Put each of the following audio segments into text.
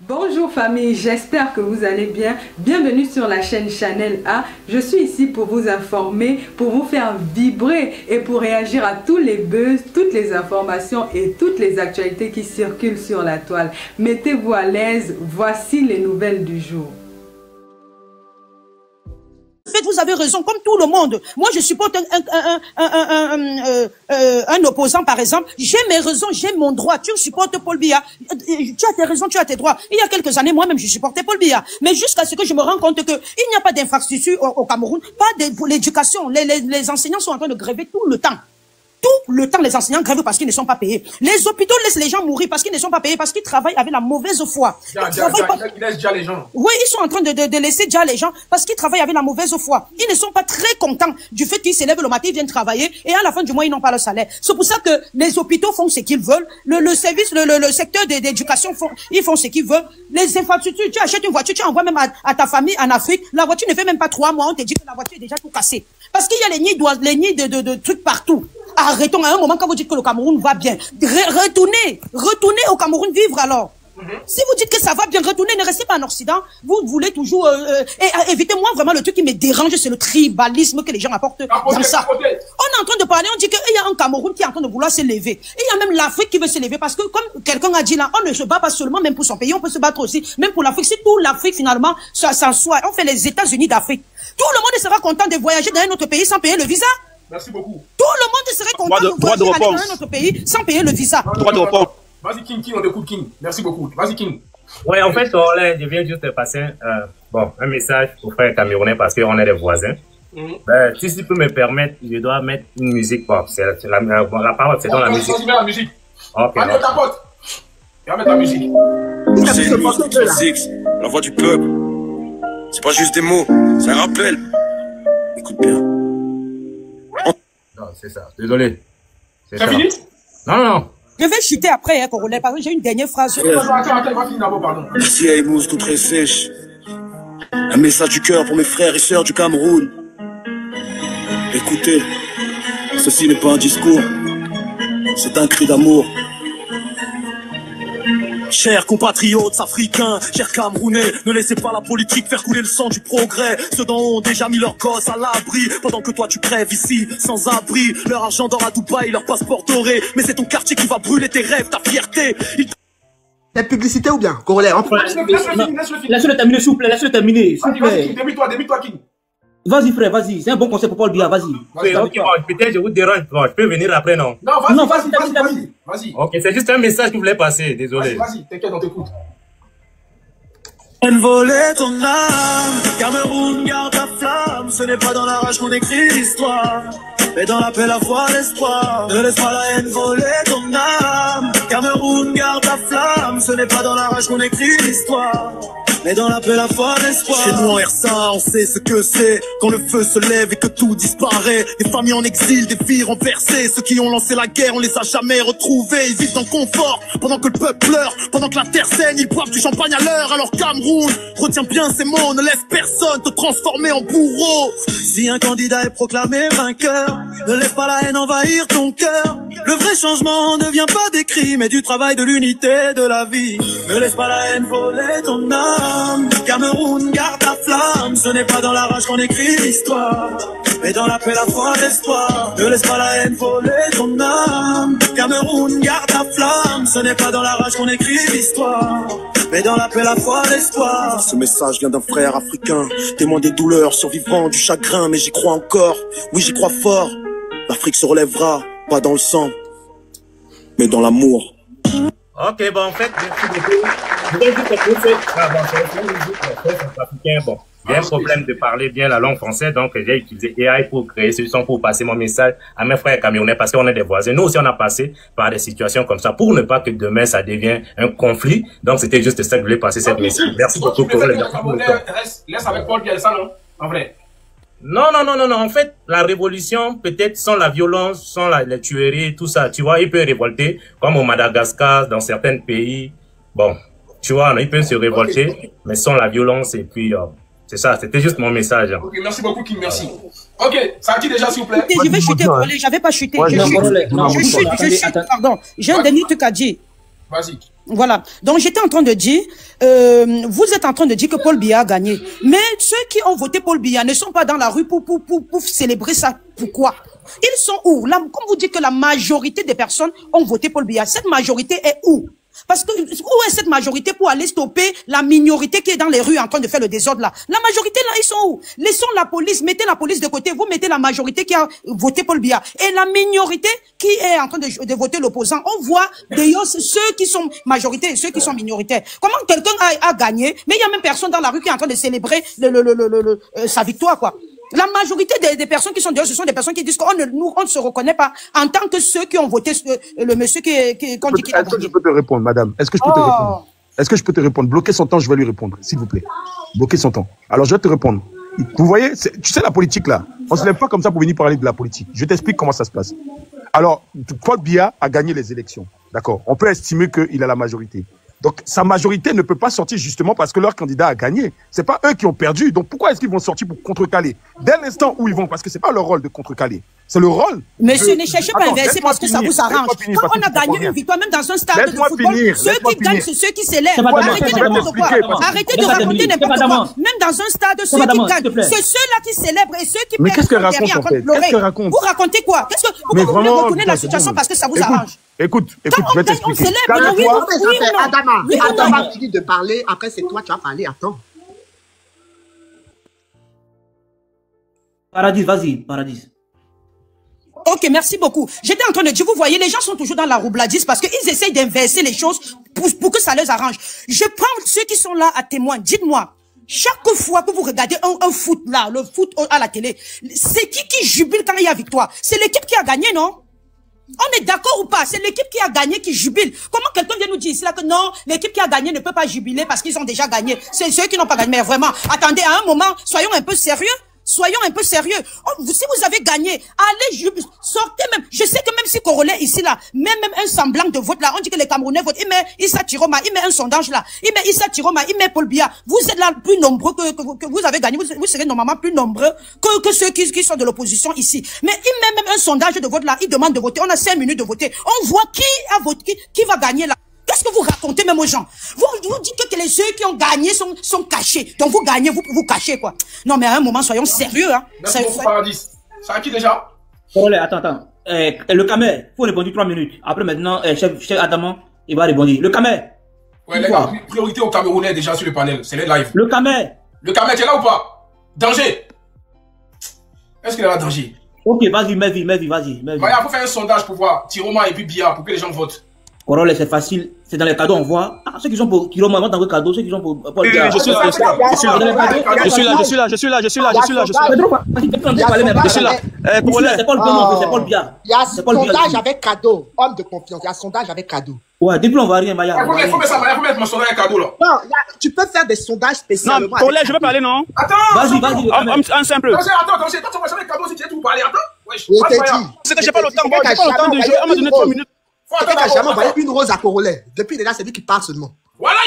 Bonjour famille, j'espère que vous allez bien. Bienvenue sur la chaîne Channel A. Je suis ici pour vous informer, pour vous faire vibrer et pour réagir à tous les buzz, toutes les informations et toutes les actualités qui circulent sur la toile. Mettez-vous à l'aise, voici les nouvelles du jour. En fait, vous avez raison, comme tout le monde. Moi, je supporte un opposant, par exemple. J'ai mes raisons, j'ai mon droit. Tu supportes Paul Biya. Tu as tes raisons, tu as tes droits. Il y a quelques années, moi-même, je supportais Paul Biya. Mais jusqu'à ce que je me rende compte qu'il n'y a pas d'infrastructure au Cameroun, pas pour l'éducation. Les enseignants sont en train de gréver tout le temps. Tout le temps, les enseignants grèvent parce qu'ils ne sont pas payés. Les hôpitaux laissent les gens mourir parce qu'ils ne sont pas payés, parce qu'ils travaillent avec la mauvaise foi. Ils laissent déjà les gens. Oui, ils sont en train de laisser déjà les gens parce qu'ils travaillent avec la mauvaise foi. Ils ne sont pas très contents du fait qu'ils se lèvent le matin, ils viennent travailler et à la fin du mois, ils n'ont pas le salaire. C'est pour ça que les hôpitaux font ce qu'ils veulent. Le service, le secteur d'éducation, ils font ce qu'ils veulent. Les infrastructures, tu achètes une voiture, tu envoies même à ta famille en Afrique. La voiture ne fait même pas 3 mois, on te dit que la voiture est déjà tout cassée. Parce qu'il y a les nids de trucs partout. Arrêtons à un moment quand vous dites que le Cameroun va bien. Retournez au Cameroun vivre alors. Si vous dites que ça va bien, retournez, ne restez pas en Occident. Vous voulez toujours... évitez-moi vraiment le truc qui me dérange, c'est le tribalisme que les gens apportent dans ça. On est en train de parler, on dit qu'il y a un Cameroun qui est en train de vouloir se lever. Et il y a même l'Afrique qui veut se lever parce que, comme quelqu'un a dit là, on ne se bat pas seulement même pour son pays, on peut se battre aussi même pour l'Afrique. Si tout l'Afrique finalement s'en soit, on fait les États-Unis d'Afrique. Tout le monde sera content de voyager dans un autre pays sans payer le visa. Merci beaucoup. Tout le monde serait content de voyager dans un autre pays sans payer le visa. Droit de réponse. Vas-y King, on écoute King. Merci beaucoup. Vas-y King. Ouais, en fait, je viens juste de passer un message pour frère camerounais parce qu'on est des voisins. Si tu peux me permettre, je dois mettre une musique pop. La parole, c'est dans la musique. Vas-y, mets la musique. Ok. Allez, ta pote. Viens mettre la musique. C'est une musique classique, la voix du peuple. C'est pas juste des mots, c'est un rappel. Écoute bien. Non, c'est ça. Désolé. C'est fini? Non. Je vais chuter après, Congolais, parce que j'ai une dernière phrase. Attends, va finir d'abord, pardon. Merci à Emous, tout très sèche. Un message du cœur pour mes frères et sœurs du Cameroun. Écoutez, ceci n'est pas un discours, c'est un cri d'amour. Chers compatriotes africains, chers Camerounais, ne laissez pas la politique faire couler le sang du progrès. Ceux d'en haut ont déjà mis leurs gosses à l'abri, pendant que toi tu crèves ici, sans abri. Leur argent dort à Dubaï, leur passeport doré. Mais c'est ton quartier qui va brûler tes rêves, ta fierté. La publicité ou bien corollaire hein? Laisse-le terminer, s'il vous plaît, laisse-le terminer. Vas-y, débute-toi, King. Vas-y, frère, vas-y. C'est un bon conseil pour Paul Biya, vas-y. Peut-être je vous dérange. Bon, je peux venir après, non? Non, vas-y. Ok, c'est juste un message que je voulais passer, désolé. Vas-y, t'inquiète, on t'écoute. Envoler ton âme, Cameroun garde la flamme. Ce n'est pas dans la rage qu'on écrit l'histoire, mais dans la paix, la foi, l'espoir. Ne laisse pas la haine voler ton âme, Cameroun garde la flamme. Ce n'est pas dans la rage qu'on écrit l'histoire, mais dans la paix, la foi, l'espoir. Chez nous en RSA, on sait ce que c'est quand le feu se lève et que tout disparaît. Des familles en exil, des filles renversées. Ceux qui ont lancé la guerre, on les a jamais retrouvés. Ils vivent dans le confort pendant que le peuple pleure, pendant que la terre saigne. Ils boivent du champagne à l'heure. Alors Cameroun, retiens bien ces mots, ne laisse personne te transformer en bourreau. Si un candidat est proclamé vainqueur, ne laisse pas la haine envahir ton cœur. Le vrai changement ne vient pas des cris, mais du travail, de l'unité, de la vie. Ne laisse pas la haine voler ton âme, Cameroun garde la flamme. Ce n'est pas dans la rage qu'on écrit l'histoire, mais dans la paix, la foi, l'espoir. Ne laisse pas la haine voler ton âme, Cameroun garde la flamme. Ce n'est pas dans la rage qu'on écrit l'histoire, mais dans la paix, la foi, l'espoir. Ce message vient d'un frère africain, témoin des douleurs, survivant du chagrin. Mais j'y crois encore, oui j'y crois fort. L'Afrique se relèvera, pas dans le sang, mais dans l'amour. Ok, bon, en fait, merci beaucoup. Je vais juste écouter. Bon, il y a un problème de parler bien la langue française, donc j'ai utilisé AI pour créer ce son, pour passer mon message à mes frères camerounais, parce qu'on est des voisins. Nous aussi, on a passé par des situations comme ça, pour ne pas que demain, ça devienne un conflit. Donc, c'était juste ça que je voulais passer cette message. Merci beaucoup pour le Laisse avec Paul Biya ça, non? En vrai. Non. En fait, la révolution, peut-être sans la violence, sans les tueries, tout ça, tu vois, il peut révolter, comme au Madagascar, dans certains pays. Bon, tu vois, il peut se révolter, mais sans la violence, et puis, c'est ça, c'était juste mon message. Ok, merci beaucoup, King, merci. Ok, ça a dit déjà, s'il vous plaît? Je vais chuter, j'avais pas chuté. Je chute, pardon. J'ai un dernier truc à dire. Vas-y. Voilà. Donc, j'étais en train de dire, vous êtes en train de dire que Paul Biya a gagné. Mais ceux qui ont voté Paul Biya ne sont pas dans la rue pour célébrer ça. Pourquoi? Ils sont où? Là, comme vous dites que la majorité des personnes ont voté Paul Biya, cette majorité est où? Parce que, où est cette majorité pour aller stopper la minorité qui est dans les rues en train de faire le désordre là? La majorité là, ils sont où? Laissons la police, mettez la police de côté, vous mettez la majorité qui a voté Paul Biya. Et la minorité qui est en train de voter l'opposant. On voit d'ailleurs ceux qui sont majorité et ceux qui sont minoritaires. Comment quelqu'un a gagné, mais il y a même personne dans la rue qui est en train de célébrer sa victoire, quoi. La majorité des personnes qui sont dehors, ce sont des personnes qui disent qu'on ne se reconnaît pas en tant que ceux qui ont voté le monsieur qu'on dit qu'il a gagné. Est-ce que je peux te répondre, madame? Est-ce que je peux te répondre? Est-ce que je peux te répondre? Bloquez son temps, je vais lui répondre, s'il vous plaît. Bloquez son temps. Alors, je vais te répondre. Vous voyez, tu sais la politique là, on se lève pas comme ça pour venir parler de la politique. Je t'explique comment ça se passe. Alors, Paul Biya a gagné les élections, d'accord? On peut estimer qu'il a la majorité. Donc, sa majorité ne peut pas sortir justement parce que leur candidat a gagné. C'est pas eux qui ont perdu. Donc, pourquoi est-ce qu'ils vont sortir pour contrecaler? Dès l'instant où ils vont, parce que c'est pas leur rôle de contrecaler. C'est le rôle. Monsieur, ne cherchez pas à inverser parce que ça vous arrange. Quand on a gagné une victoire, même dans un stade de football, ceux qui gagnent, c'est ceux qui célèbrent. Arrêtez n'importe quoi. Arrêtez de raconter n'importe quoi. Même dans un stade, ceux qui gagnent, c'est ceux-là qui célèbrent et ceux qui perdent. Mais qu'est-ce qu'elle raconte en fait? Qu'est-ce qu'elle raconte? Vous racontez quoi? Pourquoi vous voulez retourner la situation parce que ça vous arrange? Écoute, je vais t'expliquer. Adama finit de parler, après c'est toi, tu vas parler, attends. Paradis, vas-y, Paradis. Ok, merci beaucoup. J'étais en train de dire, vous voyez, les gens sont toujours dans la roubladise parce qu'ils essayent d'inverser les choses pour que ça les arrange. Je prends ceux qui sont là à témoin. Dites-moi, chaque fois que vous regardez un foot là, le foot à la télé, c'est qui jubile quand il y a victoire? C'est l'équipe qui a gagné, non? On est d'accord ou pas? C'est l'équipe qui a gagné qui jubile. Comment quelqu'un vient nous dire ici là que non, l'équipe qui a gagné ne peut pas jubiler parce qu'ils ont déjà gagné? C'est ceux qui n'ont pas gagné. Mais vraiment, attendez, à un moment, soyons un peu sérieux. Soyons un peu sérieux. Si vous avez gagné, allez, sortez même. Je sais que même si Congolais ici là, même un semblant de vote là, on dit que les Camerounais votent. Il met Issa Tiroma, il met un sondage là, il met Issa Tiroma, il met Paul Biya. Vous êtes là plus nombreux que vous avez gagné. Vous serez normalement plus nombreux que ceux qui sont de l'opposition ici. Mais il met même un sondage de vote là, il demande de voter. On a 5 minutes de voter. On voit qui a voté, qui va gagner là. Qu'est-ce que vous racontez même aux gens? Vous dites que ceux qui ont gagné sont cachés. Donc vous gagnez, vous cachez quoi. Non mais à un moment, soyons sérieux. Hein. Merci beaucoup, Paradis. C'est à qui déjà? Attends. Le Camer, il faut répondre 3 minutes. Après maintenant, chef Adama, il va répondre. Le Camer. Ouais les gars, priorité aux Camerounais déjà sur le panel. C'est les live. Le Camer. Le Camer, tu es là ou pas? Danger. Est-ce qu'il est là, danger? Ok, vas-y, vas-y. Il faut faire un sondage pour voir Tiroma et puis Biya pour que les gens votent. Corolle, c'est facile, c'est dans les cadeaux, on voit. Ah, ceux qui sont pour Kiroma, moi, dans le cadeau, ceux qui sont pour Paul Biya. Je suis là. C'est Paul Biya, c'est Paul Biya. Il y a sondage avec cadeau, homme de confiance, il y a sondage avec cadeau. Ouais, depuis on va rien, Maya. Il faut mettre mon sondage avec cadeau là. Non, tu peux faire des sondages spécialement. Non, collègue, je veux parler, non? Attends. Vas-y. Un simple. Attends, moi avec cadeau si tu es tout parler, attends. C'est que j'ai pas le temps, de jouer, on m'a donné 3 minutes. Quelqu'un qui a jamais envoyé une rose à Congolais. Depuis déjà, c'est lui qui parle seulement. Voilà,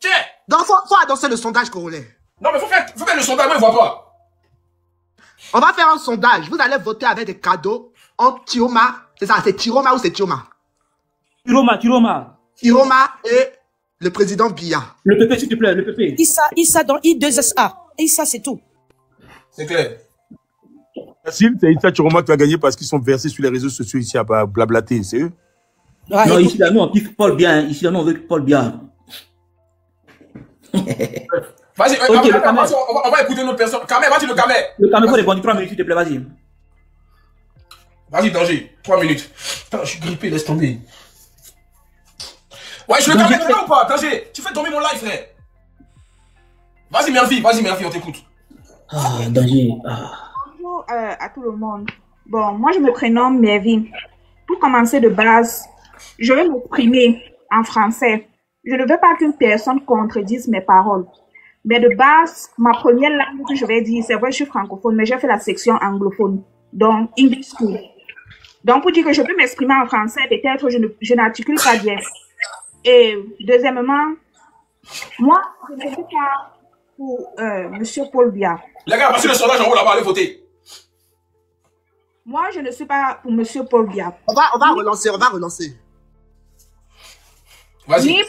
tiens. Donc, faut adopter le sondage congolais. Non, mais faut faire le sondage, moi, je vois pas. On va faire un sondage. Vous allez voter avec des cadeaux en Tiroma. C'est ça, c'est Tiroma ou c'est Tiroma? Tiroma. Tiroma et le président Biya. Le PP, s'il te plaît, le PP. Issa dans I2SA. Issa, c'est tout. C'est clair. Facile, c'est Issa Tiroma qui a gagné parce qu'ils sont versés sur les réseaux sociaux ici à blablater, c'est eux? Ouais, non, ici, là, nous, on kiffe Paul Biya. Ici, là, nous, on veut Paul Biya. Vas-y, okay, on va écouter notre personne. Camer, vas-y, le Camer. Le Camer, faut répondre 3 minutes, s'il te plaît, vas-y. Vas-y, danger. 3 minutes. Putain, je suis grippé, laisse tomber. Ouais, je le Camer, t'es là ou pas? Danger, tu fais tomber mon live, frère. Vas-y, Mervi, on t'écoute. Ah, danger. Bonjour à tout le monde. Bon, moi, je me prénomme Mervi. Pour commencer de base, je vais m'exprimer en français. Je ne veux pas qu'une personne contredise mes paroles. Mais de base, ma première langue que je vais dire, c'est vrai, je suis francophone, mais j'ai fait la section anglophone, donc English School. Donc, pour dire que je peux m'exprimer en français, peut-être je n'articule pas bien. Et deuxièmement, moi, je ne suis pas pour Monsieur Paul Biya. Les gars, passez le sondage en haut là-bas, allez voter. Moi, je ne suis pas pour Monsieur Paul Biya. On va relancer. Ni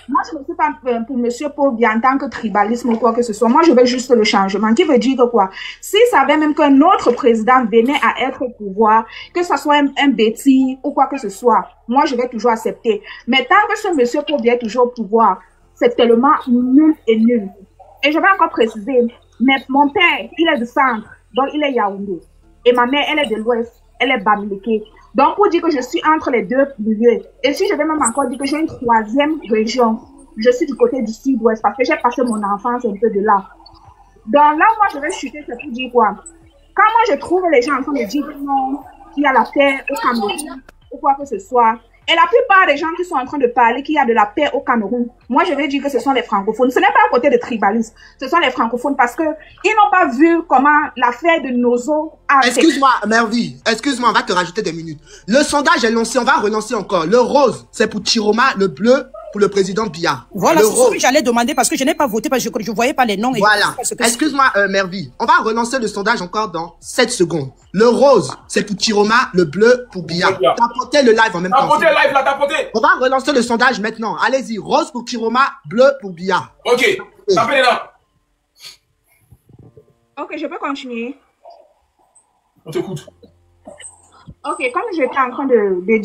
moi, je ne suis pas pour Monsieur Pobia en tant que tribalisme ou quoi que ce soit. Moi, je veux juste le changement. Qui veut dire que quoi? S'il savait même qu'un autre président venait à être au pouvoir, que ce soit un Betty ou quoi que ce soit, moi, je vais toujours accepter. Mais tant que ce Monsieur Pobia est toujours au pouvoir, c'est tellement nul et nul. Et je vais encore préciser, mais mon père, il est du centre, donc il est Yaoundé. Et ma mère, elle est de l'ouest, elle est Bamileke. Donc, pour dire que je suis entre les deux milieux, et si je vais même encore dire que j'ai une troisième région, je suis du côté du sud-ouest, parce que j'ai passé mon enfance un peu de là. Donc là, moi, je vais chuter, c'est pour dire quoi? Quand moi, je trouve les gens en train de dire que non, qu'il y a la paix au Cameroun, ou quoi que ce soit, et la plupart des gens qui sont en train de parler qu'il y a de la paix au Cameroun, moi je vais dire que ce sont les francophones. Ce n'est pas un côté de tribalisme, ce sont les francophones parce que ils n'ont pas vu comment l'affaire de Nozo a... Excuse-moi, Mervi, excuse-moi, on va te rajouter des minutes. Le sondage est lancé, on va relancer encore. Le rose, c'est pour Chiroma, le bleu pour le président Biya. Voilà, c'est ce que j'allais demander parce que je n'ai pas voté parce que je ne voyais pas les noms. Et voilà, excuse-moi, Mervi, on va relancer le sondage encore dans 7 secondes. Le rose, c'est pour Chiroma, le bleu pour Biya. Tapotez le live en même temps. Tapotez le live là, tapotez. On va relancer le sondage maintenant. Allez-y, rose pour Chiroma, bleu pour Biya. Ok, tapez là. Ok, je peux continuer. On t'écoute. Ok, comme j'étais en train de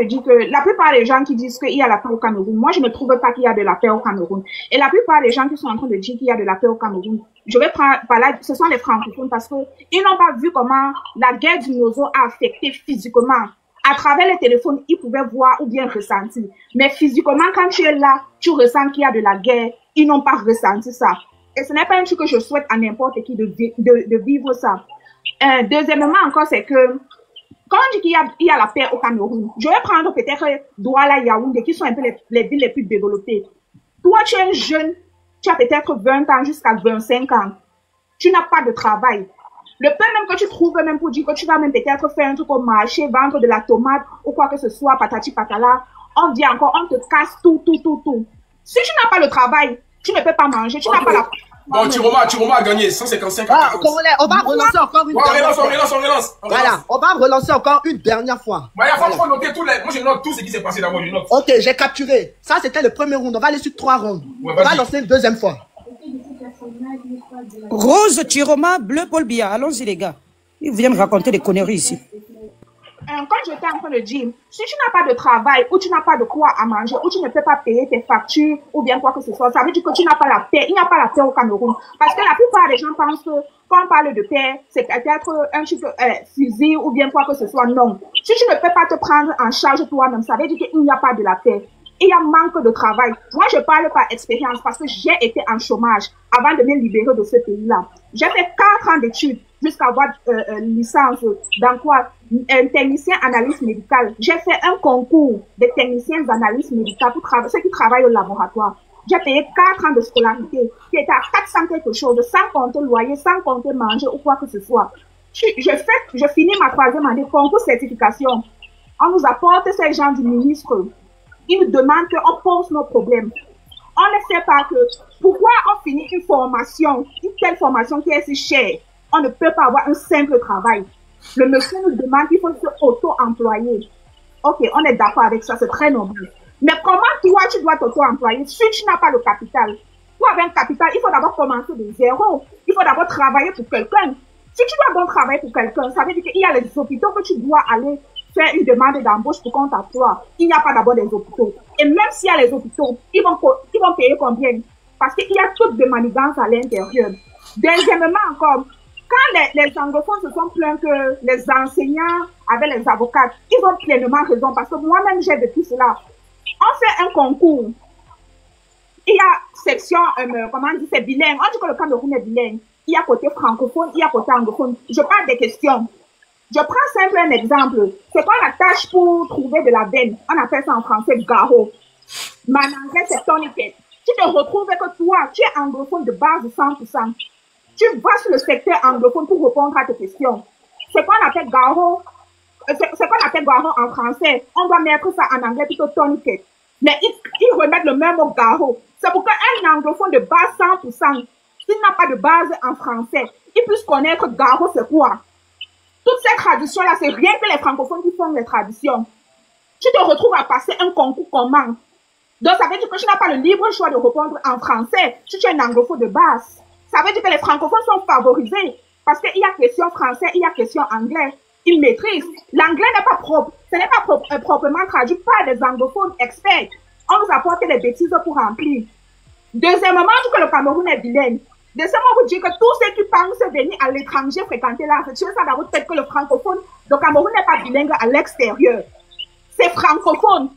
dire que la plupart des gens qui disent qu'il y a la paix au Cameroun, moi je ne trouve pas qu'il y a de la paix au Cameroun. Et la plupart des gens qui sont en train de dire qu'il y a de la paix au Cameroun, je vais prendre, voilà, ce sont les francophones parce que ils n'ont pas vu comment la guerre du Nozo a affecté physiquement. À travers les téléphones, ils pouvaient voir ou bien ressentir. Mais physiquement, quand tu es là, tu ressens qu'il y a de la guerre. Ils n'ont pas ressenti ça. Et ce n'est pas un truc que je souhaite à n'importe qui de vivre ça. Deuxièmement encore, c'est que quand on dit qu'il y a la paix au Cameroun, je vais prendre peut-être Douala, Yaoundé, qui sont un peu les villes les plus développées. Toi, tu es un jeune, tu as peut-être 20 ans jusqu'à 25 ans. Tu n'as pas de travail. Le peu même que tu trouves, même pour dire que tu vas même peut-être faire un truc au marché, vendre de la tomate ou quoi que ce soit, patati patala, on vient encore, on te casse tout. Si tu n'as pas le travail, tu ne peux pas manger, tu n'as pas la... Bon, Chiroma a gagné 155 à 40. On va relancer encore une dernière fois. On relance. Voilà, on va relancer encore une dernière fois. Bah, il faut noter tous les... Moi, je note tout ce qui s'est passé d'abord, je note. Ok, j'ai capturé. Ça, c'était le premier round. On va aller sur 3 rounds. Ouais, on va lancer une deuxième fois. Rose, Chiroma, bleu, Paul Biya. Allons-y, les gars. Ils viennent me raconter des conneries ici. Comme j'étais en train de dire, si tu n'as pas de travail, ou tu n'as pas de quoi à manger, ou tu ne peux pas payer tes factures, ou bien quoi que ce soit, ça veut dire que tu n'as pas la paix. Il n'y a pas la paix au Cameroun. Parce que la plupart des gens pensent que quand on parle de paix, c'est peut-être un truc fusil, ou bien quoi que ce soit. Non. Si tu ne peux pas te prendre en charge toi-même, ça veut dire qu'il n'y a pas de la paix. Il y a manque de travail. Moi, je parle par expérience parce que j'ai été en chômage avant de me libérer de ce pays-là. J'ai fait 4 ans d'études jusqu'à avoir une licence dans quoi? Un technicien analyste médical. J'ai fait un concours de techniciens analystes médicaux pour ceux qui travaillent au laboratoire. J'ai payé 4 ans de scolarité qui était à 400 quelque chose, sans compter loyer, sans compter manger ou quoi que ce soit. Je finis ma 3e année, concours certification. On nous apporte ces gens du ministre. Ils nous demandent qu'on pose nos problèmes. On ne sait pas que pourquoi on finit une formation, une telle formation qui est si chère, on ne peut pas avoir un simple travail. Le monsieur nous demande qu'il faut se auto-employer. Ok, on est d'accord avec ça, c'est très normal. Mais comment toi, tu dois t'auto-employer si tu n'as pas le capital? Pour avoir un capital, il faut d'abord commencer de zéro. Il faut d'abord travailler pour quelqu'un. Si tu dois donc travailler pour quelqu'un, ça veut dire qu'il y a les hôpitaux que tu dois aller faire une demande d'embauche pour qu'on t'emploie. Il n'y a pas d'abord des hôpitaux. Et même s'il y a les hôpitaux, ils vont payer combien? Parce qu'il y a toutes des manigances à l'intérieur. Deuxièmement encore, quand les anglophones se sont plaints que les enseignants avec les avocats, ils ont pleinement raison parce que moi-même j'ai vécu cela. On fait un concours. Il y a section, comment on dit, c'est bilingue. On dit que le Cameroun est bilingue. Il y a côté francophone, il y a côté anglophone. Je parle des questions. Je prends simple un exemple. C'est quoi la tâche pour trouver de la veine? On appelle ça en français garo. Mais en anglais, c'est tourniquet. Tu te retrouves que toi, tu es anglophone de base de 100%. Tu vas sur le secteur anglophone pour répondre à tes questions. C'est quoi on appelle garo? C'est quoi on appelle garo en français? On doit mettre ça en anglais plutôt tourniquet. Mais ils remettent le même mot garo. C'est pour qu'un anglophone de base 100%, s'il n'a pas de base en français, il puisse connaître garo c'est quoi. Toutes ces traditions-là, c'est rien que les francophones qui font les traditions. tu te retrouves à passer un concours comment? Donc, ça veut dire que tu n'as pas le libre choix de répondre en français si tu es un anglophone de base. Ça veut dire que les francophones sont favorisés parce qu'il y a question français, il y a question anglais. Ils maîtrisent. L'anglais n'est pas propre. Ce n'est pas proprement traduit par des anglophones experts. On nous apporte des bêtises pour remplir. Deuxièmement, on dit que le Cameroun est bilingue. Deuxièmement, vous dites que tous ceux qui pensent venir à l'étranger fréquenter l'art, c'est ça dans votre tête que le francophone, le Cameroun n'est pas bilingue à l'extérieur. C'est francophone.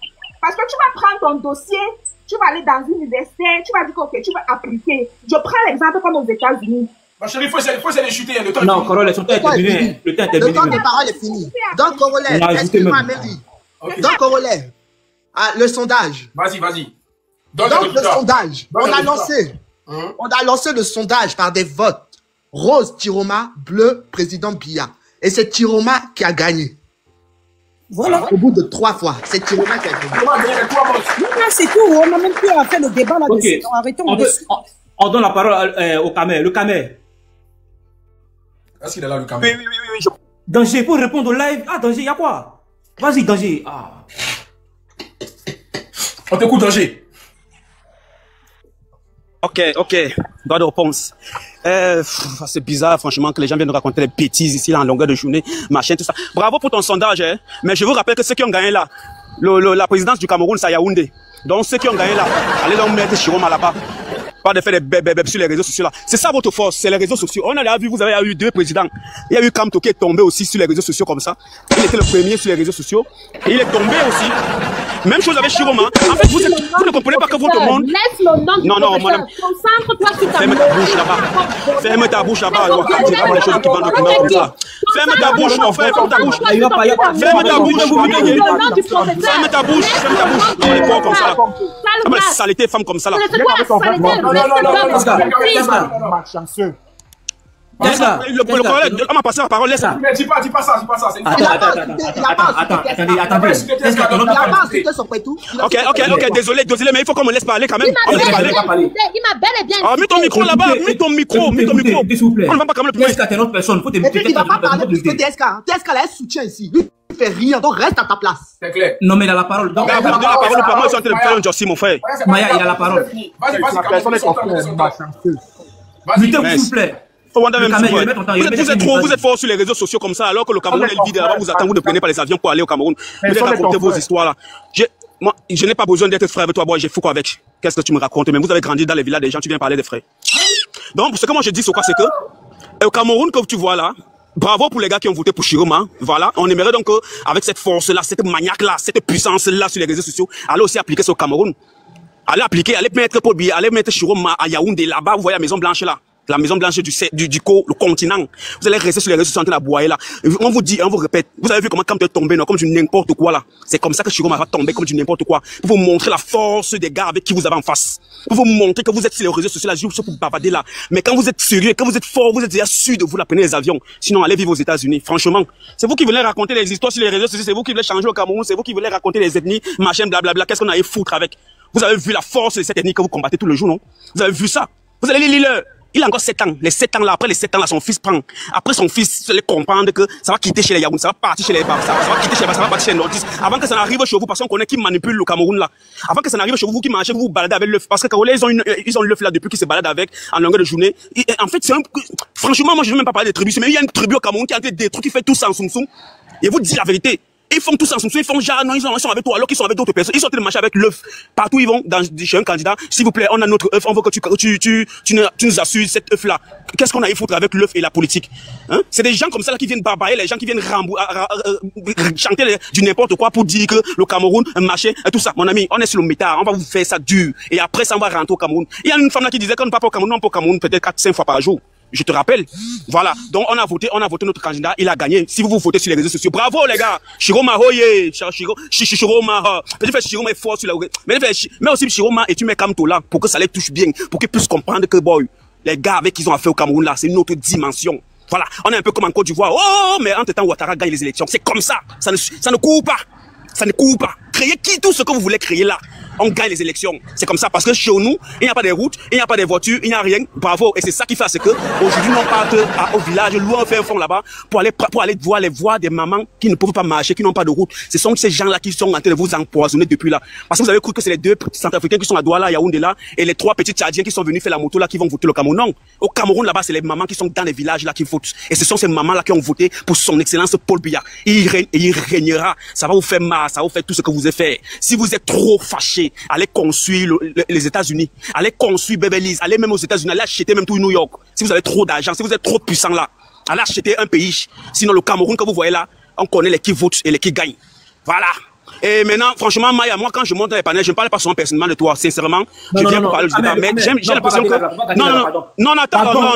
Parce que tu vas prendre ton dossier, tu vas aller dans une université, tu vas dire que ok, tu vas appliquer. Je prends l'exemple comme aux États-Unis. Ma chérie, il faut essayer de chuter. Le temps non, Corolla, le temps est terminé. Le temps des paroles est fini. Donc, Corolla, excuse-moi, Mary. Donc, Corolla, le sondage. Vas-y. Donc, le sondage, on a lancé le sondage par des votes. Rose Tiroma, bleu, président Biya. Et c'est Tiroma qui a gagné. Voilà. Au bout de 3 fois, c'est Tiroma qui a gagné. C'est tout, on n'a même plus à faire le débat là-dessus. Okay. Arrêtons on donne la parole au Camer. Le Camer. Est-ce qu'il est là, le Camer? Oui. Danger, pour répondre au live. Ah, Danger, il y a quoi? Vas-y, Danger. Ah. On t'écoute, Danger. Ok. Droit de réponse. C'est bizarre, franchement, que les gens viennent nous raconter des bêtises ici, là, en longueur de journée, machin, tout ça. Bravo pour ton sondage, hein. Mais je vous rappelle que ceux qui ont gagné là, la présidence du Cameroun, c'est à Yaoundé. Donc, ceux qui ont gagné là, allez donc mettre Chiroma là-bas. Pas de faire des bébés sur les réseaux sociaux là. C'est ça votre force, c'est les réseaux sociaux. On a vu, vous avez eu 2 présidents. Il y a eu Kamto qui est tombé aussi sur les réseaux sociaux comme ça. Il était le premier sur les réseaux sociaux. Et il est tombé aussi. Même chose avec Chiroma. En fait, vous ne comprenez pas que votre monde... Laisse le nom non, madame. Concentre-toi sur ta Ferme ta bouche là-bas. Ferme ta bouche là-bas. Les choses qui vendent documents comme ça. Ferme ta bouche, mon frère. Ferme ta bouche. Ferme ta bouche. Ferme ta bouche. Non, les pauvres comme ça. Comme la saleté, femme comme ça là. Malchanceux. Le collègue, on m'a passé la parole, laisse ça. Dis pas ça. Ok, désolé, mais il faut qu'on me laisse parler quand même. Il m'a bel et bien. Mets ton micro là-bas, mets ton micro. S'il vous plaît. On ne va pas quand même le TSK, t'es notre personne. Faut t'aimer. Il va pas parler plus que TSK. TSK, là, est soutien ici. Lui, il fait rien, donc reste à ta place. C'est clair. Non, mais il a la parole. Donc, la parole, moi, je suis en train de faire un job, mon frère. Maya, il a la parole. Vas-y, s'il vous plaît. Vous êtes fort sur les réseaux sociaux comme ça, alors que le Cameroun est vide là-bas, vous attendez, vous ne prenez pas les avions pour aller au Cameroun. Vous allez raconter vos histoires là. Moi, je n'ai pas besoin d'être frère avec toi, j'ai fou quoi avec. Qu'est-ce que tu me racontes? Mais vous avez grandi dans les villas des gens, tu viens parler des frères. Donc, ce que moi je dis, c'est quoi? C'est que, au Cameroun, comme tu vois là, bravo pour les gars qui ont voté pour Chiroma. Voilà. On aimerait donc, avec cette force-là, cette maniaque-là, cette puissance-là sur les réseaux sociaux, allez aussi appliquer ça au Cameroun. Allez appliquer, allez mettre Paul Biya, allez mettre Chiroma à Yaoundé là-bas, vous voyez la Maison Blanche là. La Maison Blanche le continent. Vous allez rester sur les réseaux sociaux en train d'aboyer là. On vous dit, on vous répète. Vous avez vu comment quand tu es tombé, non, comme du n'importe quoi là. C'est comme ça que Chiroma va tomber comme du n'importe quoi. Pour vous montrer la force des gars avec qui vous avez en face. Pour vous montrer que vous êtes sur les réseaux sociaux là, juste pour bavarder là. Mais quand vous êtes sérieux, quand vous êtes fort, vous êtes déjà sûr de vous la prenez les avions. Sinon, allez vivre aux États-Unis. Franchement, c'est vous qui voulez raconter les histoires sur les réseaux sociaux, c'est vous qui voulez changer au Cameroun, c'est vous qui voulez raconter les ethnies, machin, blablabla. Qu'est-ce qu'on a à foutre avec? Vous avez vu la force de cette ethnie que vous combattez tout le jour, non? Vous avez vu ça? Vous allez lire. Il a encore 7 ans. Les 7 ans là, après les 7 ans là, son fils prend. Après son fils, vous allez comprendre que ça va quitter chez les Yaoundé, ça va partir chez les Barça, ça va quitter chez les Barça, ça va partir chez les Nordistes. Avant que ça n'arrive chez vous, parce qu'on connaît qui manipule le Cameroun là. Avant que ça n'arrive chez vous, qui mangez, vous vous baladez avec l'œuf. Parce que Camerounais, ils ont l'œuf là depuis qu'ils se baladent avec, en longueur de journée. Et en fait, franchement, moi, je ne veux même pas parler de tribus, mais il y a une tribu au Cameroun qui a des trucs qui fait tout ça en soum-soum. Et vous dites la vérité. Ils font tout ça en soum-soum, ils font genre, non, ils sont avec toi, alors qu'ils sont avec d'autres personnes. Ils sont en train de marcher avec l'œuf. Partout, ils vont, chez un candidat. S'il vous plaît, on a notre œuf, on veut que tu nous assures cet œuf là. Qu'est-ce qu'on a à foutre avec l'œuf et la politique? Hein? C'est des gens comme ça là qui viennent barbailler, les gens qui viennent chanter du n'importe quoi pour dire que le Cameroun, machin, et tout ça. Mon ami, on est sur le métal, on va vous faire ça dur. Et après ça, on va rentrer au Cameroun. Il y a une femme là qui disait qu'on ne part pas au Cameroun, on part au Cameroun peut-être 4-5 fois par jour. Je te rappelle. Voilà. Donc, on a voté notre candidat, il a gagné. Si vous votez sur les réseaux sociaux, bravo, les gars. Chiroma, hoye. Chiroma, peut-être Chiroma est fort sur la, mais aussi Chiroma et tu mets Kamto là, pour que ça les touche bien, pour qu'ils puissent comprendre que, boy, les gars avec qui ils ont affaire au Cameroun là, c'est une autre dimension. Voilà. On est un peu comme en Côte d'Ivoire. Oh, mais entre temps, Ouattara gagne les élections. C'est comme ça. Ça ne court pas. Ça ne court pas. Créez tout ce que vous voulez créer là. on gagne les élections. C'est comme ça, parce que chez nous, il n'y a pas de routes, il n'y a pas de voitures, il n'y a rien. Bravo. Et c'est ça qui fait, c'est que aujourd'hui, on part au village, loin, on fait un fond là-bas, pour aller voir les voix des mamans qui ne peuvent pas marcher, qui n'ont pas de route. Ce sont ces gens-là qui sont en train de vous empoisonner depuis là. Parce que vous avez cru que c'est les 2 Centrafricains qui sont à Douala, Yaoundé là, et les 3 petits Tchadiens qui sont venus faire la moto là, qui vont voter le Cameroun. Non. Au Cameroun, là-bas, c'est les mamans qui sont dans les villages là qui votent. Et ce sont ces mamans-là qui ont voté pour son excellence Paul Biya. Il régnera. Ça va vous faire mal, ça va vous faire tout ce que vous avez fait. Si vous êtes trop fâchés, allez construire les États-Unis. Allez construire Beverly Hills. Allez même aux États-Unis. Allez acheter même tout New York. Si vous avez trop d'argent, si vous êtes trop puissant là, allez acheter un pays. Sinon, le Cameroun que vous voyez là, on connaît les qui votent et les qui gagnent. Voilà. Et maintenant, franchement, Maya, moi, quand je monte dans les panels, je ne parle pas souvent personnellement de toi. Sincèrement, je viens pour parler du débat. Mais j'ai l'impression que... Non, attends,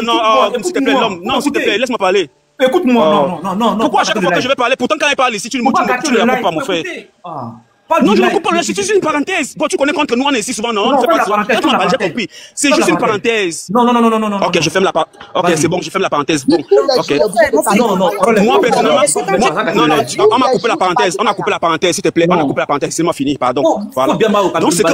s'il te plaît, l'homme. Non, s'il te plaît, laisse-moi parler. Écoute-moi, non. Pourquoi à chaque fois que je vais parler, pourtant quand il parle ici, tu ne me réponds pas, mon frère. Non, je ne coupe pas, c'est juste une parenthèse. Bon, tu connais qu'entre nous, on est ici souvent, non? J'ai compris. C'est juste une parenthèse. Non. Ok, je ferme la parenthèse. Ok, c'est bon, je ferme la parenthèse. Bon, ok. Moi, personnellement, non, on m'a coupé la parenthèse. On a coupé la parenthèse, s'il te plaît. On a coupé la parenthèse. C'est moi fini, pardon. Voilà. Donc, c'est que...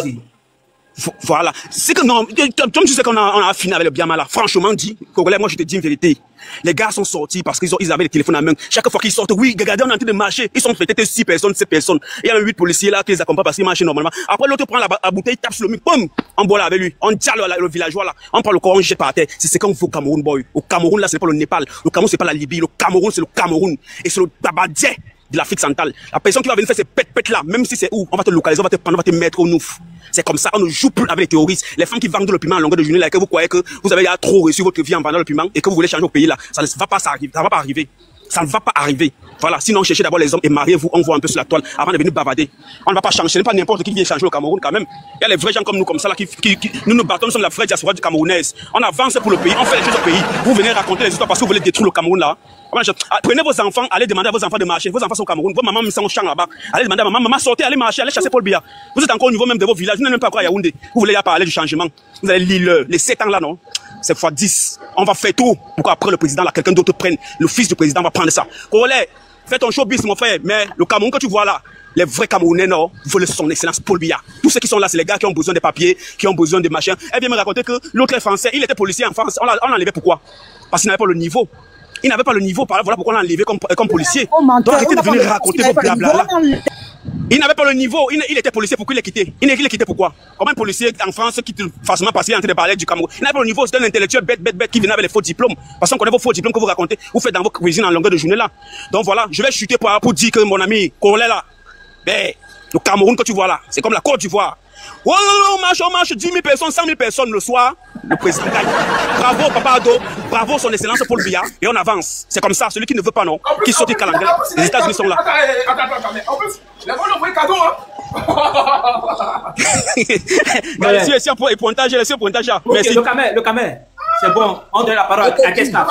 Voilà. C'est que non, comme tu sais qu'on a fini avec le Biama là, franchement dit, Congolais, moi je te dis une vérité. Les gars sont sortis parce qu'ils avaient les téléphones à main. Chaque fois qu'ils sortent, oui, regardez, on est en train de marcher. Ils sont peut-être 6 personnes, 7 personnes. Il y a 8 policiers là qui les accompagnent parce qu'ils marchent normalement. Après l'autre prend la bouteille, tape sur le mur, boum, on boit là avec lui. On tire le villageois là. On prend le corps, on jette par terre. C'est comme au Cameroun, boy. Au Cameroun là, c'est pas le Népal. Le Cameroun, c'est pas la Libye. Le Cameroun, c'est le Cameroun. Et c'est le Babadie de l'Afrique centrale. La personne qui va venir faire ces pètes là, même si c'est où, on va te localiser, on va te prendre, on va te mettre au nouf. C'est comme ça, on ne joue plus avec les terroristes. Les femmes qui vendent le piment à longueur de journée là, que vous croyez que vous avez trop reçu votre vie en vendant le piment et que vous voulez changer au pays là, ça ne va pas arriver. Ça va pas arriver. Ça ne va pas arriver. Voilà. Sinon, cherchez d'abord les hommes et mariez-vous, on voit un peu sur la toile avant de venir bavader. On ne va pas changer. Ce n'est pas n'importe qui vient changer au Cameroun quand même. Il y a les vrais gens comme nous, comme ça là, nous nous battons, nous sommes la vraie diaspora du Camerounaise. On avance pour le pays, on fait les choses au pays. Vous venez raconter les histoires parce que vous voulez détruire le Cameroun là. Prenez vos enfants, allez demander à vos enfants de marcher. Vos enfants sont au Cameroun, vos mamans sont au champ là-bas. Allez demander à maman, sortez, allez marcher, allez chasser Paul Biya. Vous êtes encore au niveau même de vos villages, vous n'êtes même pas encore à Yaoundé. Vous voulez y parler du changement. Vous allez lire les 7 ans là, non? C'est fois 10. On va faire tout pour qu'après le président là, quelqu'un d'autre prenne. Le fils du président va prendre ça. Congolais, fais ton showbiz, mon frère. Mais le Cameroun que tu vois là, les vrais Camerounais, non, veulent son excellence Paul Biya. Tous ceux qui sont là, c'est les gars qui ont besoin de papiers, qui ont besoin de machins. Elle vient me raconter que l'autre est français, il était policier en France. On l'a enlevé pourquoi? Parce qu'il n'avait pas le niveau. Il n'avait pas le niveau, voilà pourquoi on l'a enlevé comme policier. Donc arrêtez de venir raconter vos blabla. Il n'avait pas le niveau, il était policier, pourquoi il est quitté? Il est quitté pourquoi? Comme un policier en France qui facilement parce qu'il est en train de parler du Cameroun. Il n'avait pas le niveau, c'est un intellectuel bête qui venait avec les faux diplômes. Parce qu'on connaît vos faux diplômes que vous racontez, vous faites dans vos cuisines en longueur de journée là. Donc voilà, je vais chuter pour dire que mon ami Congolais là, ben, le Cameroun que tu vois là, c'est comme la Côte d'Ivoire. Oh, on marche, 10 000 personnes, 100 000 personnes le soir, le président gagne. Bravo, Papa Ado, bravo, son excellence Paul Biya, et on avance. C'est comme ça, celui qui ne veut pas, non, qui saute du calendrier. Les États-Unis sont là. Attends, mais en plus, les gens ont envoyé cadeau, hein. Laissez un pointage, laissez un pointage. Merci. Le Camer, c'est bon, on donne la parole à Keska.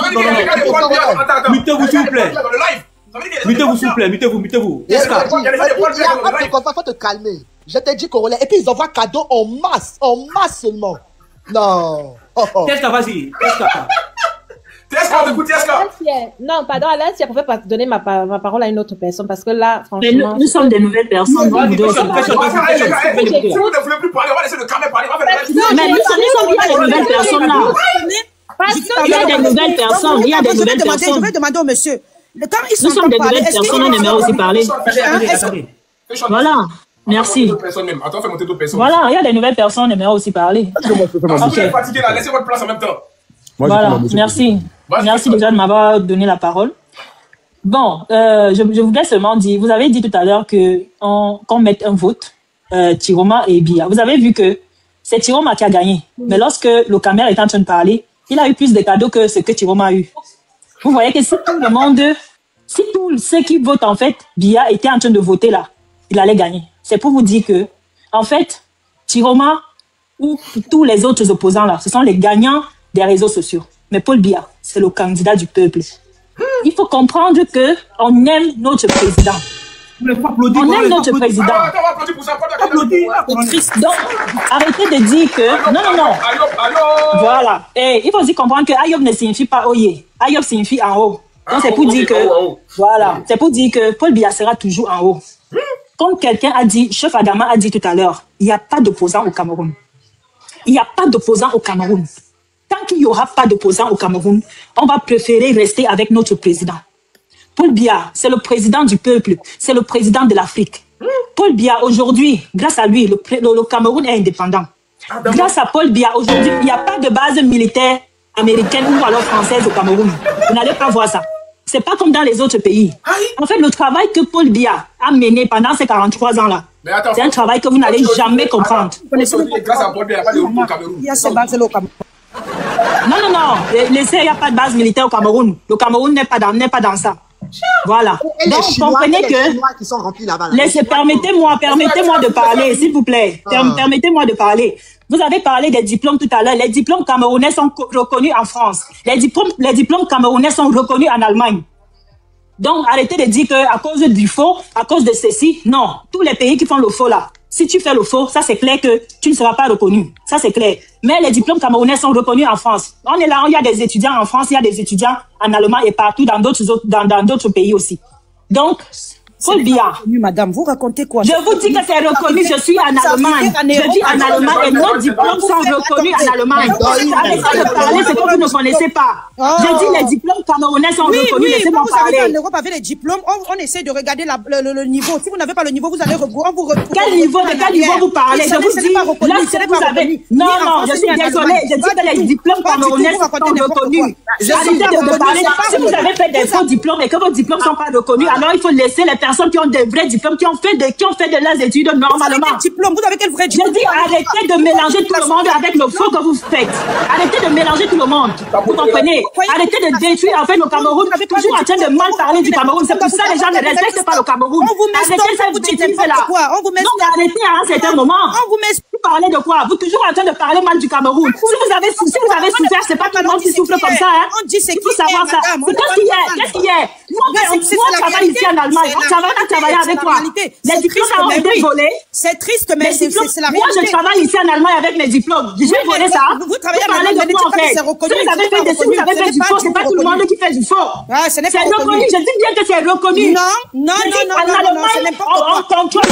Mutez-vous, s'il vous plaît. Mutez-vous, s'il vous plaît, mutez-vous. Keska. Il faut te calmer. Je t'ai dit Congolais. Et puis ils envoient cadeau en masse seulement. Non. Keska, vas-y. Teska, on écoute Teska. Non, pardon, Alain, si je pouvais pas donner ma parole à une autre personne, parce que là, franchement... Mais nous sommes des nouvelles personnes. Si vous ne voulez plus parler, on va laisser le Camer parler. Mais nous sommes pas des nouvelles personnes là. Il y a des nouvelles personnes. Je vais demander au monsieur. Nous sommes des nouvelles personnes, on aimerait aussi parler. Voilà. Merci. Voilà, il y a des nouvelles personnes, on aimerait aussi parler. Vous êtes fatigué là, laissez votre place en même temps. Voilà, merci. Merci déjà de m'avoir donné la parole. Bon, je voudrais seulement dire, vous avez dit tout à l'heure qu'on mette un vote, Tiroma et Biya. Vous avez vu que c'est Tiroma qui a gagné. Mais lorsque le Camer est en train de parler, il a eu plus de cadeaux que ce que Tiroma a eu. Vous voyez que si tout le monde, si tous ceux qui votent en fait, Biya était en train de voter là, il allait gagner. C'est pour vous dire que, en fait, Tiroma ou tous les autres opposants là, ce sont les gagnants des réseaux sociaux. Mais Paul Biya, c'est le candidat du peuple. Il faut comprendre que on aime notre président. On aime notre président. Donc, arrêtez de dire que... Non. Voilà. Et il faut aussi comprendre que Ayob ne signifie pas Oye. Ayob signifie en haut. Donc, c'est pour dire que... Voilà. C'est pour dire que Paul Biya sera toujours en haut. comme quelqu'un a dit, Chef Adama a dit tout à l'heure, il n'y a pas d'opposant au Cameroun. Il n'y a pas d'opposant au Cameroun. Tant qu'il n'y aura pas d'opposant au Cameroun, on va préférer rester avec notre président. Paul Biya, c'est le président du peuple, c'est le président de l'Afrique. Paul Biya, aujourd'hui, grâce à lui, le Cameroun est indépendant. Grâce à Paul Biya, aujourd'hui, il n'y a pas de base militaire américaine ou alors française au Cameroun. Vous n'allez pas voir ça. C'est pas comme dans les autres pays. En fait, le travail que Paul Biya a mené pendant ces 43 ans-là, c'est un travail que vous n'allez jamais comprendre. Grâce à Paul Biya, il n'y a pas de au Cameroun. Il y a ces bases au Cameroun. Non. Il n'y a pas de base militaire au Cameroun. Le Cameroun n'est pas dans ça. Voilà. Donc, comprenez que... Permettez-moi de parler, s'il vous plaît. Permettez-moi de parler. Vous avez parlé des diplômes tout à l'heure. Les diplômes camerounais sont reconnus en France. Les diplômes camerounais sont reconnus en Allemagne. Donc, arrêtez de dire qu'à cause du faux, à cause de ceci, non. Tous les pays qui font le faux là, si tu fais le faux, ça c'est clair que tu ne seras pas reconnu. Ça c'est clair. Mais les diplômes camerounais sont reconnus en France. On est là, il y a des étudiants en France, il y a des étudiants en Allemagne et partout dans d'autres pays aussi. Donc, Paul Biya. Madame, vous racontez quoi? Je vous dis que c'est reconnu, je suis en Allemagne. Je vis en Allemagne et nos diplômes sont reconnus en Allemagne. Arrêtez de parler ce que vous ne connaissez pas. Je dis les diplômes camerounais sont reconnus, laissez-moi parler. Vous arrivez en Europe avec les diplômes, on essaie de regarder le niveau. Si vous n'avez pas le niveau, vous allez de quel niveau vous parlez? Je vous dis, là, vous avez... Non, je suis désolée, je dis que les diplômes camerounais sont reconnus. Arrêtez de parler. Si vous avez fait des faux diplômes et que vos diplômes ne sont pas reconnus, alors il faut laisser les personnes qui ont des vrais diplômes, qui ont fait de leurs études normalement. Vous avez quel vrai diplôme? Je dis arrêtez de mélanger tout le monde avec le faux que vous faites. Arrêtez de mélanger tout le monde. Vous comprenez? Arrêtez de détruire en fait le Cameroun. Toujours en train de mal parler du Cameroun. C'est pour ça que les gens ne respectent pas le Cameroun. Arrêtez cette bêtise là. Donc arrêtez à un certain moment. Vous parlez de quoi? Vous toujours en train de parler mal du Cameroun. Si vous avez souffert, c'est pas tout le monde qui souffre comme ça. On dit c'est qui savoir ça. Qu'est-ce qu'il y a? Moi, on travaille ici en Allemagne. On travaille avec quoi? Les diplômes ont été volés. C'est triste, mais c'est la réalité. Moi, je travaille ici en Allemagne avec mes diplômes. Je vais voler ça. Vous travaillez de quoi, en fait? Si vous avez fait du faux, c'est pas tout le monde qui fait du faux. C'est reconnu. Je dis bien que c'est reconnu. Non, c'est n'importe quoi. On contrôle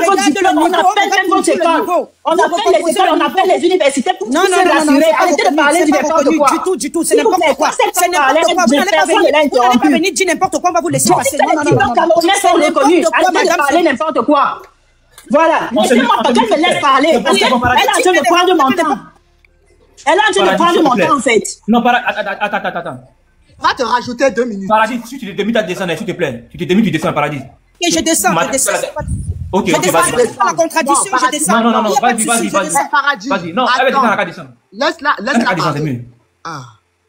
vos diplômes. On appelle même vos écoles. On appelle les écoles, on appelle les universités pour se rassurer. Arrêtez de parler du n'importe quoi. Du tout, c'est n'importe quoi. C'est n'importe quoi. Vous n'allez pas venir dire n'importe quoi, on va vous laisser passer. Les diplômes camerounais sont reconnus. Arrêtez de parler n'importe quoi. Voilà. Laissez-moi pas qu'elle me laisse parler. Parce qu'elle est en train de prendre mon temps. Elle est en train de prendre mon temps, en fait. Non, attends. Va te rajouter 2 minutes. Paradis, si tu te démis, tu descends, s'il te plaît. Tu te démis, tu descends, Paradis. Et je descends. Ok, vas-y. La contradiction, je descends. Non, vas-y. Vas-y, non, elle est dans la cas descendre. Laisse-la parler.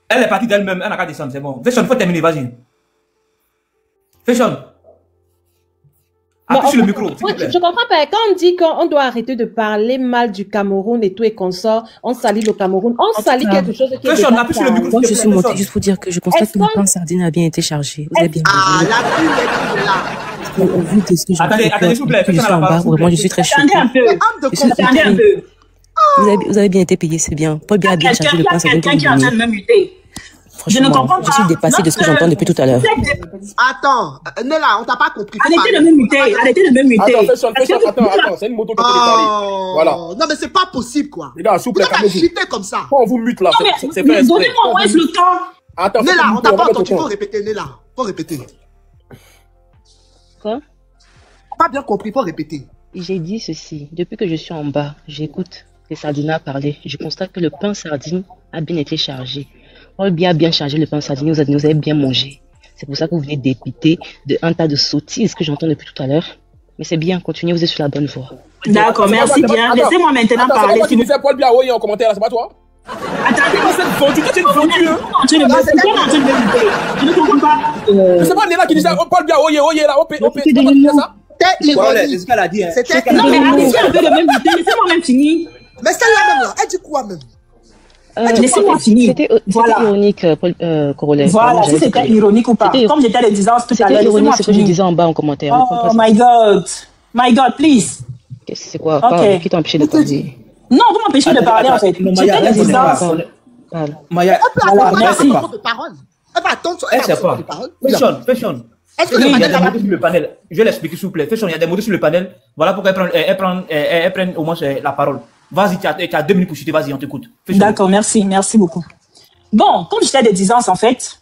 Elle est partie d'elle-même, elle n'a qu'à descendre, c'est bon. Fashion, faut terminer, vas-y. Fashion. Appuie sur le micro, s'il te plaît. Je comprends pas. Quand on dit qu'on doit arrêter de parler mal du Cameroun et tout et qu'on sort, on salit le Cameroun, on salit quelque chose qui est Fashion, appuie sur le micro. Moi, je suis montée juste pour dire que je constate que le pain sardine a bien été chargé. Vous avez bien vu. La pub est là. Au vu de ce que j'ai attendez, s'il vous plaît. Je suis en bas, vraiment, je suis très choquée. Attendez un peu. Vous avez bien été payé, c'est bien. Paul Biya a bien chargé le pain sardine. Quelqu'un qui est en train de me muter. Je ne comprends pas. Je suis dépassée de ce que j'entends depuis tout à l'heure. Attends, Nella, on t'a pas compris. Arrêtez de me muter. Attends, c'est une moto qui te parler. Voilà. Non, mais c'est pas possible, quoi. Les gars, s'il vous plaît, calmez-vous. Comme ça. On vous mute là. C'est pas donnez-moi au moins le temps. Attends, Nella, on t'a pas entendu. Faut répéter, Nella. Faut répéter. Quoi? Pas bien compris, faut répéter. J'ai dit ceci. Depuis que je suis en bas, j'écoute les sardines parler. Je constate que le pain sardine a bien été chargé. Paul Biya a bien chargé le pain sardine, vous avez bien mangé. C'est pour ça que vous venez dépiter de un tas de sottises que j'entends depuis tout à l'heure. Mais c'est bien, continuez, vous êtes sur la bonne voie. D'accord, merci bien. Laissez-moi maintenant parler. C'est qui disait Paul Biya en commentaire là, c'est pas toi? Attendez, tu t'es vendu, hein? Je ne comprends pas. C'est pas Nella qui disait Paul Biya là, OP, c'est ça? C'était ironique. C'est ce qu'elle a dit, hein. Non, mais allez-y un peu de même muter, laissez-moi même finir. Mais celle-là même là, elle dit quoi même? Laissez-moi finir. C'était ironique, Corollaire. Voilà, si c'était ironique ou pas. Comme j'étais le disant tout à l'heure, ironique, c'est ce que je disais en bas en commentaire. Oh my God, please. C'est quoi? Qui t'a empêché de parler? Non, vous m'empêchez de parler en fait. J'étais le disant. Maya, merci. Elle va attendre. Elle va attendre. Fashion. Est-ce que Oui, le il y a panel des n'a pas... mots sur le panel. Je vais l'expliquer s'il vous plaît. Faisons, il y a des mots sur le panel. Voilà pourquoi elle prend au moins la parole. Vas-y, tu as 2 minutes pour chuter, vas-y, on t'écoute. D'accord, merci beaucoup. Bon, comme j'étais de disance, en fait,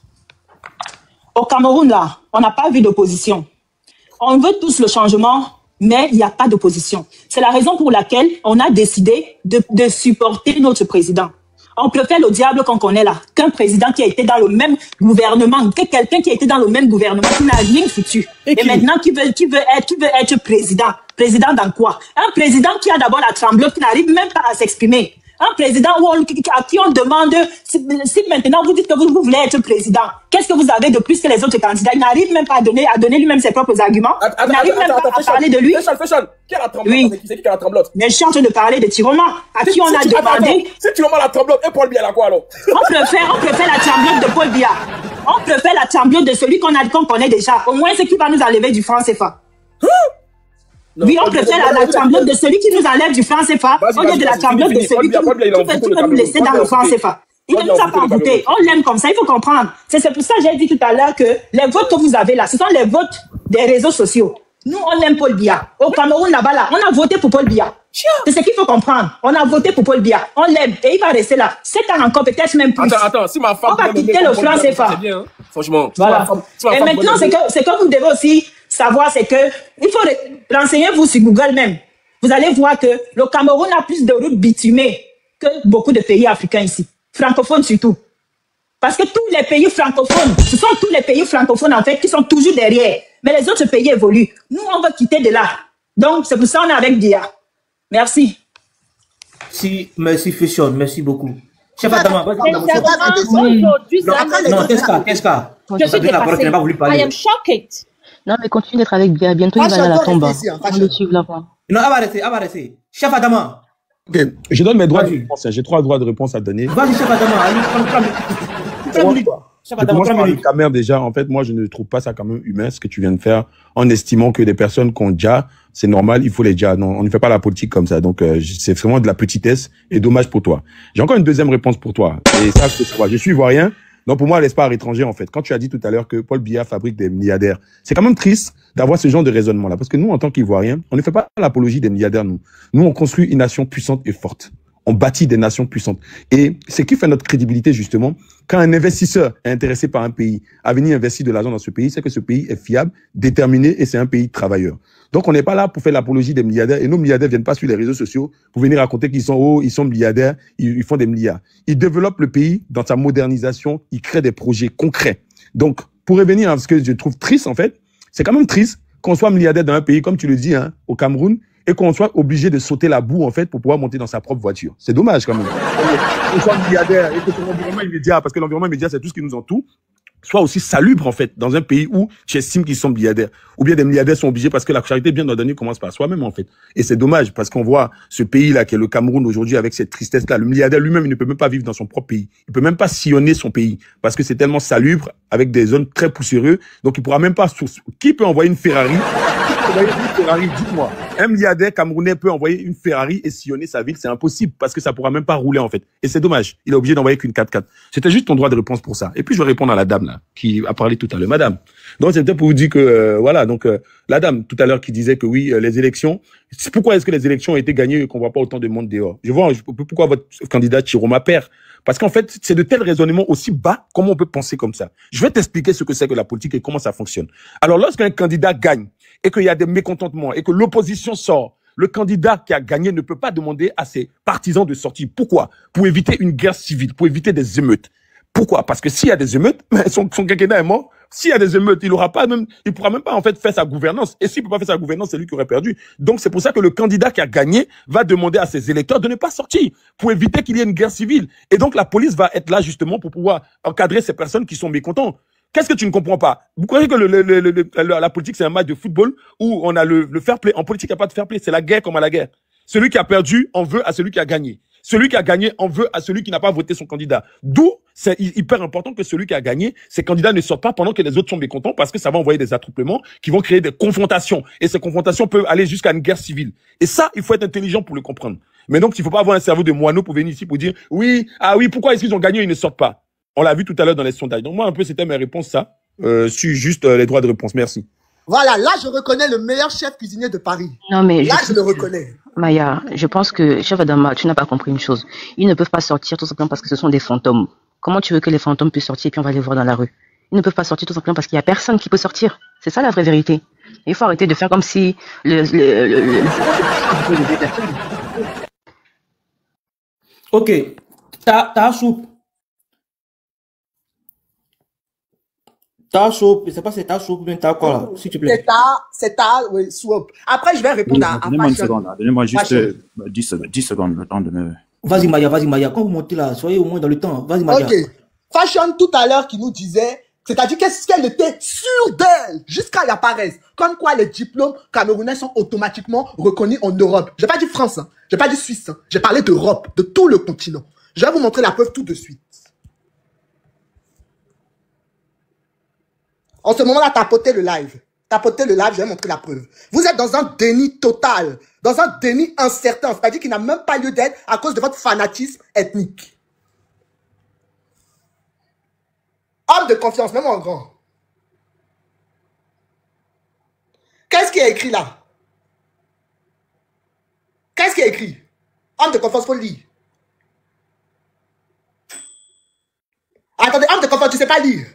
au Cameroun, là, on n'a pas vu d'opposition. On veut tous le changement, mais il n'y a pas d'opposition. C'est la raison pour laquelle on a décidé de supporter notre président. On préfère le diable qu'on connaît là, qu'un président qui a été dans le même gouvernement, que quelqu'un qui a été dans le même gouvernement, qui n'a rien foutu. Et maintenant, qui veut être président. Président dans quoi? Un président qui a d'abord la tremblote, qui n'arrive même pas à s'exprimer. Un président à qui on demande, si maintenant vous dites que vous voulez être président, qu'est-ce que vous avez de plus que les autres candidats? Il n'arrive même pas à donner lui-même ses propres arguments. Il n'arrive même pas à parler de lui. Qui a la tremblote? Oui. C'est qui a la tremblote? Mais je suis en train de parler de Tiroma, à qui on a demandé. Si Tiroma la tremblote, et Paul Biya la quoi alors? On préfère la tremblote de Paul Biya. On préfère la tremblote de celui qu'on connaît déjà. Au moins, c'est qui va nous enlever du franc CFA. Oui, on préfère la tremblote de celui qui nous enlève du franc CFA au lieu de la tremblote de celui qui peut nous laisser dans le franc CFA. Il ne nous a pas goûté. On l'aime comme ça, il faut comprendre. C'est pour ça que j'ai dit tout à l'heure que les votes que vous avez là, ce sont les votes des réseaux sociaux. Nous, on aime Paul Biya. Au Cameroun, là-bas, là, on a voté pour Paul Biya. C'est ce qu'il faut comprendre. On a voté pour Paul Biya. On l'aime. Et il va rester là. 7 ans encore, peut-être même plus. Attends, si ma femme... On va quitter le franc CFA. C'est bien, hein. Franchement. Voilà. Et maintenant, c'est que vous devez aussi savoir, c'est que il faut renseignez-vous sur Google même. Vous allez voir que le Cameroun a plus de routes bitumées que beaucoup de pays africains ici. Francophones surtout. Parce que tous les pays francophones, ce sont tous les pays francophones en fait qui sont toujours derrière. Mais les autres pays évoluent. Nous, on va quitter de là. Donc, c'est pour ça qu'on est avec Dia. Merci. Si, merci Fashion, merci beaucoup. Chef Adama, vas-y. Non, qu'est-ce qu'il je suis dépassée. I am shocked. Non, mais continue d'être avec Bia. Bientôt, il va aller à la tombe. On le suivre là-bas. Non, elle va rester. Chef Adama. Ok, je donne mes droits de réponse. J'ai 3 droits de réponse à donner. Vas-y, Chef Adama. Allez, prends le Camer déjà. En fait, moi, je ne trouve pas ça quand même humain, ce que tu viens de faire, en estimant que des personnes qui ont déjà, c'est normal, il faut les déjà. Non, on ne fait pas la politique comme ça. Donc, c'est vraiment de la petitesse et dommage pour toi. J'ai encore une deuxième réponse pour toi. Et ça, c'est quoi? Je suis ivoirien. Donc, pour moi, l'espoir étranger, en fait. Quand tu as dit tout à l'heure que Paul Biya fabrique des milliardaires, c'est quand même triste d'avoir ce genre de raisonnement-là. Parce que nous, en tant qu'Ivoiriens, on ne fait pas l'apologie des milliardaires, nous. Nous, on construit une nation puissante et forte. On bâtit des nations puissantes. Et ce qui fait notre crédibilité, justement, quand un investisseur est intéressé par un pays à venir investir de l'argent dans ce pays, c'est que ce pays est fiable, déterminé et c'est un pays travailleur. Donc, on n'est pas là pour faire l'apologie des milliardaires et nos milliardaires viennent pas sur les réseaux sociaux pour venir raconter qu'ils sont hauts, ils sont milliardaires, ils font des milliards. Ils développent le pays dans sa modernisation, ils créent des projets concrets. Donc, pour revenir à ce que je trouve triste, en fait, c'est quand même triste qu'on soit milliardaire dans un pays, comme tu le dis, hein, au Cameroun, et qu'on soit obligé de sauter la boue, en fait, pour pouvoir monter dans sa propre voiture. C'est dommage, quand même. Qu'on soit milliardaire et que ton environnement immédiat, parce que l'environnement immédiat, c'est tout ce qui nous entoure, soit aussi salubre, en fait, dans un pays où tu estimes qu'ils sont milliardaires. Ou bien des milliardaires sont obligés parce que la charité bien ordonnée commence par soi-même, en fait. Et c'est dommage, parce qu'on voit ce pays-là, qui est le Cameroun aujourd'hui, avec cette tristesse-là. Le milliardaire lui-même, il ne peut même pas vivre dans son propre pays. Il peut même pas sillonner son pays. Parce que c'est tellement salubre, avec des zones très poussiéreuses. Donc, il pourra même pas, qui peut envoyer une Ferrari? Dites-moi. Un milliardaire camerounais peut envoyer une Ferrari et sillonner sa ville, c'est impossible parce que ça pourra même pas rouler en fait. Et c'est dommage. Il est obligé d'envoyer qu'une 4x4. C'était juste ton droit de réponse pour ça. Et puis je vais répondre à la dame là qui a parlé tout à l'heure, madame. Donc c'était pour vous dire que voilà. Donc la dame tout à l'heure qui disait que oui, les élections. Pourquoi est-ce que les élections ont été gagnées et qu'on voit pas autant de monde dehors? Je vois pourquoi votre candidat Tiroma perd. Parce qu'en fait, c'est de tels raisonnements aussi bas, comment on peut penser comme ça. Je vais t'expliquer ce que c'est que la politique et comment ça fonctionne. Alors, lorsqu'un candidat gagne et qu'il y a des mécontentements et que l'opposition sort, le candidat qui a gagné ne peut pas demander à ses partisans de sortir. Pourquoi? Pour éviter une guerre civile, pour éviter des émeutes. Pourquoi? Parce que s'il y a des émeutes, son quinquennat est mort. S'il y a des émeutes, il pourra même pas en fait faire sa gouvernance. Et s'il peut pas faire sa gouvernance, c'est lui qui aurait perdu. Donc c'est pour ça que le candidat qui a gagné va demander à ses électeurs de ne pas sortir pour éviter qu'il y ait une guerre civile. Et donc la police va être là justement pour pouvoir encadrer ces personnes qui sont mécontentes. Qu'est-ce que tu ne comprends pas? Vous croyez que la politique c'est un match de football où on a le fair play? En politique, il n'y a pas de fair play. C'est la guerre comme à la guerre. Celui qui a perdu en veut à celui qui a gagné. Celui qui a gagné en veut à celui qui n'a pas voté son candidat. D'où c'est hyper important que celui qui a gagné, ses candidats ne sortent pas pendant que les autres sont mécontents parce que ça va envoyer des attroupements qui vont créer des confrontations. Et ces confrontations peuvent aller jusqu'à une guerre civile. Et ça, il faut être intelligent pour le comprendre. Mais donc, il ne faut pas avoir un cerveau de moineau pour venir ici pour dire oui, pourquoi est-ce qu'ils ont gagné et ils ne sortent pas? On l'a vu tout à l'heure dans les sondages. Donc moi, un peu, c'était mes réponses, ça. sur juste les droits de réponse. Merci. Voilà, là, je reconnais le meilleur chef cuisinier de Paris. Non, mais là, je le reconnais. Maya, je pense que, chef Adama, tu n'as pas compris une chose. Ils ne peuvent pas sortir tout simplement parce que ce sont des fantômes. Comment tu veux que les fantômes puissent sortir et puis on va les voir dans la rue? Ils ne peuvent pas sortir tout simplement parce qu'il n'y a personne qui peut sortir. C'est ça la vraie vérité. Il faut arrêter de faire comme si Ok, ta soupe. Ta soupe, je sais pas si c'est ta soupe ou bien ta quoi là, s'il te plaît. C'est ta soupe. Après, je vais répondre à Donnez-moi une seconde là, donnez-moi juste 10 secondes, le temps de me... Vas-y Maya, quand vous montez là, soyez au moins dans le temps. Vas-y Maya. Ok. Fashion tout à l'heure qui nous disait, c'est-à-dire qu'est-ce qu'elle était sûre d'elle jusqu'à qu'elle apparaisse. Comme quoi les diplômes camerounais sont automatiquement reconnus en Europe. J'ai pas dit France, hein. J'ai pas dit Suisse, hein. J'ai parlé d'Europe, de tout le continent. Je vais vous montrer la preuve tout de suite. En ce moment-là, tapotez le live. Tapotez le live, je vais montrer la preuve. Vous êtes dans un déni total, dans un déni incertain, c'est-à-dire qu'il n'a même pas lieu d'être à cause de votre fanatisme ethnique. Homme de confiance, même en grand. Qu'est-ce qui est écrit là? Qu'est-ce qui est écrit? Homme de confiance, faut le lire. Attendez, homme de confiance, tu sais pas lire.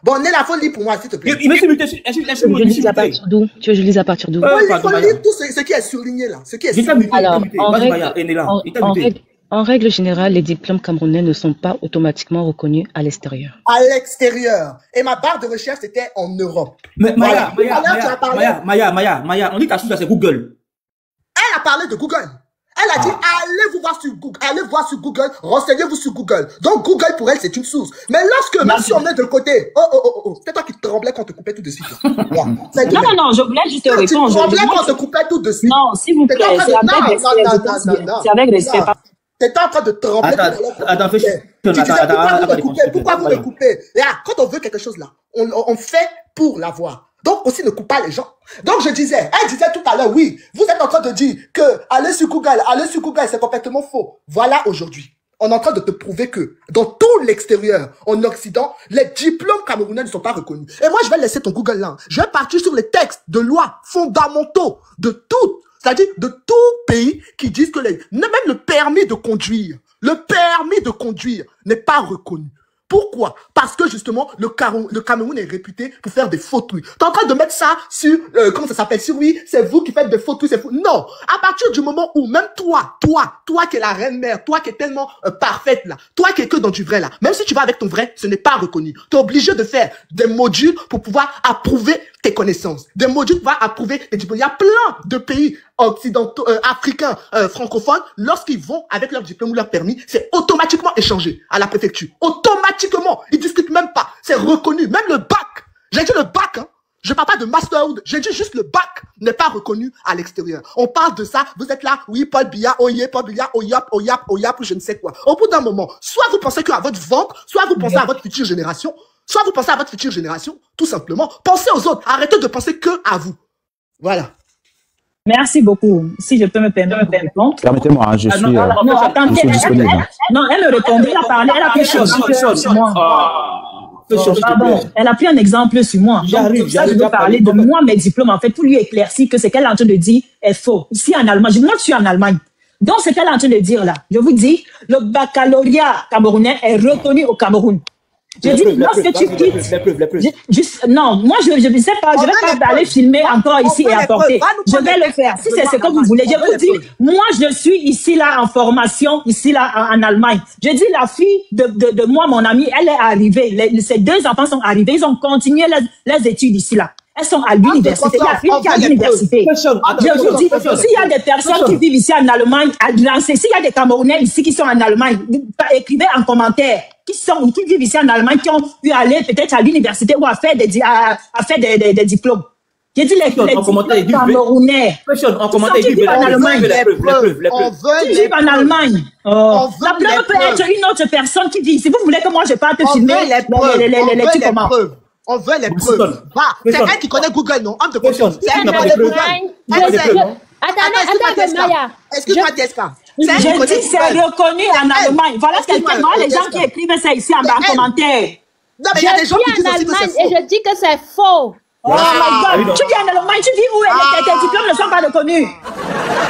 Bon, Néla, faut lire pour moi, s'il te plaît. Je lis à partir d'où? Tu veux que je lise à partir d'où? Faut lire tout ce qui est surligné là. Ce qui est surligné. Alors, en règle générale, les diplômes camerounais ne sont pas automatiquement reconnus à l'extérieur. À l'extérieur. Et ma barre de recherche, c'était en Europe. Mais Maya, on dit ta source, c'est Google. Elle a parlé de Google. Elle a dit, allez vous voir sur Google, allez voir sur Google, renseignez-vous sur Google. Donc Google pour elle, c'est une source. Mais lorsque, même si on met de côté, c'est toi qui tremblais quand on te coupait tout de suite. Non, je voulais juste répondre. Tu tremblais quand on te coupait tout de suite. Non, s'il vous plaît, c'est avec respect. C'est avec respect. T'étais en train de trembler. Pourquoi vous me coupez? Là, quand on veut quelque chose là, on fait pour l'avoir. Donc aussi ne coupe pas les gens. Donc elle disait tout à l'heure, oui, vous êtes en train de dire que aller sur Google, c'est complètement faux. Voilà aujourd'hui. On est en train de te prouver que dans tout l'extérieur, en Occident, les diplômes camerounais ne sont pas reconnus. Et moi, je vais laisser ton Google là. Je vais partir sur les textes de loi fondamentaux de tout, c'est-à-dire de tout pays qui disent que même le permis de conduire n'est pas reconnu. Pourquoi? Parce que justement, le Cameroun est réputé pour faire des faux trucs. T'es en train de mettre ça sur, comment ça s'appelle? Sur oui, c'est vous qui faites des faux trucs, c'est faux. Non! À partir du moment où même toi qui es la reine mère, toi qui es tellement parfaite là, toi qui es que dans du vrai là, même si tu vas avec ton vrai, ce n'est pas reconnu. Tu es obligé de faire des modules pour pouvoir approuver tes connaissances. Des modules pour pouvoir approuver tes diplômes. Il y a plein de pays occidentaux, africains, francophones, lorsqu'ils vont avec leur diplôme ou leur permis, c'est automatiquement échangé à la préfecture. Automatiquement. Ils discutent même pas. C'est reconnu. Même le bac. J'ai dit le bac, hein. Je parle pas de master, j'ai dit juste le bac n'est pas reconnu à l'extérieur. On parle de ça, vous êtes là, oui, Paul Biya, oyé, Paul Biya, oyap, ou je ne sais quoi. Au bout d'un moment, soit vous pensez qu'à votre ventre, soit vous pensez à votre future génération, tout simplement. Pensez aux autres. Arrêtez de penser que à vous. Voilà. Merci beaucoup. Si je peux me permettre de répondre. Permettez-moi, je suis disponible. Non, elle me répondait, elle a parlé, elle a pris un exemple sur moi. Elle a pris un exemple sur moi. Donc, ça, je veux parler de moi, mes diplômes, en fait, pour lui éclaircir que ce qu'elle est en train de dire est faux. Ici, en Allemagne, moi, je suis en Allemagne. Donc, ce qu'elle est en train de dire là, je vous dis, le baccalauréat camerounais est reconnu au Cameroun. Je dis, lorsque tu quittes, non, moi, je ne sais pas, je vais pas aller filmer encore ici et apporter. Je vais le faire. Si c'est ce que vous voulez, je vous dis, moi, je suis ici, là, en formation, ici, là, en Allemagne. Je dis, la fille de moi, mon amie, elle est arrivée. Ses deux enfants sont arrivés. Ils ont continué les études ici, là. Elles sont à l'université. Il y a une qui est à l'université. Je vous dis, s'il y a des personnes qui vivent ici en Allemagne, s'il y a des Camerounais ici qui sont en Allemagne, écrivez en commentaire, qui vivent ici en Allemagne, qui ont pu aller peut-être à l'université ou à faire des diplômes. J'ai dit les Camerounais. En commentaire, qui vivent en Allemagne. Qui vivent en Allemagne. La preuve peut être une autre personne qui dit, si vous voulez que moi je parte filmer les petits comment. On veut les preuves. C'est elle qui connaît Google, non? C'est elle qui connaît Google. Attends, Maya. Excuse-moi, Tieska. Je dis c'est reconnu en Allemagne. Voilà ce qu'elle fait. Moi, les gens qui écrivent ça ici en commentaire. Non, mais il y a des gens qui disent aussi que c'est faux. Et je dis que c'est faux. Oh my God, tu viens en Allemagne, tu dis où tes diplômes ne sont pas reconnus.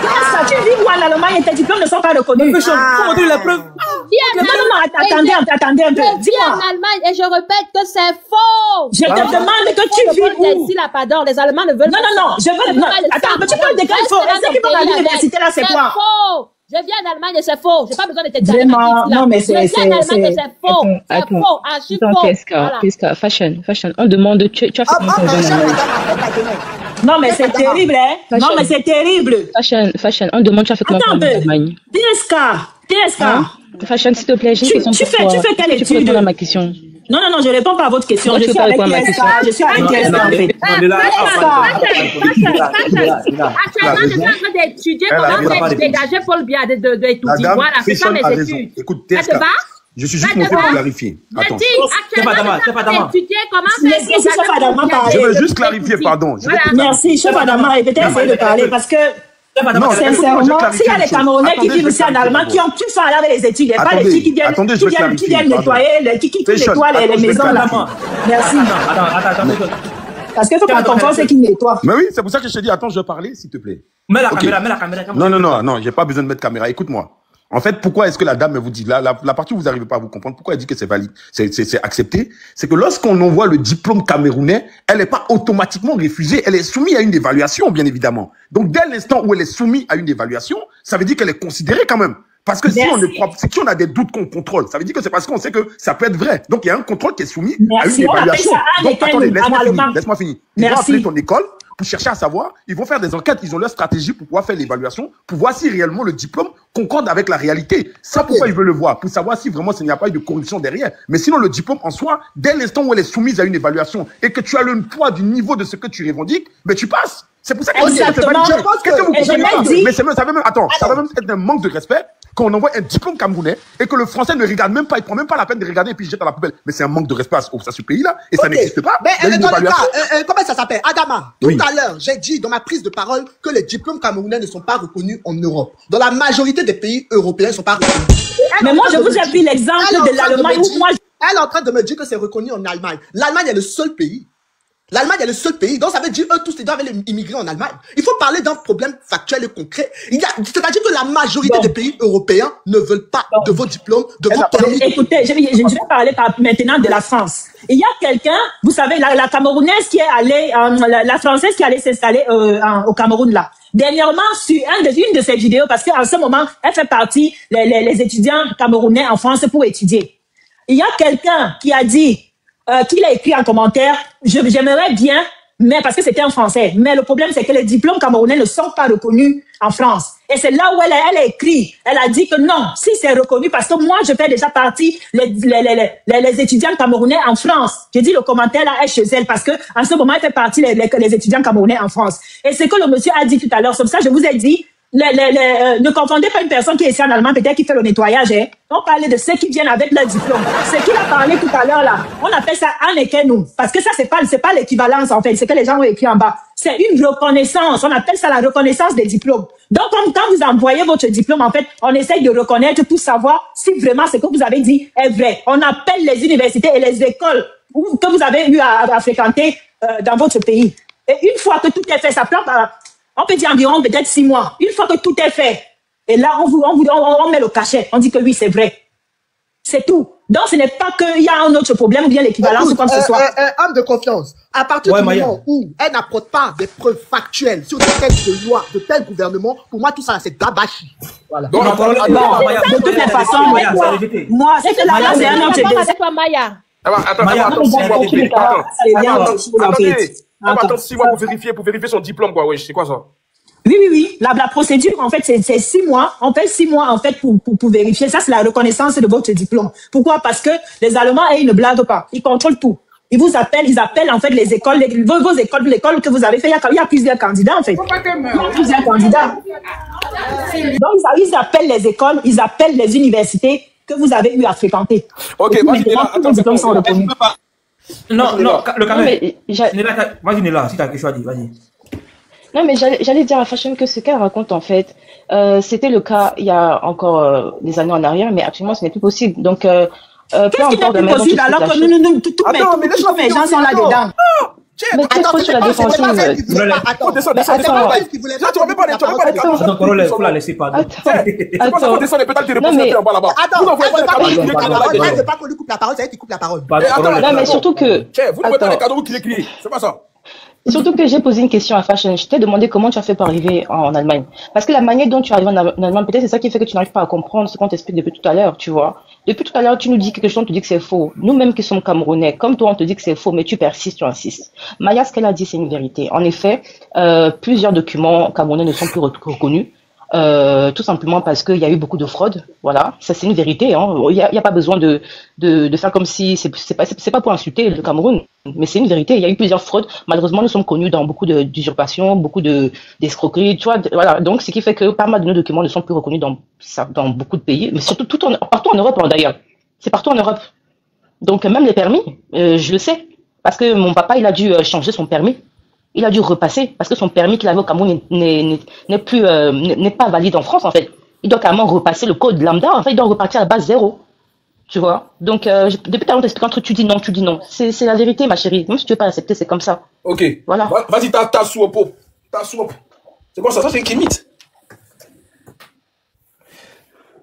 Qu'est-ce que tu dis où en Allemagne et tes diplômes ne sont pas reconnus? Faut montrer la preuve. Non, attendez un peu. Je vis en Allemagne et je répète que c'est faux. Je te demande que tu vis où? Ici, là, pardon, les Allemands ne veulent pas. Non, je veux. Attends, mais tu parles de quel faux? Est-ce qu'ils vont à l'université là, c'est quoi? C'est faux. Je viens en Allemagne et c'est faux. J'ai pas besoin de te dire. Vraiment, non, mais c'est. Je viens en Allemagne et c'est faux. C'est faux. Archi faux. Qu'est-ce que fashion, on demande, tu as fait comment ton jeune Allemagne? Non, mais c'est terrible, hein? Non, mais c'est terrible. Fashion, on demande, tu as fait comment ton jeune Allemagne? TSK. Fashion, s'il te plaît, j'ai une question pour toi. Tu fais quelle étude? Tu peux répondre à ma question. Non, je réponds pas à votre question. Je suis avec TSK. Je suis avec TSK, en fait. Actuellement, je suis en train d'étudier comment dégager Paul Biya de étudier. Voilà, c'est ça mes études. Écoute, TSK, je suis juste monté pour clarifier. Attends. Actuellement, je suis en train d'étudier comment faire. Je veux juste clarifier, pardon. Merci, chef Adama, et peut-être essayer de parler parce que. Non, sincèrement, s'il y a les Camerounais qui vivent aussi en Allemagne, qui sont allés avec les études, il n'y a pas les filles qui viennent nettoyer, qui nettoient les maisons là. Merci. Attends. Parce qu'il faut qu'on comprenne ce qu'ils nettoient. Mais oui, c'est pour ça que je te dis, attends, je veux parler, s'il te plaît. Mets la caméra. Non, j'ai pas besoin de mettre caméra. Écoute-moi. En fait, pourquoi est-ce que la dame vous dit, la partie où vous n'arrivez pas à vous comprendre, pourquoi elle dit que c'est valide, c'est accepté, c'est que lorsqu'on envoie le diplôme camerounais, elle n'est pas automatiquement refusée, elle est soumise à une évaluation, bien évidemment. Donc, dès l'instant où elle est soumise à une évaluation, ça veut dire qu'elle est considérée quand même. Parce que si on a des doutes qu'on contrôle, ça veut dire que c'est parce qu'on sait que ça peut être vrai. Donc, il y a un contrôle qui est soumis à une évaluation. Donc, attendez, laisse-moi finir. Tu dois appeler ton école pour chercher à savoir, ils vont faire des enquêtes, ils ont leur stratégie pour pouvoir faire l'évaluation, pour voir si réellement le diplôme concorde avec la réalité. Ça, pourquoi ils veulent le voir? Pour savoir si vraiment il n'y a pas eu de corruption derrière. Mais sinon, le diplôme en soi, dès l'instant où elle est soumise à une évaluation et que tu as le poids du niveau de ce que tu revendiques, mais tu passes. C'est pour ça que qu'est-ce que vous comprenez pas? Mais ça va même être un manque de respect quand on envoie un diplôme camerounais et que le français ne regarde même pas, il prend même pas la peine de regarder et puis il jette à la poubelle. Mais c'est un manque de respect à ce pays-là et ça n'existe pas. Mais dans le cas, comment ça s'appelle? Adama, tout à l'heure, j'ai dit dans ma prise de parole que les diplômes camerounais ne sont pas reconnus en Europe. Dans la majorité des pays européens, ils ne sont pas reconnus. Mais moi, je vous ai pris l'exemple de l'Allemagne où moi... Elle est en train de me dire que c'est reconnu en Allemagne. L'Allemagne est le seul pays. L'Allemagne est le seul pays, donc ça veut dire eux tous ils doivent aller immigrer en Allemamme. Il faut parler d'un problème factuel et concret. C'est-à-dire que la majorité des pays européens ne veulent pas de vos diplômes, de vos permis. Écoutez, je vais parler maintenant de la France. Il y a quelqu'un, vous savez, la Camerounaise qui est allée, la Française qui est allée s'installer au Cameroun là. Dernièrement, sur une de ses vidéos, parce qu'en ce moment, elle fait partie les étudiants camerounais en France pour étudier. Il y a quelqu'un qui a dit qu'il a écrit en commentaire, j'aimerais bien, mais parce que c'était en français. Mais le problème, c'est que les diplômes camerounais ne sont pas reconnus en France. Et c'est là où elle a écrit. Elle a dit que non, si c'est reconnu, parce que moi, je fais déjà partie les étudiants camerounais en France. J'ai dit le commentaire là est chez elle parce que en ce moment, elle fait partie les étudiants camerounais en France. Et c'est que le monsieur a dit tout à l'heure, c'est pour ça que je vous ai dit, ne confondez pas une personne qui est ici en Allemagne, peut-être qui fait le nettoyage, hein. On parlait de ceux qui viennent avec leur diplôme. Ce qu'il a parlé tout à l'heure, là, on appelle ça Anekenu. Parce que ça, c'est pas l'équivalence, en fait. C'est que les gens ont écrit en bas. C'est une reconnaissance. On appelle ça la reconnaissance des diplômes. Donc, quand vous envoyez votre diplôme, en fait, on essaye de reconnaître pour savoir si vraiment ce que vous avez dit est vrai. On appelle les universités et les écoles que vous avez eu à fréquenter, dans votre pays. Et une fois que tout est fait, ça prend on peut dire environ peut-être 6 mois. Une fois que tout est fait, et là, on met le cachet. On dit que oui, c'est vrai. C'est tout. Donc, ce n'est pas qu'il y a un autre problème ou bien l'équivalence ou quoi que ce soit. Homme de confiance. À partir du moment où elle n'apporte pas des preuves factuelles sur des textes de loi de tel gouvernement, pour moi, tout ça, c'est gabashi. Voilà. De toutes les façons, moi, c'est que là, c'est un autre débat. C'est pas Maya. Attends 6 mois pour vérifier son diplôme, quoi. Ouais, c'est quoi ça? Oui. La procédure, en fait, c'est 6 mois. On fait 6 mois, en fait, pour vérifier. Ça, c'est la reconnaissance de votre diplôme. Pourquoi? Parce que les Allemands, ils ne blaguent pas. Ils contrôlent tout. Ils appellent, en fait, les écoles, vos écoles, l'école que vous avez fait. Il y a plusieurs candidats, en fait. Il y a plusieurs candidats. Donc, ils appellent les écoles, ils appellent les universités que vous avez eu à fréquenter. Ok, vas-y, tous les diplômes sont reconnus. Non, le caméra. Vas-y, Néla, si t'as quelque chose à dire, vas-y. Non, mais j'allais dire à Fashion que ce qu'elle raconte, en fait, c'était le cas il y a encore des années en arrière, mais actuellement, ce n'est plus possible. Donc, Peu importe la manière dont tu expliques la chose. Tous mes gens sont là-dedans. Mais t'es trop sur la défensive. Attends, tu vas même pas parler. Attends, Corolla, il faut la laisser parler. C'est pas ça qu'on descend les pétales de réponse en bas là-bas. Attends, c'est pas qu'on lui coupe la parole, c'est elle qui coupe la parole. Non, mais surtout que... Vous ne mettez pas les cadeaux qui l'écrit, c'est pas ça. Surtout que j'ai posé une question à Fashion. Je t'ai demandé comment tu as fait pour arriver en Allemagne. Parce que la manière dont tu arrives en Allemagne, peut-être c'est ça qui fait que tu n'arrives pas à comprendre ce qu'on t'explique depuis tout à l'heure, tu vois. Depuis tout à l'heure, tu nous dis quelque chose, on te dit que c'est faux. Nous-mêmes qui sommes Camerounais, comme toi, on te dit que c'est faux, mais tu persistes, tu insistes. Maya, ce qu'elle a dit, c'est une vérité. En effet, plusieurs documents camerounais ne sont plus reconnus. Tout simplement parce qu'il y a eu beaucoup de fraude, voilà, ça c'est une vérité, hein. Il y a pas besoin de faire comme si c'est pas pour insulter le Cameroun, mais c'est une vérité. Il y a eu plusieurs fraudes. Malheureusement, nous sommes connus dans beaucoup d'usurpations, beaucoup d'escroqueries, tu vois, voilà. Donc, ce qui fait que pas mal de nos documents ne sont plus reconnus dans beaucoup de pays, mais surtout partout en Europe, hein, d'ailleurs. C'est partout en Europe. Donc, même les permis, je le sais, parce que mon papa, il a dû changer son permis. Il a dû repasser parce que son permis qu'il avait au Cameroun n'est pas valide en France, en fait. Il doit carrément repasser le code lambda. En fait, il doit repartir à la base 0. Tu vois? Donc, depuis tout à l'heure, t'expliques entre tu dis non. C'est la vérité, ma chérie. Même si tu veux pas l'accepter, c'est comme ça. Ok. Voilà. Vas-y, ta soupe. C'est quoi ça? Ça, c'est qui mythe?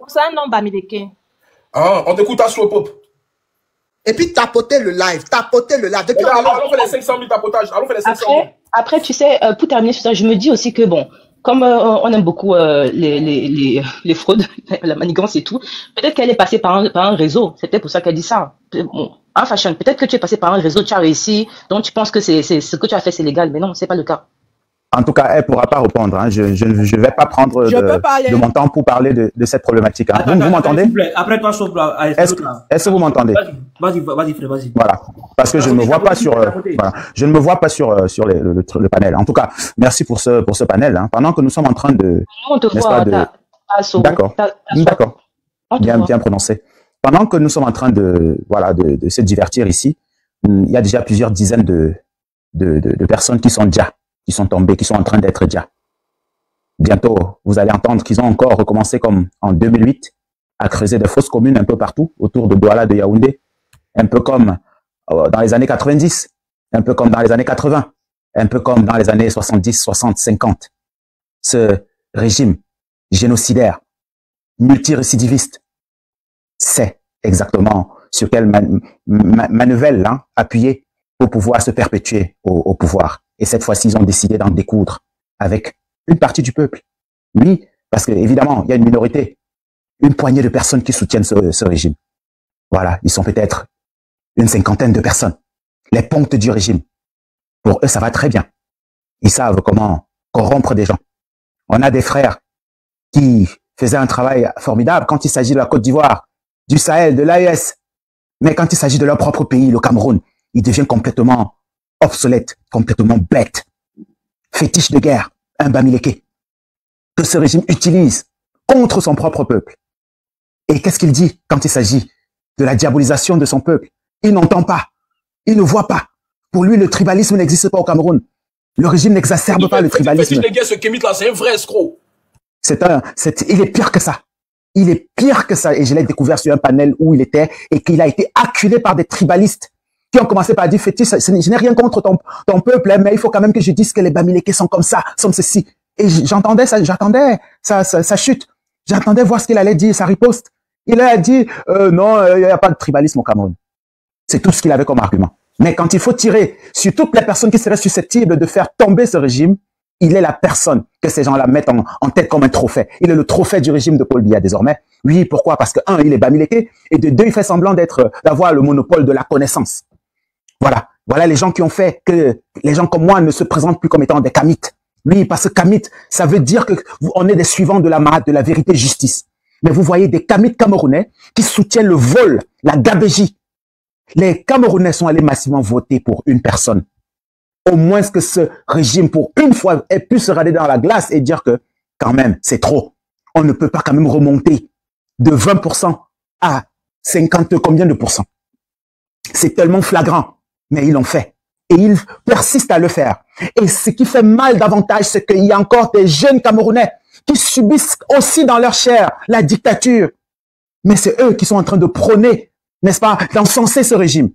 C'est un nom Bamileke. Ah, on t'écoute ta soupe. Et puis tapoter le live. Depuis allons faire les 500 000 tapotages. Après, tu sais, pour terminer sur ça, je me dis aussi que bon, comme on aime beaucoup les fraudes, la manigance et tout, peut-être qu'elle est passée par un réseau. C'est peut-être pour ça qu'elle dit ça. Bon, en Fashion, peut-être que tu es passé par un réseau, tu as réussi, donc tu penses que c'est ce que tu as fait, c'est légal, mais non, c'est pas le cas. En tout cas, elle ne pourra pas répondre. Hein. Je ne vais pas prendre de mon temps pour parler de cette problématique. Hein. Vous m'entendez? Après toi, est-ce que vous m'entendez? Vas-y, frère, vas-y. Voilà. Parce que je ne me vois pas sur, je ne me vois pas sur le panel. En tout cas, merci pour ce panel. Hein. Pendant que nous sommes en train de, on te voit, d'accord, bien prononcé. Pendant que nous sommes en train de se divertir ici, il y a déjà plusieurs dizaines de personnes qui sont tombées, qui sont en train d'être déjà. Bientôt, vous allez entendre qu'ils ont encore recommencé comme en 2008 à creuser des fosses communes un peu partout autour de Douala, de Yaoundé, un peu comme dans les années 90, un peu comme dans les années 80, un peu comme dans les années 70, 60, 50. Ce régime génocidaire, multirécidiviste, sait exactement sur quelle manivelle appuyer pour pouvoir se perpétuer au pouvoir. Et cette fois-ci, ils ont décidé d'en découdre avec une partie du peuple. Oui, parce que évidemment, il y a une minorité, une poignée de personnes qui soutiennent ce régime. Voilà, ils sont peut-être une cinquantaine de personnes. Les ponctes du régime. Pour eux, ça va très bien. Ils savent comment corrompre des gens. On a des frères qui faisaient un travail formidable quand il s'agit de la Côte d'Ivoire, du Sahel, de l'AES. Mais quand il s'agit de leur propre pays, le Cameroun, ils deviennent complètement obsolète, complètement bête, fétiche de guerre, un Bamileke, que ce régime utilise contre son propre peuple. Et qu'est-ce qu'il dit quand il s'agit de la diabolisation de son peuple? Il n'entend pas, il ne voit pas. Pour lui, le tribalisme n'existe pas au Cameroun. Le régime n'exacerbe pas le tribalisme. Fétiche de guerre, ce Kémit là, c'est un vrai escroc. Il est pire que ça. Il est pire que ça. Et je l'ai découvert sur un panel où il était et qu'il a été acculé par des tribalistes qui ont commencé par dire, fétiche, je n'ai rien contre ton peuple, hein, mais il faut quand même que je dise que les Bamileke sont comme ça, sont ceci. Et j'attendais sa chute. J'attendais voir ce qu'il allait dire, sa riposte. Il a dit, non, il n'y a pas de tribalisme au Cameroun. C'est tout ce qu'il avait comme argument. Mais quand il faut tirer sur toutes les personnes qui seraient susceptibles de faire tomber ce régime, il est la personne que ces gens-là mettent en tête comme un trophée. Il est le trophée du régime de Paul Biya désormais. Oui, pourquoi? Parce que un, il est Bamileke, et de deux, il fait semblant d'avoir le monopole de la connaissance. Voilà les gens qui ont fait que les gens comme moi ne se présentent plus comme étant des kamites. Oui, parce que kamite, ça veut dire que on est des suivants de la marade, de la vérité justice. Mais vous voyez des kamites camerounais qui soutiennent le vol, la gabégie. Les Camerounais sont allés massivement voter pour une personne. Au moins que ce régime, pour une fois, ait pu se regarder dans la glace et dire que, quand même, c'est trop. On ne peut pas quand même remonter de 20% à 50 combien de pourcents. C'est tellement flagrant. Mais ils l'ont fait. Et ils persistent à le faire. Et ce qui fait mal davantage, c'est qu'il y a encore des jeunes Camerounais qui subissent aussi dans leur chair la dictature. Mais c'est eux qui sont en train de prôner n'est-ce pas, d'encenser ce régime.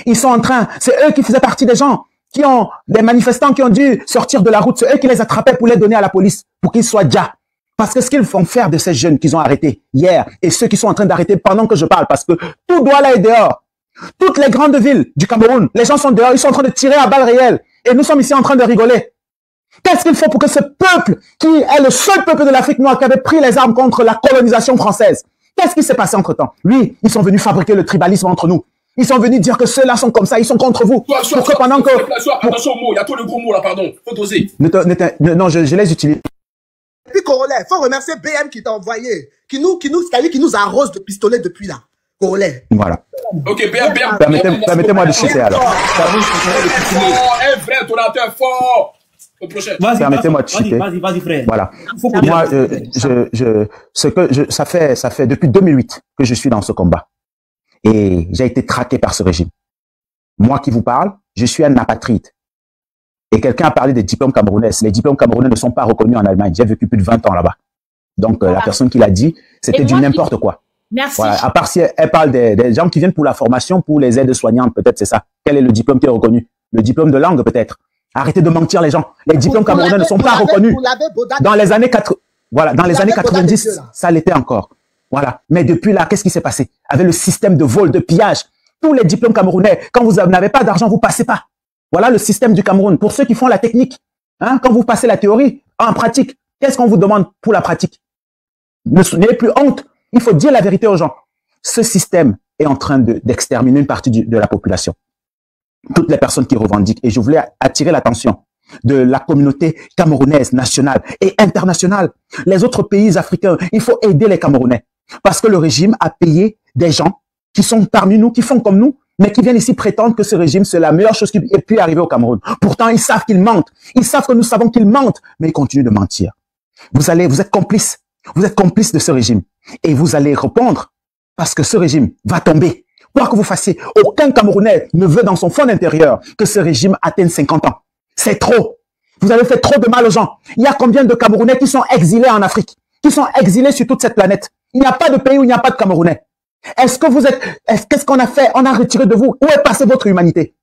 Ils sont en train, c'est eux qui faisaient partie des gens des manifestants qui ont dû sortir de la route, c'est eux qui les attrapaient pour les donner à la police, pour qu'ils soient déjà. Parce que ce qu'ils vont faire de ces jeunes qu'ils ont arrêtés hier, et ceux qui sont en train d'arrêter pendant que je parle, parce que tout Douala est dehors. Toutes les grandes villes du Cameroun, les gens sont dehors, ils sont en train de tirer à balles réelles. Et nous sommes ici en train de rigoler. Qu'est-ce qu'il faut pour que ce peuple, qui est le seul peuple de l'Afrique noire qui avait pris les armes contre la colonisation française, qu'est-ce qui s'est passé entre-temps? Oui, ils sont venus fabriquer le tribalisme entre nous. Ils sont venus dire que ceux-là sont comme ça, ils sont contre vous. Pour que pendant que... Attention aux mots, il y a trop de gros mots là, pardon. Faut doser. Non, je les utilise. Et puis, Corollaire, il faut remercier BM qui t'a envoyé, c'est-à-dire qui nous arrose de pistolets depuis là. Corollaire. Voilà. Ok, BM. Permettez-moi de chuter alors. Un vrai donateur fort. Au prochain. Permettez-moi de chuter. Vas-y, frère. Voilà. Moi, ça fait depuis 2008 que je suis dans ce combat. Et j'ai été traqué par ce régime. Moi qui vous parle, je suis un apatride. Et quelqu'un a parlé des diplômes camerounais. Les diplômes camerounais ne sont pas reconnus en Allemagne. J'ai vécu plus de 20 ans là-bas. Donc, la personne qui l'a dit, c'était du n'importe quoi. Merci. Voilà. À part si elle parle des gens qui viennent pour la formation, pour les aides soignantes, peut-être c'est ça. Quel est le diplôme qui est reconnu? Le diplôme de langue, peut-être. Arrêtez de mentir les gens. Les diplômes camerounais ne sont pas reconnus. Dans les années 90, ça l'était encore. Voilà. Mais depuis là, qu'est-ce qui s'est passé? Avec le système de vol, de pillage, tous les diplômes camerounais, quand vous n'avez pas d'argent, vous passez pas. Voilà le système du Cameroun. Pour ceux qui font la technique, hein, quand vous passez la théorie, en pratique, qu'est-ce qu'on vous demande pour la pratique? N'ayez plus honte. Il faut dire la vérité aux gens. Ce système est en train d'exterminer une partie de la population. Toutes les personnes qui revendiquent. Et je voulais attirer l'attention de la communauté camerounaise, nationale et internationale. Les autres pays africains, il faut aider les Camerounais. Parce que le régime a payé des gens qui sont parmi nous, qui font comme nous, mais qui viennent ici prétendre que ce régime, c'est la meilleure chose qui ait pu arriver au Cameroun. Pourtant, ils savent qu'ils mentent. Ils savent que nous savons qu'ils mentent, mais ils continuent de mentir. Vous êtes complices. Vous êtes complices de ce régime. Et vous allez répondre parce que ce régime va tomber. Quoi que vous fassiez, aucun Camerounais ne veut dans son fond intérieur que ce régime atteigne 50 ans. C'est trop. Vous avez fait trop de mal aux gens. Il y a combien de Camerounais qui sont exilés en Afrique, qui sont exilés sur toute cette planète? Il n'y a pas de pays où il n'y a pas de Camerounais. Qu'est-ce qu'on a fait? On a retiré de vous. Où est passée votre humanité?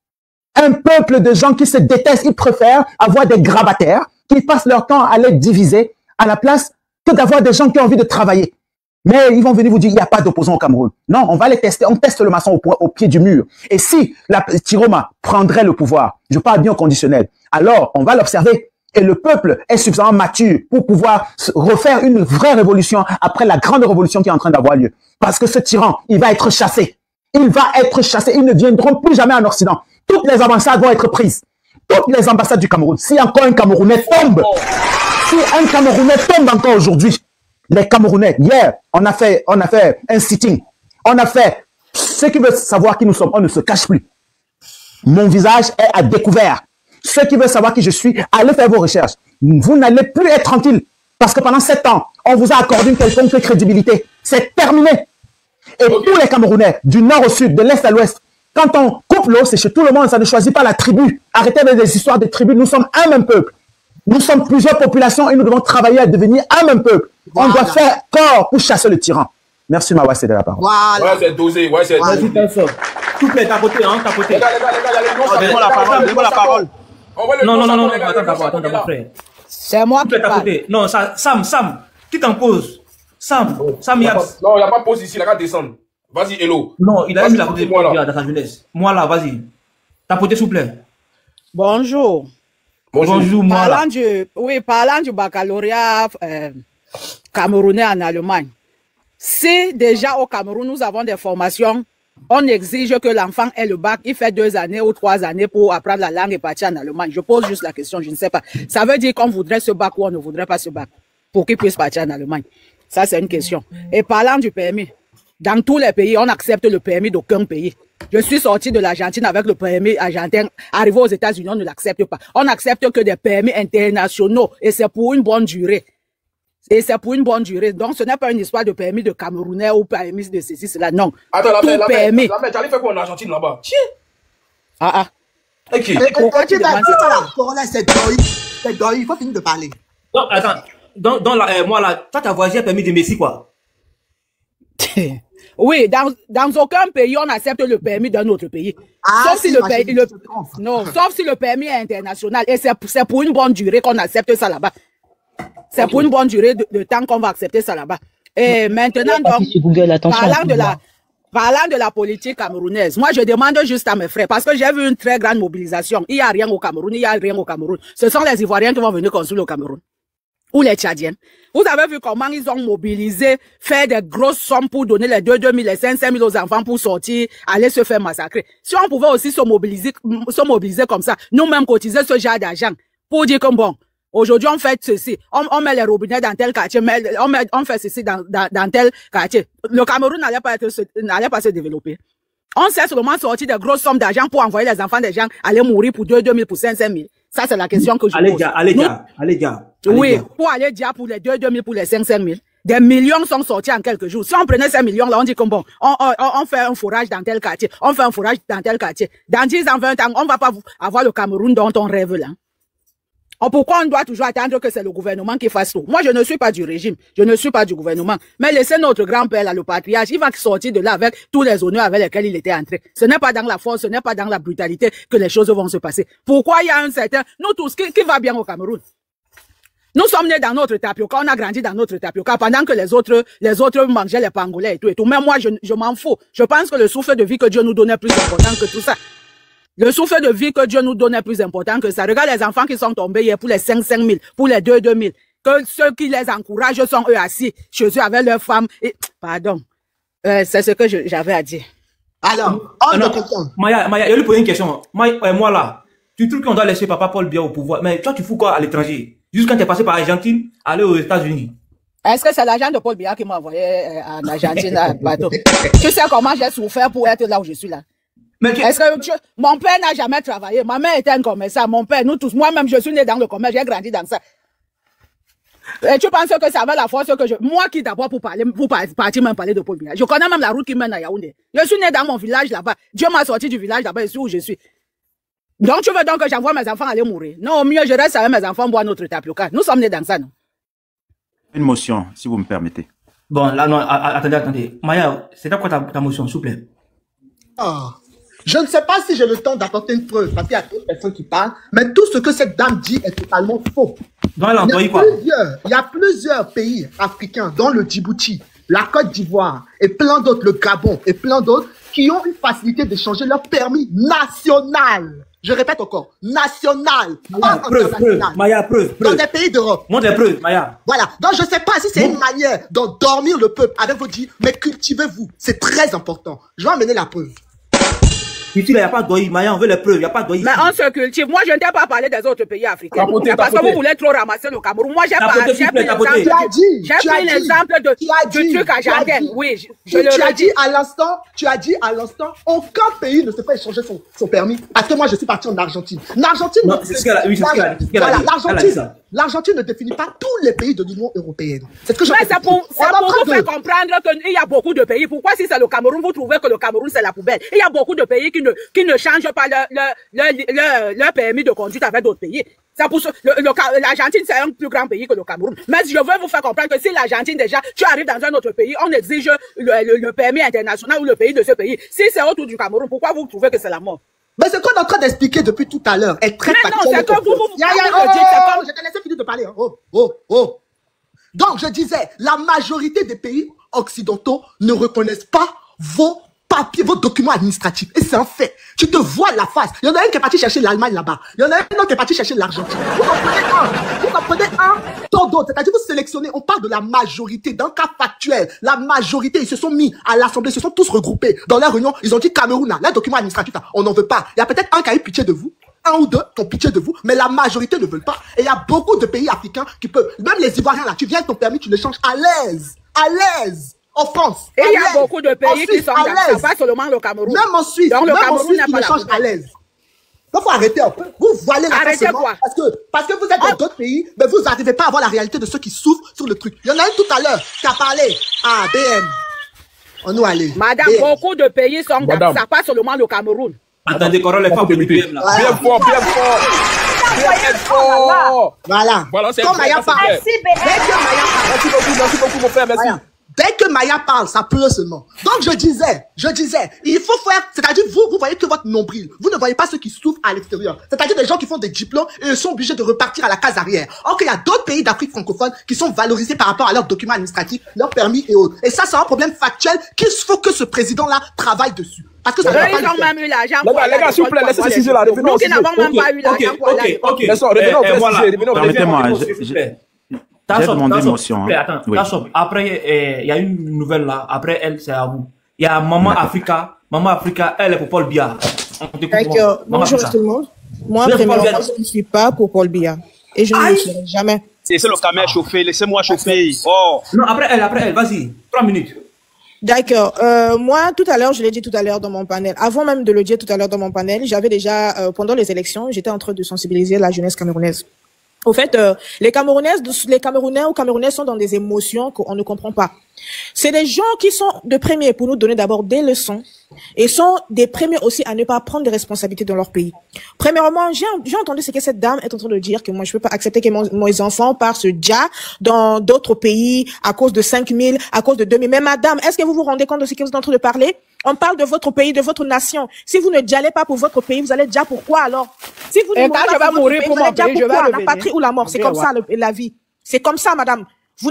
Un peuple de gens qui se détestent, ils préfèrent avoir des grabataires, qui passent leur temps à les diviser à la place que d'avoir des gens qui ont envie de travailler. Mais ils vont venir vous dire, il n'y a pas d'opposants au Cameroun. Non, on va les tester. On teste le maçon au pied du mur. Et si la Tiroma prendrait le pouvoir, je parle bien au conditionnel, alors on va l'observer. Et le peuple est suffisamment mature pour pouvoir refaire une vraie révolution après la grande révolution qui est en train d'avoir lieu. Parce que ce tyran, il va être chassé. Il va être chassé. Ils ne viendront plus jamais en Occident. Toutes les ambassades vont être prises. Toutes les ambassades du Cameroun. Si encore un Camerounais tombe, si un Camerounais tombe encore aujourd'hui, les Camerounais, hier, on a fait un sitting. On a fait, ceux qui veulent savoir qui nous sommes, on ne se cache plus. Mon visage est à découvert. Ceux qui veulent savoir qui je suis, allez faire vos recherches. Vous n'allez plus être tranquille. Parce que pendant 7 ans, on vous a accordé une quelconque crédibilité. C'est terminé. Et tous les Camerounais, du nord au sud, de l'est à l'ouest, quand on coupe l'eau, c'est chez tout le monde, ça ne choisit pas la tribu. Arrêtez avec les histoires de tribus, nous sommes un même peuple. Nous sommes plusieurs populations et nous devons travailler à devenir un même peuple. Voilà. On doit faire corps pour chasser le tyran. Merci, Mawa, c'est de la parole. Voilà. Ouais, c'est dosé. Ouais, c'est dosé. Vas-y, s'il vous plaît, tapoter, hein, tapoter. Les gars, Donne-moi la parole. Non, attends d'abord, frère. C'est moi qui parle. Non, Sam, qui t'en pose? Sam, Yaps. Non, il n'y a pas de pause ici, il a qu'à descendre. Vas-y, hello. Non, il a mis la côté dans sa jeunesse. Moi là, vas-y. Tapoter, s'il vous plaît. Bonjour. Bonjour, moi là. Parlant du baccalauréat camerounais en Allemagne. Si déjà au Cameroun, nous avons des formations, on exige que l'enfant ait le bac, il fait 2 années ou 3 années pour apprendre la langue et partir en Allemagne. Je pose juste la question, je ne sais pas. Ça veut dire qu'on voudrait ce bac ou on ne voudrait pas ce bac pour qu'il puisse partir en Allemagne. Ça, c'est une question. Et parlant du permis, dans tous les pays, on accepte le permis d'aucun pays. Je suis sorti de l'Argentine avec le permis argentin. Arrivé aux États-Unis, on ne l'accepte pas. On n'accepte que des permis internationaux et c'est pour une bonne durée. Donc, ce n'est pas une histoire de permis de Camerounais ou permis de ceci, cela. Non. Attends, la permis. mère, tu allais faire quoi en Argentine là-bas? Ok. Pourquoi tu vas dire ça? Corollaire, c'est Doy. Il faut finir de parler. Non, attends. Moi là, toi, t'as voyagé permis de Messi, quoi. Oui, dans aucun pays, on accepte le permis d'un autre pays. Ah, sauf si le permis, non, sauf si le permis est international. Et c'est pour une bonne durée qu'on accepte ça là-bas. C'est pour une bonne durée de temps qu'on va accepter ça là-bas. Et maintenant, donc, parlant de la politique camerounaise, moi je demande juste à mes frères, parce que j'ai vu une très grande mobilisation. Il n'y a rien au Cameroun, il n'y a rien au Cameroun. Ce sont les Ivoiriens qui vont venir construire le Cameroun. Ou les Tchadiens. Vous avez vu comment ils ont mobilisé, fait des grosses sommes pour donner les 2 000, les 5 000 aux enfants pour sortir, aller se faire massacrer. Si on pouvait aussi se mobiliser comme ça, nous-mêmes cotiser ce genre d'argent, pour dire que bon, aujourd'hui on fait ceci, on met les robinets dans tel quartier, on fait ceci dans tel quartier. Le Cameroun n'allait pas se développer. On sait seulement sortir des grosses sommes d'argent pour envoyer les enfants des gens aller mourir pour 2 000, pour 5 000. Ça, c'est la question que je pose. Allez, gars. Oui, pour aller dire pour les 2 000, pour les 5 000. Des millions sont sortis en quelques jours. Si on prenait ces millions-là, on dit que bon, on fait un fourrage dans tel quartier, on fait un fourrage dans tel quartier. Dans 10 ans, 20 ans, on va pas avoir le Cameroun dont on rêve là. Pourquoi on doit toujours attendre que c'est le gouvernement qui fasse tout? Moi, je ne suis pas du régime, je ne suis pas du gouvernement. Mais laissez notre grand-père, là, le patriarche, il va sortir de là avec tous les honneurs avec lesquels il était entré. Ce n'est pas dans la force, ce n'est pas dans la brutalité que les choses vont se passer. Pourquoi il y a un certain... Nous tous, qui va bien au Cameroun? Nous sommes nés dans notre tapioca, on a grandi dans notre tapioca pendant que les autres mangeaient les pangolais et tout et tout. Mais moi, je m'en fous. Je pense que le souffle de vie que Dieu nous donne est plus important que tout ça. Le souffle de vie que Dieu nous donne est plus important que ça. Regarde les enfants qui sont tombés hier pour les 5 000, pour les 2 000. Que ceux qui les encouragent sont eux assis chez eux avec leurs femmes. Et... Pardon. C'est ce que j'avais à dire. Alors, Maya, je lui pose une question. Moi là, tu trouves qu'on doit laisser Papa Paul Biya au pouvoir. Mais toi, tu fous quoi à l'étranger? Juste quand tu es passé par Argentine, aller aux États-Unis. Est-ce que c'est l'agent de Paul Biya qui m'a envoyé en Argentine à bateau? Tu sais comment j'ai souffert pour être là où je suis là? Est-ce que mon père n'a jamais travaillé? Ma mère était un commerçant, mon père, nous tous, moi-même, je suis né dans le commerce, j'ai grandi dans ça. Et tu penses que ça va la force que moi qui d'abord pour partir même parler de Paul Biya. Je connais même la route qui mène à Yaoundé. Je suis né dans mon village là-bas. Dieu m'a sorti du village là-bas, ici où je suis. Donc tu veux donc que j'envoie mes enfants aller mourir? Non, au mieux je reste avec mes enfants boire notre tapioca. Nous sommes nés dans ça, non? Une motion, si vous me permettez. Bon, là, non, attendez. Maya, c'est quoi ta motion, s'il vous plaît? Je ne sais pas si j'ai le temps d'apporter une preuve, parce qu'il y a d'autres personnes qui parlent, mais tout ce que cette dame dit est totalement faux. Il y a plusieurs pays africains, dont le Djibouti, la Côte d'Ivoire, et plein d'autres, le Gabon, et plein d'autres, qui ont une facilité d'échanger leur permis national. Je répète encore, national. Preuve. Maya, preuve. Dans des pays d'Europe. Montre les preuves, Maya. Voilà. Donc, je ne sais pas si c'est une manière d'endormir le peuple avec vous dire, mais cultivez-vous. C'est très important. Je vais amener la preuve. Ici, il n'y a pas d'oï, Maya, on veut les preuves, il n'y a pas d'oï. Mais on se cultive. Moi, je ne t'ai pas parlé des autres pays africains. Parce que vous voulez trop ramasser le Cameroun. Moi, j'ai pris l'exemple du truc à Jardin. Oui, je le redis. Tu as dit à l'instant, aucun pays ne se fait échanger son permis. Parce que moi, je suis parti en Argentine. L'Argentine ne définit pas tous les pays de l'Union européenne. C'est ce que je Mais c'est pour vous faire comprendre qu'il y a beaucoup de pays. Pourquoi si c'est le Cameroun, vous trouvez que le Cameroun c'est la poubelle? Il y a beaucoup de pays qui ne changent pas leur permis de conduite avec d'autres pays. C'est pour ça l'Argentine c'est un plus grand pays que le Cameroun. Mais je veux vous faire comprendre que si l'Argentine déjà, tu arrives dans un autre pays, on exige le permis international ou le pays de ce pays. Si c'est autour du Cameroun, pourquoi vous trouvez que c'est la mort? Mais ce qu'on est en train d'expliquer depuis tout à l'heure est très factuel. Non, c'est que vous je te laissais finir de parler. Donc, je disais, la majorité des pays occidentaux ne reconnaissent pas vos papiers, vos documents administratifs. Et c'est un fait. Tu te vois la face. Il y en a un qui est parti chercher l'Allemagne là-bas. Il y en a un autre qui est parti chercher l'Argentine. Vous en prenez un, tant d'autres. C'est-à-dire, vous sélectionnez. On parle de la majorité, d'un cas factuel. La majorité, ils se sont mis à l'Assemblée, ils se sont tous regroupés. Dans leur réunion, ils ont dit Cameroun, là, les documents administratifs, là, on n'en veut pas. Il y a peut-être un qui a eu pitié de vous. Un ou deux qui ont pitié de vous, mais la majorité ne veulent pas. Et il y a beaucoup de pays africains qui peuvent, même les Ivoiriens là, tu viens avec ton permis, tu le changes à l'aise. En France. Et il y a beaucoup de pays qui sont dans ça, pas seulement le Cameroun. Même en Suisse, donc le Cameroun n'a tu pas le changes à l'aise. Donc, faut arrêter un peu. Vous voilez la face seulement parce que vous êtes dans d'autres pays, mais vous n'arrivez pas à voir la réalité de ceux qui souffrent sur le truc. Il y en a un tout à l'heure qui a parlé. BM. On nous allait. Madame, beaucoup de pays sont dans ça, pas seulement le Cameroun. Attendez, Corol, les femmes de l'UPM là. Bien fort. Voilà. C'est comme Maya parle. Merci beaucoup, mon frère, merci. Dès que Maya parle, ça pleut seulement. Donc je disais, il faut faire, c'est-à-dire vous voyez que votre nombril, vous ne voyez pas ceux qui souffrent à l'extérieur. C'est-à-dire des gens qui font des diplômes et ils sont obligés de repartir à la case arrière. Or qu'il y a d'autres pays d'Afrique francophone qui sont valorisés par rapport à leurs documents administratifs, leurs permis et autres. Et ça, c'est un problème factuel qu'il faut que ce président-là travaille dessus. Parce que ça ils ont même eu l'argent. Les gars, s'il vous plaît, laissez ce sujet-là. Nous qui n'avons même pas eu l'argent pour aller. Ok. Permettez-moi, j'ai demandé une motion. Attends, après, il y a une nouvelle là. Après elle, c'est à vous. Il y a Maman Africa. Maman Africa, elle est pour Paul Biya. Bonjour tout le monde. Moi, premièrement, je ne suis pas pour Paul Biya. Et je ne le serai jamais. C'est le caméra chauffé. Laissez-moi chauffer. Oh. Non, après elle, vas-y. 3 minutes. D'accord. Moi, tout à l'heure, je l'ai dit tout à l'heure dans mon panel. Avant même de le dire tout à l'heure dans mon panel, j'avais déjà, pendant les élections, j'étais en train de sensibiliser la jeunesse camerounaise. Au fait, les Camerounais ou Camerounaises sont dans des émotions qu'on ne comprend pas. C'est des gens qui sont de premiers pour nous donner d'abord des leçons et sont des premiers aussi à ne pas prendre des responsabilités dans leur pays. Premièrement, j'ai entendu ce que cette dame est en train de dire, que moi je peux pas accepter que mes enfants partent se dja dans d'autres pays à cause de 5 000, à cause de 2 000. Mais madame, est-ce que vous vous rendez compte de ce que vous êtes en train de parler? On parle de votre pays, de votre nation. Si vous ne djallez pas pour votre pays, vous allez dja pourquoi alors? Si vous ne mourrez pas pour votre pays, vous allez dja pourquoi? La patrie ou la mort, c'est comme ça la vie. C'est comme ça, madame. Vous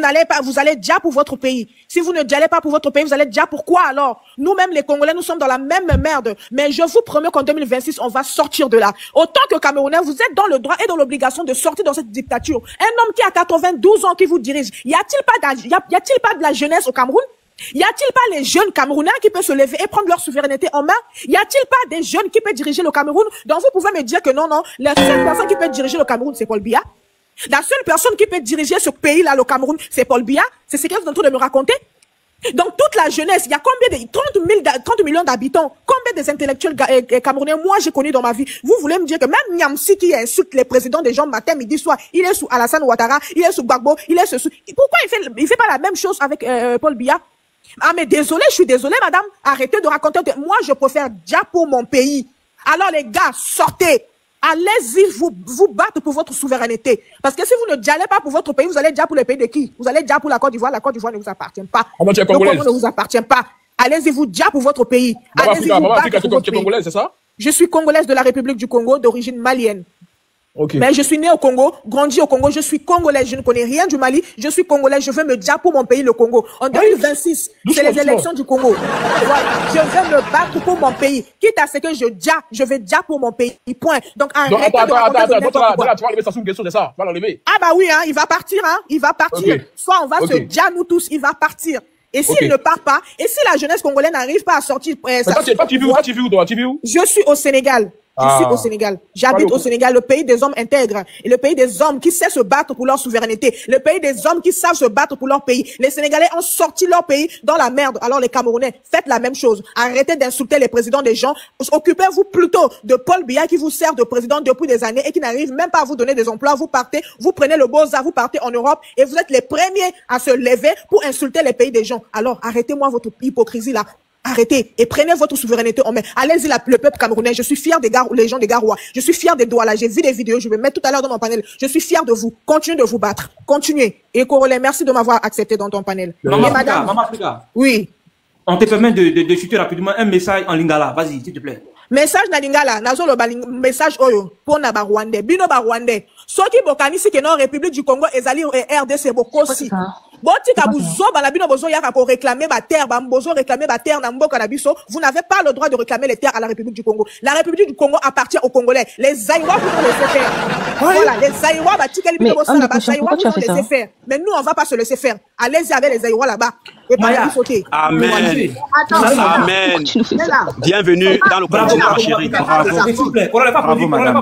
allez déjà pour votre pays. Si vous ne djallez pas pour votre pays, vous allez déjà pourquoi alors? Nous-mêmes, les Congolais, nous sommes dans la même merde. Mais je vous promets qu'en 2026, on va sortir de là. Autant que Camerounais, vous êtes dans le droit et dans l'obligation de sortir dans cette dictature. Un homme qui a 92 ans qui vous dirige, y a-t-il pas de la jeunesse au Cameroun? Y a-t-il pas les jeunes Camerounais qui peuvent se lever et prendre leur souveraineté en main? Y a-t-il pas des jeunes qui peuvent diriger le Cameroun? Donc vous pouvez me dire que non, la seule personne qui peut diriger le Cameroun, c'est Paul Biya. La seule personne qui peut diriger ce pays-là, le Cameroun, c'est Paul Biya. C'est ce que vous êtes en train de me raconter. Donc toute la jeunesse, il y a combien de 30 millions d'habitants, combien des intellectuels camerounais moi j'ai connu dans ma vie. Vous voulez me dire que même Niamsi qui insulte les présidents des gens matin, midi, soir, il est sous Alassane Ouattara, il est sous Gbagbo, il est sous... Pourquoi il fait pas la même chose avec Paul Biya? Ah mais désolé, je suis désolée madame, arrêtez de raconter que moi je préfère déjà pour mon pays. Alors les gars, sortez. Allez-y vous battre pour votre souveraineté. Parce que si vous ne djallez pas pour votre pays, vous allez déjà pour le pays de qui? Vous allez déjà pour la Côte d'Ivoire. La Côte d'Ivoire ne vous appartient pas. Le Congo ne vous appartient pas. Allez-y vous déjà pour votre pays. Allez-y vous battre pour votre pays. Congolaise, c'est ça? Je suis congolaise de la République du Congo, d'origine malienne. Okay. Mais je suis née au Congo, grandi au Congo, je suis congolaise, je ne connais rien du Mali, je suis congolaise, je veux me dja pour mon pays, le Congo. En 2026, c'est les élections du Congo. Voilà. Je veux me battre pour mon pays. Quitte à ce que je dja, je vais dja pour mon pays. Point. Donc arrêtez de raconter de n'importe quoi. Tu vas enlever ça sous une question, c'est ça? Va l'enlever. Ah bah oui, hein, il va partir, hein, il va partir. Okay. Soit on va se dja nous tous, il va partir. Et s'il ne part pas, et si la jeunesse congolaise n'arrive pas à sortir... tu vis où toi? Je suis au Sénégal. Je suis au Sénégal. J'habite au Sénégal, le pays des hommes intègres. Et le pays des hommes qui savent se battre pour leur souveraineté. Le pays des hommes qui savent se battre pour leur pays. Les Sénégalais ont sorti leur pays dans la merde. Alors les Camerounais, faites la même chose. Arrêtez d'insulter les présidents des gens. Occupez-vous plutôt de Paul Biya qui vous sert de président depuis des années et qui n'arrive même pas à vous donner des emplois. Vous partez, vous prenez le Beaux-Arts, vous partez en Europe et vous êtes les premiers à se lever pour insulter les pays des gens. Alors arrêtez-moi votre hypocrisie là. Arrêtez et prenez votre souveraineté en main. Allez-y le peuple camerounais. Je suis fier les gens des Garoua. Je suis fier des Douala. J'ai vu des vidéos. Je vais mettre tout à l'heure dans mon panel. Je suis fier de vous. Continuez de vous battre. Continuez. Et Corolé, merci de m'avoir accepté dans ton panel. Maman Africa. Oui. On te permet de chuter rapidement un message en lingala. Vas-y, s'il te plaît. Message na lingala. Nazo le message oyo. Pour na Rwandais. Bino ba Rwandais. Soki bokani si que non République du Congo ezali RDC bokosi. Boti kabuzo balabino bozo yaka pour réclamer ma terre, bozo réclamer ma terre na mboka na biso, vous n'avez pas le droit de réclamer les terres à la République du Congo. La République du Congo appartient aux Congolais. Les Aïwa vous nous laissez faire. Voilà, les Aïwa batika libino bozo là-bas, Aïwa vous nous laissez faire. Mais nous on va pas se laisser faire. Allez-y avec les Aïwa là-bas. Et pas sauter. Amen. Amen. Bienvenue dans le Congo, ma chérie. Bravo madame.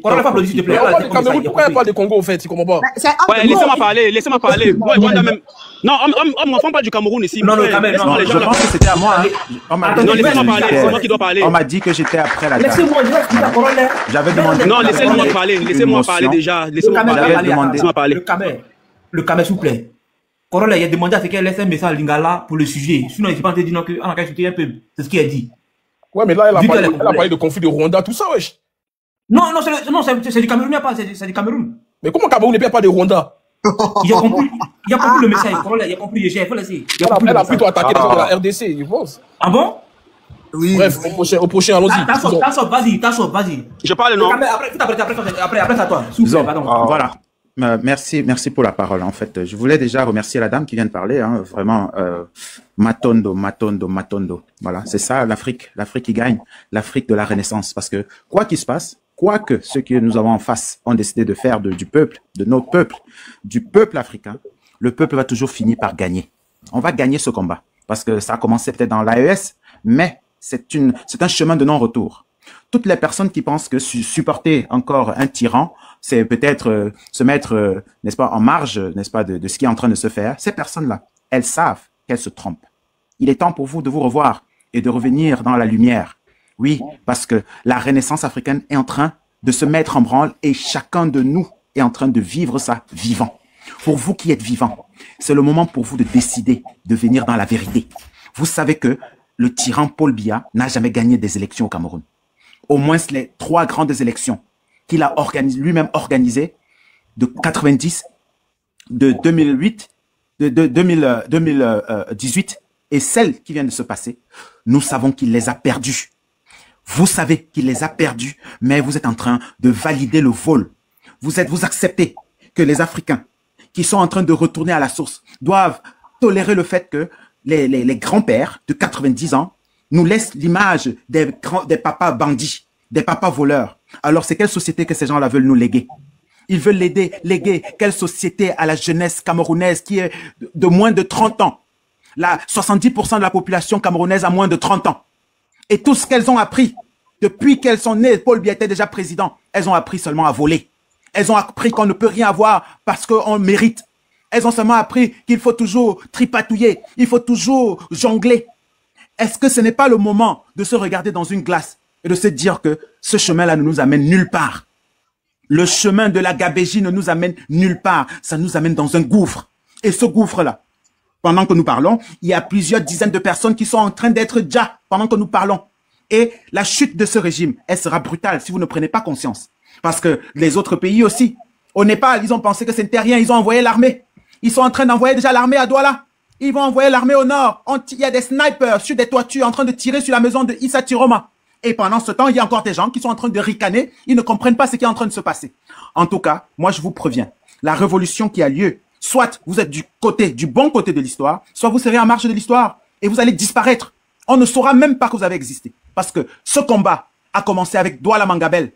Pourquoi il n'y a pas de Congo au fait? Tu comprends pas? Ouais, laissez-moi parler. Moi, même... Non, on m'en parle du Cameroun ici. Non, je pense que c'était à moi. Non, laissez-moi parler, c'est moi qui dois parler. On m'a dit que j'étais après la dame. Laissez-moi dire, j'avais demandé. Non, laissez-moi parler déjà. Laissez-moi parler. Le Cameroun, s'il vous plaît. Corolla, il a demandé à ce qu'elle laisse un message à Lingala pour le sujet. Sinon, il ne s'est pas dit non qu'on a qu'à chuter un peu. C'est ce qu'il a dit. Ouais, mais là, elle a parlé de conflit de Rwanda, tout ça, wesh. Non, c'est du Cameroun, pas, c'est du Cameroun. Mais comment Cameroun n'est pas de Rwanda? Il a compris le message. Il a compris. J'ai faut laisser. Elle a plutôt attaqué les gens de la RDC, je pense. Ah bon? Oui. Bref, au prochain, allons-y. Tasso, vas-y. Je parle, non? Après, à toi. Voilà. Merci pour la parole. En fait, je voulais déjà remercier la dame qui vient de parler. Hein, vraiment, Matondo. Voilà, c'est ça, l'Afrique qui gagne, l'Afrique de la Renaissance. Parce que quoi qu'il se passe, quoi que ceux que nous avons en face ont décidé de faire du peuple, de notre peuple, du peuple africain, le peuple va toujours finir par gagner. On va gagner ce combat parce que ça a commencé peut-être dans l'AES, mais c'est un chemin de non-retour. Toutes les personnes qui pensent que supporter encore un tyran, c'est peut-être se mettre, n'est-ce pas, en marge, n'est-ce pas, de ce qui est en train de se faire, ces personnes-là, elles savent qu'elles se trompent. Il est temps pour vous de vous revoir et de revenir dans la lumière. Oui, parce que la Renaissance africaine est en train de se mettre en branle et chacun de nous est en train de vivre ça vivant. Pour vous qui êtes vivants, c'est le moment pour vous de décider de venir dans la vérité. Vous savez que le tyran Paul Biya n'a jamais gagné des élections au Cameroun. Au moins les 3 grandes élections qu'il a lui-même organisées de 90, de 2008, de 2018 et celles qui viennent de se passer, nous savons qu'il les a perdues. Vous savez qu'il les a perdues, mais vous êtes en train de valider le vol. Vous acceptez que les Africains qui sont en train de retourner à la source doivent tolérer le fait que les grands-pères de 90 ans nous laissent l'image des papas bandits, des papas voleurs. Alors c'est quelle société que ces gens-là veulent nous léguer? Ils veulent léguer quelle société à la jeunesse camerounaise qui est de moins de 30 ans? 70% de la population camerounaise a moins de 30 ans. Et tout ce qu'elles ont appris, depuis qu'elles sont nées, Paul Biya était déjà président, elles ont appris seulement à voler. Elles ont appris qu'on ne peut rien avoir parce qu'on mérite. Elles ont seulement appris qu'il faut toujours tripatouiller, il faut toujours jongler. Est-ce que ce n'est pas le moment de se regarder dans une glace et de se dire que ce chemin-là ne nous amène nulle part? Le chemin de la gabégie ne nous amène nulle part. Ça nous amène dans un gouffre. Et ce gouffre-là, pendant que nous parlons, il y a plusieurs dizaines de personnes qui sont en train d'être déjà pendant que nous parlons. Et la chute de ce régime, elle sera brutale si vous ne prenez pas conscience. Parce que les autres pays aussi, au Népal, ils ont pensé que c'était rien, ils ont envoyé l'armée. Ils sont en train d'envoyer déjà l'armée à Douala. Ils vont envoyer l'armée au nord. Il y a des snipers sur des toitures en train de tirer sur la maison de Issa Tiroma. Et pendant ce temps, il y a encore des gens qui sont en train de ricaner. Ils ne comprennent pas ce qui est en train de se passer. En tout cas, moi, je vous préviens. La révolution qui a lieu, soit vous êtes du bon côté de l'histoire, soit vous serez en marge de l'histoire et vous allez disparaître. On ne saura même pas que vous avez existé. Parce que ce combat a commencé avec Douala Mangabel.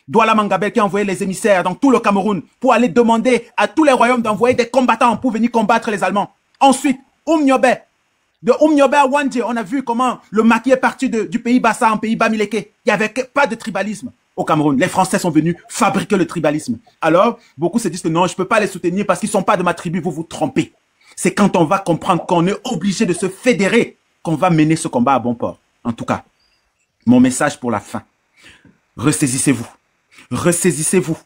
Douala Mangabel qui a envoyé les émissaires dans tout le Cameroun pour aller demander à tous les royaumes d'envoyer des combattants pour venir combattre les Allemands. Ensuite, de Oumniobé à Wandje, on a vu comment le maquis est parti du pays Bassa en pays Bamileke. Il n'y avait pas de tribalisme au Cameroun. Les Français sont venus fabriquer le tribalisme. Alors, beaucoup se disent que non, je ne peux pas les soutenir parce qu'ils ne sont pas de ma tribu, vous vous trompez. C'est quand on va comprendre qu'on est obligé de se fédérer qu'on va mener ce combat à bon port. En tout cas, mon message pour la fin. Ressaisissez-vous. Ressaisissez-vous.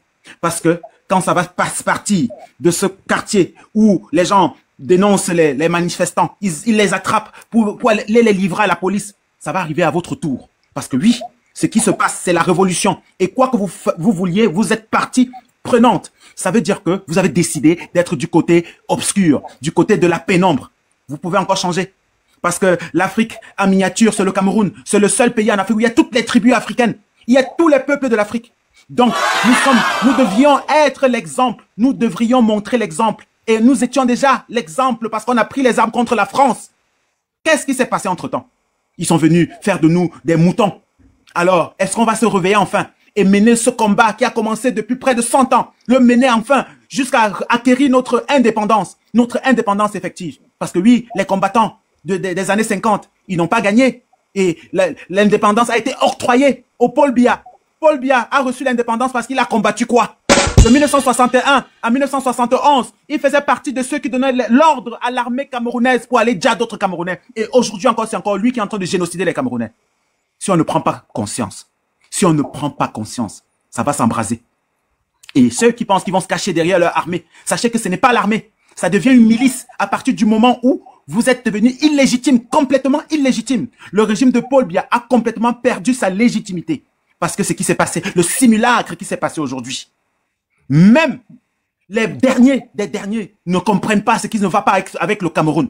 Parce que quand ça va partir de ce quartier où les gens dénoncent les manifestants, ils les attrapent pour les livrer à la police, ça va arriver à votre tour. Parce que oui, ce qui se passe, c'est la révolution. Et quoi que vous vouliez, vous êtes partie prenante. Ça veut dire que vous avez décidé d'être du côté obscur, du côté de la pénombre. Vous pouvez encore changer. Parce que l'Afrique en miniature, c'est le Cameroun. C'est le seul pays en Afrique où il y a toutes les tribus africaines. Il y a tous les peuples de l'Afrique. Donc, nous devions être l'exemple. Nous devrions montrer l'exemple. Et nous étions déjà l'exemple parce qu'on a pris les armes contre la France. Qu'est-ce qui s'est passé entre-temps? Ils sont venus faire de nous des moutons. Alors, est-ce qu'on va se réveiller enfin et mener ce combat qui a commencé depuis près de 100 ans, le mener enfin jusqu'à acquérir notre indépendance effective? Parce que oui, les combattants des années 50, ils n'ont pas gagné. Et l'indépendance a été octroyée au Paul Biya. Paul Biya a reçu l'indépendance parce qu'il a combattu quoi? De 1961 à 1971, il faisait partie de ceux qui donnaient l'ordre à l'armée camerounaise pour aller dire d'autres Camerounais. Et aujourd'hui encore, c'est encore lui qui est en train de génocider les Camerounais. Si on ne prend pas conscience, ça va s'embraser. Et ceux qui pensent qu'ils vont se cacher derrière leur armée, sachez que ce n'est pas l'armée. Ça devient une milice à partir du moment où vous êtes devenu illégitime, complètement illégitime. Le régime de Paul Biya a complètement perdu sa légitimité. Parce que ce qui s'est passé, le simulacre qui s'est passé aujourd'hui, même les derniers des derniers ne comprennent pas ce qui ne va pas avec le Cameroun.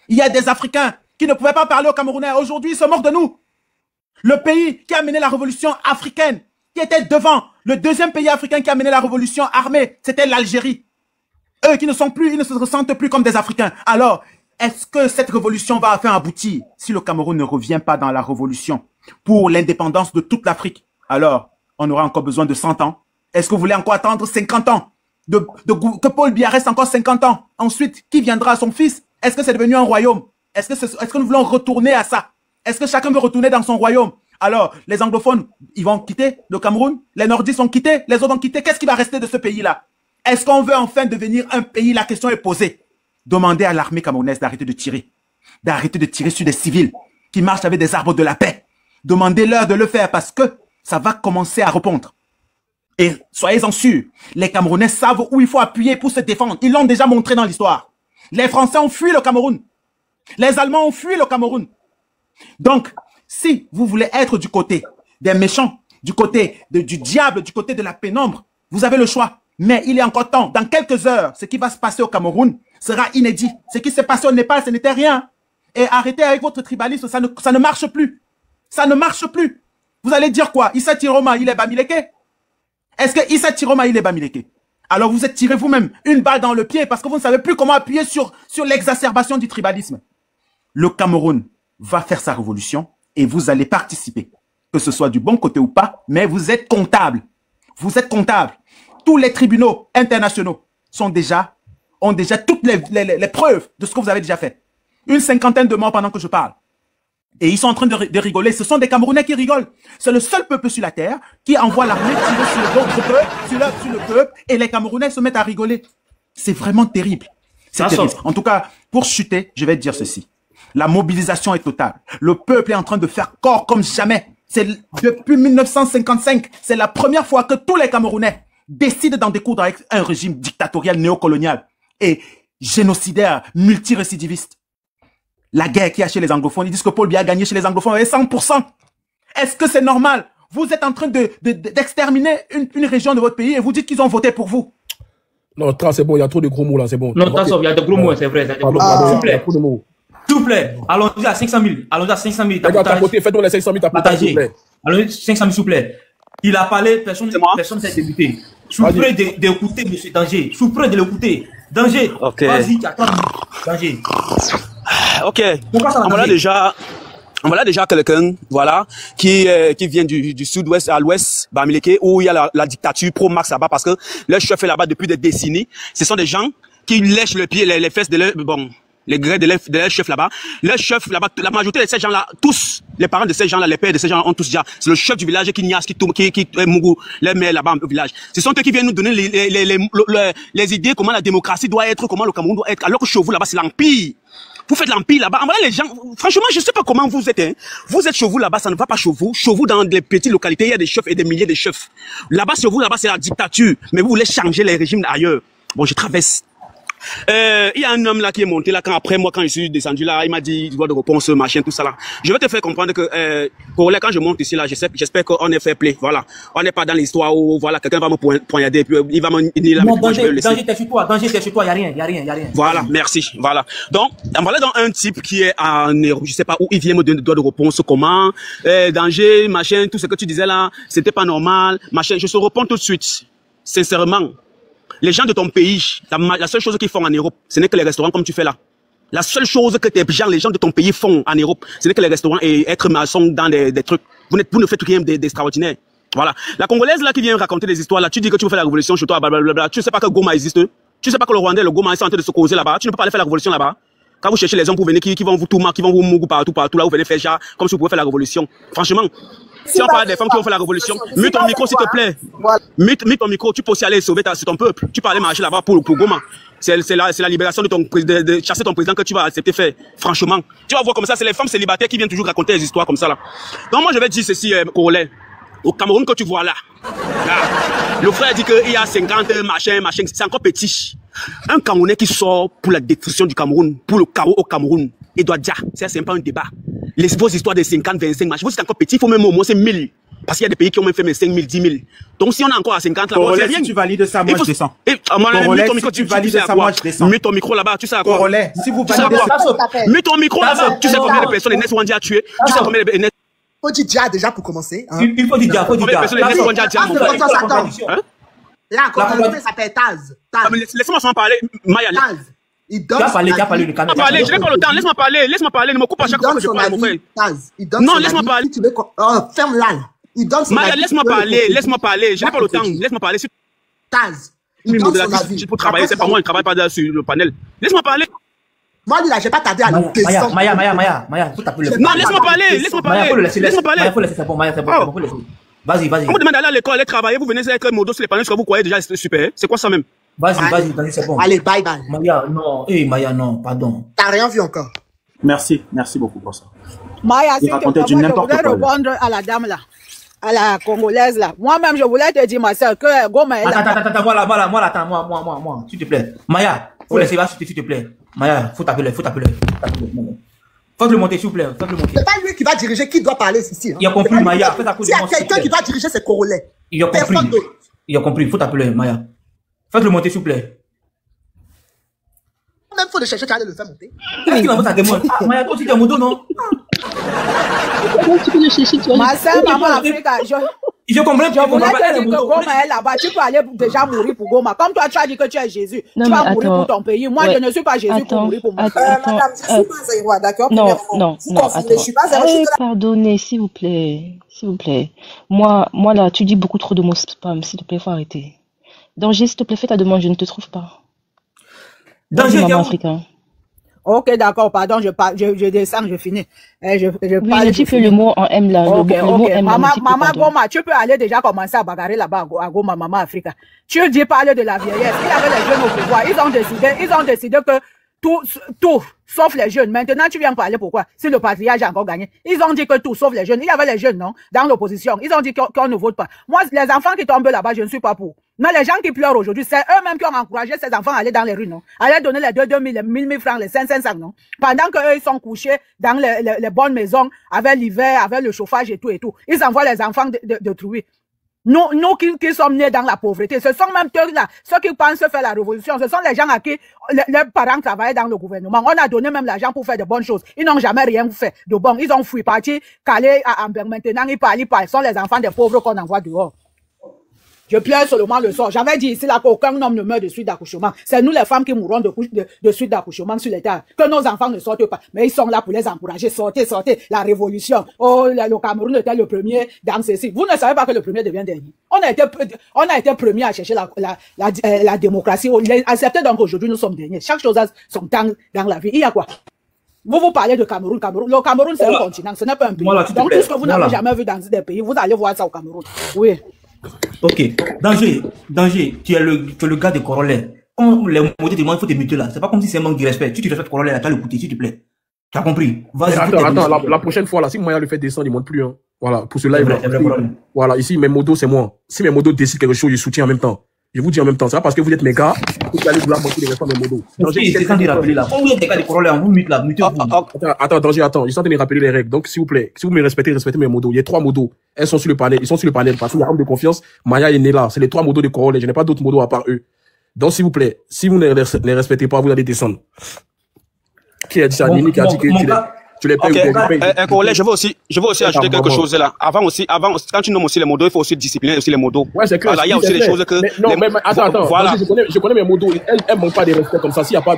Il y a des Africains qui ne pouvaient pas parler aux Camerounais. Aujourd'hui, ils se moquent de nous. Le pays qui a mené la révolution africaine, qui était devant, le deuxième pays africain qui a mené la révolution armée, c'était l'Algérie. Eux qui ne sont plus, ils ne se ressentent plus comme des Africains. Alors, est-ce que cette révolution va enfin aboutir si le Cameroun ne revient pas dans la révolution pour l'indépendance de toute l'Afrique? Alors, on aura encore besoin de 100 ans. Est-ce que vous voulez encore attendre 50 ans que Paul Biya reste encore 50 ans? Ensuite, qui viendra à son fils? Est-ce que c'est devenu un royaume? Est-ce que nous voulons retourner à ça? Est-ce que chacun veut retourner dans son royaume? Alors, les anglophones, ils vont quitter le Cameroun? Les nordistes ont quitté? Les autres ont quitté? Qu'est-ce qui va rester de ce pays-là? Est-ce qu'on veut enfin devenir un pays? La question est posée. Demandez à l'armée camerounaise d'arrêter de tirer. D'arrêter de tirer sur des civils qui marchent avec des arbres de la paix. Demandez-leur de le faire parce que ça va commencer à répondre. Et soyez-en sûrs, les Camerounais savent où il faut appuyer pour se défendre. Ils l'ont déjà montré dans l'histoire. Les Français ont fui le Cameroun. Les Allemands ont fui le Cameroun. Donc, si vous voulez être du côté des méchants, du côté du diable, du côté de la pénombre, vous avez le choix. Mais il est encore temps. Dans quelques heures, ce qui va se passer au Cameroun sera inédit. Ce qui s'est passé au Népal, ce n'était rien. Et arrêtez avec votre tribalisme, ça ne marche plus. Ça ne marche plus. Vous allez dire quoi? Issa Tiroma, il est Bamileke? Est-ce que Issa Tiroma, il est Bamileke? Alors vous êtes tiré vous-même une balle dans le pied parce que vous ne savez plus comment appuyer sur l'exacerbation du tribalisme. Le Cameroun va faire sa révolution et vous allez participer. Que ce soit du bon côté ou pas, mais vous êtes comptable. Vous êtes comptable. Tous les tribunaux internationaux ont déjà toutes les preuves de ce que vous avez déjà fait. Une 50aine de morts pendant que je parle. Et ils sont en train de rigoler. Ce sont des Camerounais qui rigolent. C'est le seul peuple sur la terre qui envoie l'armée tirer sur d'autres peuples, sur le peuple, et les Camerounais se mettent à rigoler. C'est vraiment terrible. C'est terrible. En tout cas, pour chuter, je vais te dire ceci. La mobilisation est totale. Le peuple est en train de faire corps comme jamais. C'est depuis 1955, c'est la première fois que tous les Camerounais décident d'en découdre avec un régime dictatorial néocolonial et génocidaire, multirécidiviste. La guerre qu'il y a chez les anglophones, ils disent que Paul Biya a gagné chez les anglophones avec 100%. Est-ce que c'est normal? Vous êtes en train d'exterminer une région de votre pays et vous dites qu'ils ont voté pour vous. Non, c'est bon, il y a trop de gros mots là, c'est bon. Non, il y a de gros mots, c'est vrai. S'il vous plaît, allons-y à 500 000. Allons-y à 500 000. Faites-nous les 500 000 tapotages, s'il vous plaît. Allons-y 500 000, s'il vous plaît. Il a parlé, personne ne s'est débuté. Je suis prêt d'écouter M. Danger. Je suis prêt de l'écouter. Danger. Ok. Vas-y, attends. Danger. Ok. On voilà déjà quelqu'un, voilà, qui vient du sud-ouest à l'ouest, Bamileke, où il y a la dictature pro-Max là-bas, parce que leur chef est là-bas depuis des décennies. Ce sont des gens qui lèchent le pied, les fesses de leur, les grès de leur chef là-bas. Leur chef là-bas, la majorité de ces gens-là, tous, les parents de ces gens-là, les pères de ces gens ont tous déjà. C'est le chef du village qui niasse, qui Mougou, les mères là-bas au village. Ce sont eux qui viennent nous donner les idées, comment la démocratie doit être, comment le Cameroun doit être, alors que chez vous là-bas, c'est l'empire. Vous faites l'empire là-bas. En vrai, les gens, franchement, je sais pas comment vous êtes, hein. Vous êtes chez vous là-bas, ça ne va pas chez vous. Chez vous, dans les petites localités, il y a des chefs et des milliers de chefs. Là-bas, chez vous, là-bas, c'est la dictature. Mais vous voulez changer les régimes ailleurs. Bon, je traverse. Il y a un homme là qui est monté là, quand je suis descendu là, il m'a dit, droit de réponse, machin, tout ça là. Je vais te faire comprendre que, pour quand je monte ici là, j'espère qu'on est fair play, voilà. On n'est pas dans l'histoire où, voilà, quelqu'un va me poignarder, puis il va me nier la main. Danger, t'es sur toi, y a rien. Voilà, merci, voilà. Donc, voilà dans un type qui est en Europe, je sais pas où il vient me donner droit de réponse, comment, danger, machin, tout ce que tu disais là, c'était pas normal, machin, je te réponds tout de suite. Sincèrement. Les gens de ton pays, la seule chose qu'ils font en Europe, ce n'est que les restaurants comme tu fais là. La seule chose que les gens de ton pays font en Europe, ce n'est que les restaurants et être maçon dans des trucs. Vous ne faites rien d'extraordinaire. Voilà. La Congolaise là qui vient raconter des histoires là, tu dis que tu veux faire la révolution chez toi, blablabla. Tu ne sais pas que Goma existe. Tu ne sais pas que le Rwandais, le Goma est en train de se causer là-bas. Tu ne peux pas aller faire la révolution là-bas. Quand vous cherchez les gens pour venir qui vont vous tout qui vont vous mourir partout là, vous venez faire genre comme si vous pouvez faire la révolution. Franchement. Si on parle des femmes qui ont fait la révolution, mets ton micro s'il te plaît. Mets ton micro, tu peux aussi aller sauver ton peuple. Tu peux aller marcher là-bas pour Goma. C'est la libération de ton président, de chasser ton président que tu vas accepter faire. Franchement. Tu vas voir comme ça, c'est les femmes célibataires qui viennent toujours raconter des histoires comme ça là. Donc moi je vais dire ceci, Corollaire. Au Cameroun que tu vois là, le frère dit qu'il y a 50 machin, c'est encore petit. Un Camerounais qui sort pour la destruction du Cameroun, pour le chaos au Cameroun, il doit dire, c'est pas un débat. Vos histoires de 50, 25 matchs, vous êtes encore petit, il faut même au moins 1000. Parce qu'il y a des pays qui ont même fait mes 5 000, 10 000. Donc si on est encore à 50 là, Corollaire, si tu valides ça, moi je descends. Corollaire, si tu valides ça, moi je descends. Mets ton micro là-bas, tu sais à quoi? Corollaire, si vous validez ça, mets ton micro là-bas. Tu sais combien de personnes Enes Wandi a tué? Tu sais combien de personnes? Faut dire dia déjà pour commencer. Il faut dire dia, faut dire dia. Combien de personnes Enes Wandi a tué, mon frère? Là, comment ça s'appelle Taz? Laisse-moi s'en parler, Maya. Il donne le caméra. Je n'ai pas le temps, laisse-moi parler, ne me coupe pas chaque fois que je parle, mon frère. Non, laisse-moi parler. Ferme-la. Il donne son Maya, laisse-moi parler, je n'ai pas le temps, laisse-moi parler. Taz, il donne son avis. Pour travailler, c'est pas moi, je ne travaille pas sur le panel. Laisse-moi parler. Moi, là, j'ai pas tardé à le descendre. Maya, faut t'appeler. Non, laisse-moi parler. Faut laisser, c'est bon, Maya, c'est bon, faut laisser. Vas-y. On vous demande d'aller à l'école, aller travailler, vous venez avec un modo sur les panels, ce que vous croyez déjà, c'est super. C'est quoi ça même? Vas-y, c'est bon. Allez, bye. Maya, non, pardon. T'as rien vu encore. Merci beaucoup pour ça. Maya, s'il te plaît, je voulais répondre à la dame là, à la Congolaise là. Moi-même, je voulais te dire, ma soeur, que Goma est là. Attends, moi, s'il te plaît. Maya, faut laisser là, s'il te plaît. Maya, faut t'appeler. Faut le monter, s'il vous plaît. C'est pas lui qui va diriger, qui doit parler ici. Il a compris, Maya. S'il y a quelqu'un qui doit diriger, c'est Corollaire. Il a compris, faut t'appeler, Maya. Faites-le monter, s'il vous plaît. Même faut le chercher, tu vas le faire monter. Qu'est-ce qu'il va faire témoin? Maya, toi aussi, tu as un moto, non? Tu peux le chercher, tu vas ma soeur, maman Africa, je comprends. Je voulais te dire que Goma est là-bas. Tu peux aller déjà mourir pour Goma. Comme toi, tu as dit que tu es Jésus. Non, tu vas mourir pour ton pays. Moi, je ne suis pas Jésus pour mourir pour moi. Madame, je suis pas Zéroua, d'accord? Non, pardonnez, s'il vous plaît. Moi, là, tu dis beaucoup trop de mots spam. S'il te plaît, faut arrêter. Danger, s'il te plaît, fais ta demande, je ne te trouve pas. Danger, maman africain. Ok, d'accord, pardon, je descends, je finis. Je parle. Tu fais le mot en M là. Ok. Maman Goma, tu peux aller déjà commencer à bagarrer là-bas à Goma, maman Africa. Tu dis parler de la vieillesse. Il y avait les jeunes au pouvoir. Ils ont décidé que tout, sauf les jeunes. Maintenant, tu viens parler pourquoi? Si le patriarche a encore gagné. Ils ont dit que tout, sauf les jeunes. Il y avait les jeunes, non? Dans l'opposition. Ils ont dit qu'on ne vote pas. Moi, les enfants qui tombent là-bas, je ne suis pas pour. Mais les gens qui pleurent aujourd'hui, c'est eux-mêmes qui ont encouragé ces enfants à aller dans les rues, non? À aller donner les 2 000, les 1 000 francs, les 500, non? Pendant qu'eux, ils sont couchés dans les bonnes maisons, avec l'hiver, avec le chauffage et tout. Ils envoient les enfants de trouver. Nous qui sommes nés dans la pauvreté, ce sont même eux là, ceux qui pensent faire la révolution, ce sont les gens à qui leurs parents travaillaient dans le gouvernement. On a donné même l'argent pour faire de bonnes choses. Ils n'ont jamais rien fait de bon. Ils ont fui parti, calé à Amber. Maintenant, ils parlent. Ce sont les enfants des pauvres qu'on envoie dehors. Je pleure seulement le sort. J'avais dit ici là qu'aucun homme ne meurt de suite d'accouchement. C'est nous les femmes qui mourrons de suite d'accouchement sur les terres. Que nos enfants ne sortent pas. Mais ils sont là pour les encourager. Sortez. La révolution. Oh, le Cameroun était le premier dans ceci. Vous ne savez pas que le premier devient dernier. On a été premier à chercher la démocratie. On l'a accepté, donc aujourd'hui nous sommes derniers. Chaque chose son temps dans la vie. Il y a quoi? Vous parlez de Cameroun. Le Cameroun, c'est un continent. Ce n'est pas un pays. Donc tout ce que vous n'avez jamais vu dans des pays, vous allez voir ça au Cameroun. Oui. Ok, danger, tu es le gars de Corollaire. Quand les mots te demandent, il faut te muter là. C'est pas comme si c'est un manque de respect. Tu respectes Corollaire là, tu as l'écouter, s'il te plaît. Tu as compris? Vas-y. Attends, la prochaine fois là, si Maya le fait descendre, il monte plus. Hein. Voilà, pour cela, voilà, ici, mes modos, c'est moi. Si mes modos décident quelque chose, je soutiens en même temps. Je vous dis en même temps, c'est pas parce que vous êtes mes gars, vous allez vouloir monter les restants de mes modos. C'est quand il rappeler là. Quand vous êtes des gars de Corollaire, on vous mute là, mutez-vous. Attends, je suis en train de rappeler les règles. Donc, s'il vous plaît, si vous me respectez mes modos. Il y a 3 modos. Ils sont sur le panel parce qu'il y a homme de confiance. Maya est né là. C'est les 3 modos de Corollaire. Je n'ai pas d'autres modos à part eux. Donc, s'il vous plaît, si vous ne les respectez pas, vous allez descendre. Qui a dit ça? Nini qui a dit que tu les payes ou tu un collègue, je veux aussi ajouter quelque chose là. Avant, quand tu nommes aussi les modos, il faut aussi discipliner aussi les modos. Ouais, c'est clair. Alors, il y a aussi des choses que. Mais attends. Voilà. Je connais mes modos. Elles manquent pas de respect comme ça. S'il n'y a pas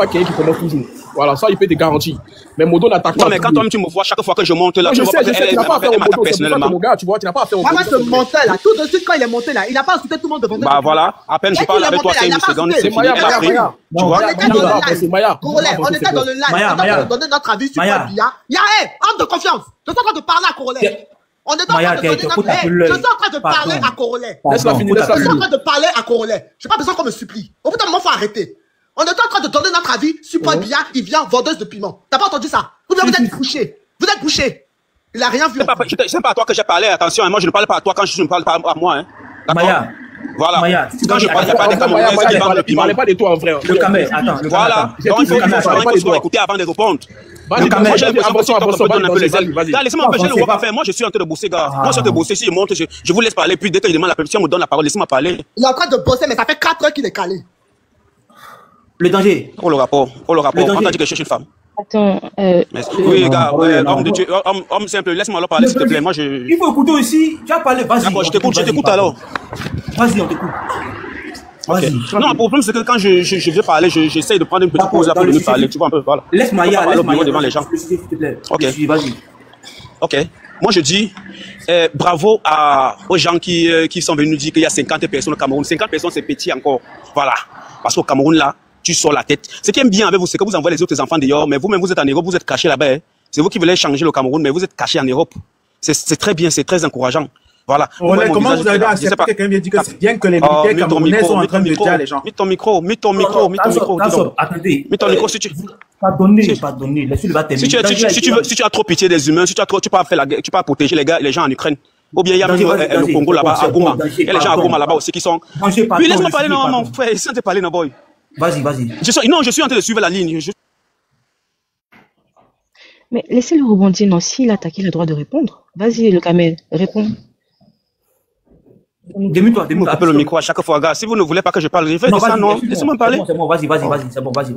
quelqu'un qui commence toujours. Voilà, ça, il peut te garantir. Mais modos n'attaquent pas. Non, mais quand toi, tu me vois chaque fois que je monte là, tu vois pas que tu n'as pas à faire au modo. C'est pour ça que mon gars, tu vois, tu n'as pas à faire au modo. Maman se montait là. Tout de suite, quand il est monté là, il n'a pas insulté tout le monde devant nous. Bah voilà, à peine je parle avec toi 5 secondes, c'est fini. Tu vois, on était dans le live. On était dans donner notre avis sur Paul Biya. Il y a homme de confiance. Je suis en train de parler à Corollaire. On est en train de donner notre avis. Je suis en train de parler à Corollaire. Laisse-la finir. Je suis en train de parler à Corollaire. Je n'ai pas besoin qu'on me supplie. Au bout d'un moment, il faut arrêter. On est en train de donner notre avis sur Paul Biya. Il vient vendeuse de piment. T'as pas entendu ça? Vous êtes couché. Vous êtes couché. Il a rien vu. C'est pas à toi que j'ai parlé. Attention, moi je ne parle pas à toi quand je ne parle pas à moi. Maya, Voilà. Maya, Quand je parle, il n'y a pas des Camerounais qui vendent le piment. Ne parlez pas de toi, frère. Le Camer, attends. Voilà. Donc, il faut écouter avant de répondre. Moi, j'ai l'impression que tu donnes un peu les ailes. Laissez-moi empêcher le roi faire. Moi, je suis en train de bosser, gars. Moi, je suis en train de bosser. Si je monte, je vous laisse parler. Puis, dès que je demande la permission, on me donne la parole. Laissez-moi parler. Il est en train de bosser, mais ça fait 4 heures qu'il est calé. Le danger. Oh, le rapport. On t'a dit que je cherche une femme. Attends, oui, gars, homme de Dieu, homme simple, laisse-moi leur parler, s'il te plaît. Moi, Il faut écouter aussi. Tu as parlé, vas-y. D'accord, je t'écoute alors. Vas-y, on t'écoute. Okay. Non, le problème, c'est que quand je veux parler, j'essaye de prendre une petite pause là pour venir parler. Tu vois un peu, voilà. Laisse Maya, devant les gens. S'il te plaît. Ok. Vas-y. Ok. Moi, je dis bravo aux gens qui sont venus nous dire qu'il y a 50 personnes au Cameroun. 50 personnes, c'est petit encore. Voilà. Parce qu'au Cameroun, là, tu sors la tête. Ce qui aime bien avec vous, c'est que vous envoyez les autres enfants dehors, mais vous-même, vous êtes en Europe, vous êtes cachés là-bas. Hein. C'est vous qui voulez changer le Cameroun, mais vous êtes cachés en Europe. C'est très bien, c'est très encourageant. Voilà. Comment vous avez accepté que quelqu'un vient dire que c'est bien que les militaires camerounais sont en train de dire les gens? Mets ton micro. Attendez. Mets ton micro si tu... Pas donné. Laisse-le va terminer. Si tu as trop pitié des humains, si tu as pas fait la guerre, tu peux protéger les gens en Ukraine. Ou bien il y a le Congo là-bas, à Goma. Il y a les gens à Goma là-bas aussi qui sont... Oui, laisse-moi parler, non, mon frère. Laisse-moi te parler, non, boy. Vas-y. Non, je suis en train de suivre la ligne. Mais laissez-le rebondir, non, s'il a attaqué, il a le droit de répondre. Vas-y, le Kamel, réponds. Démute-toi. Un peu le micro à chaque fois, gars. Si vous ne voulez pas que je parle, je fais ça, non. Laissez-moi parler. C'est bon, vas-y. C'est bon, vas-y.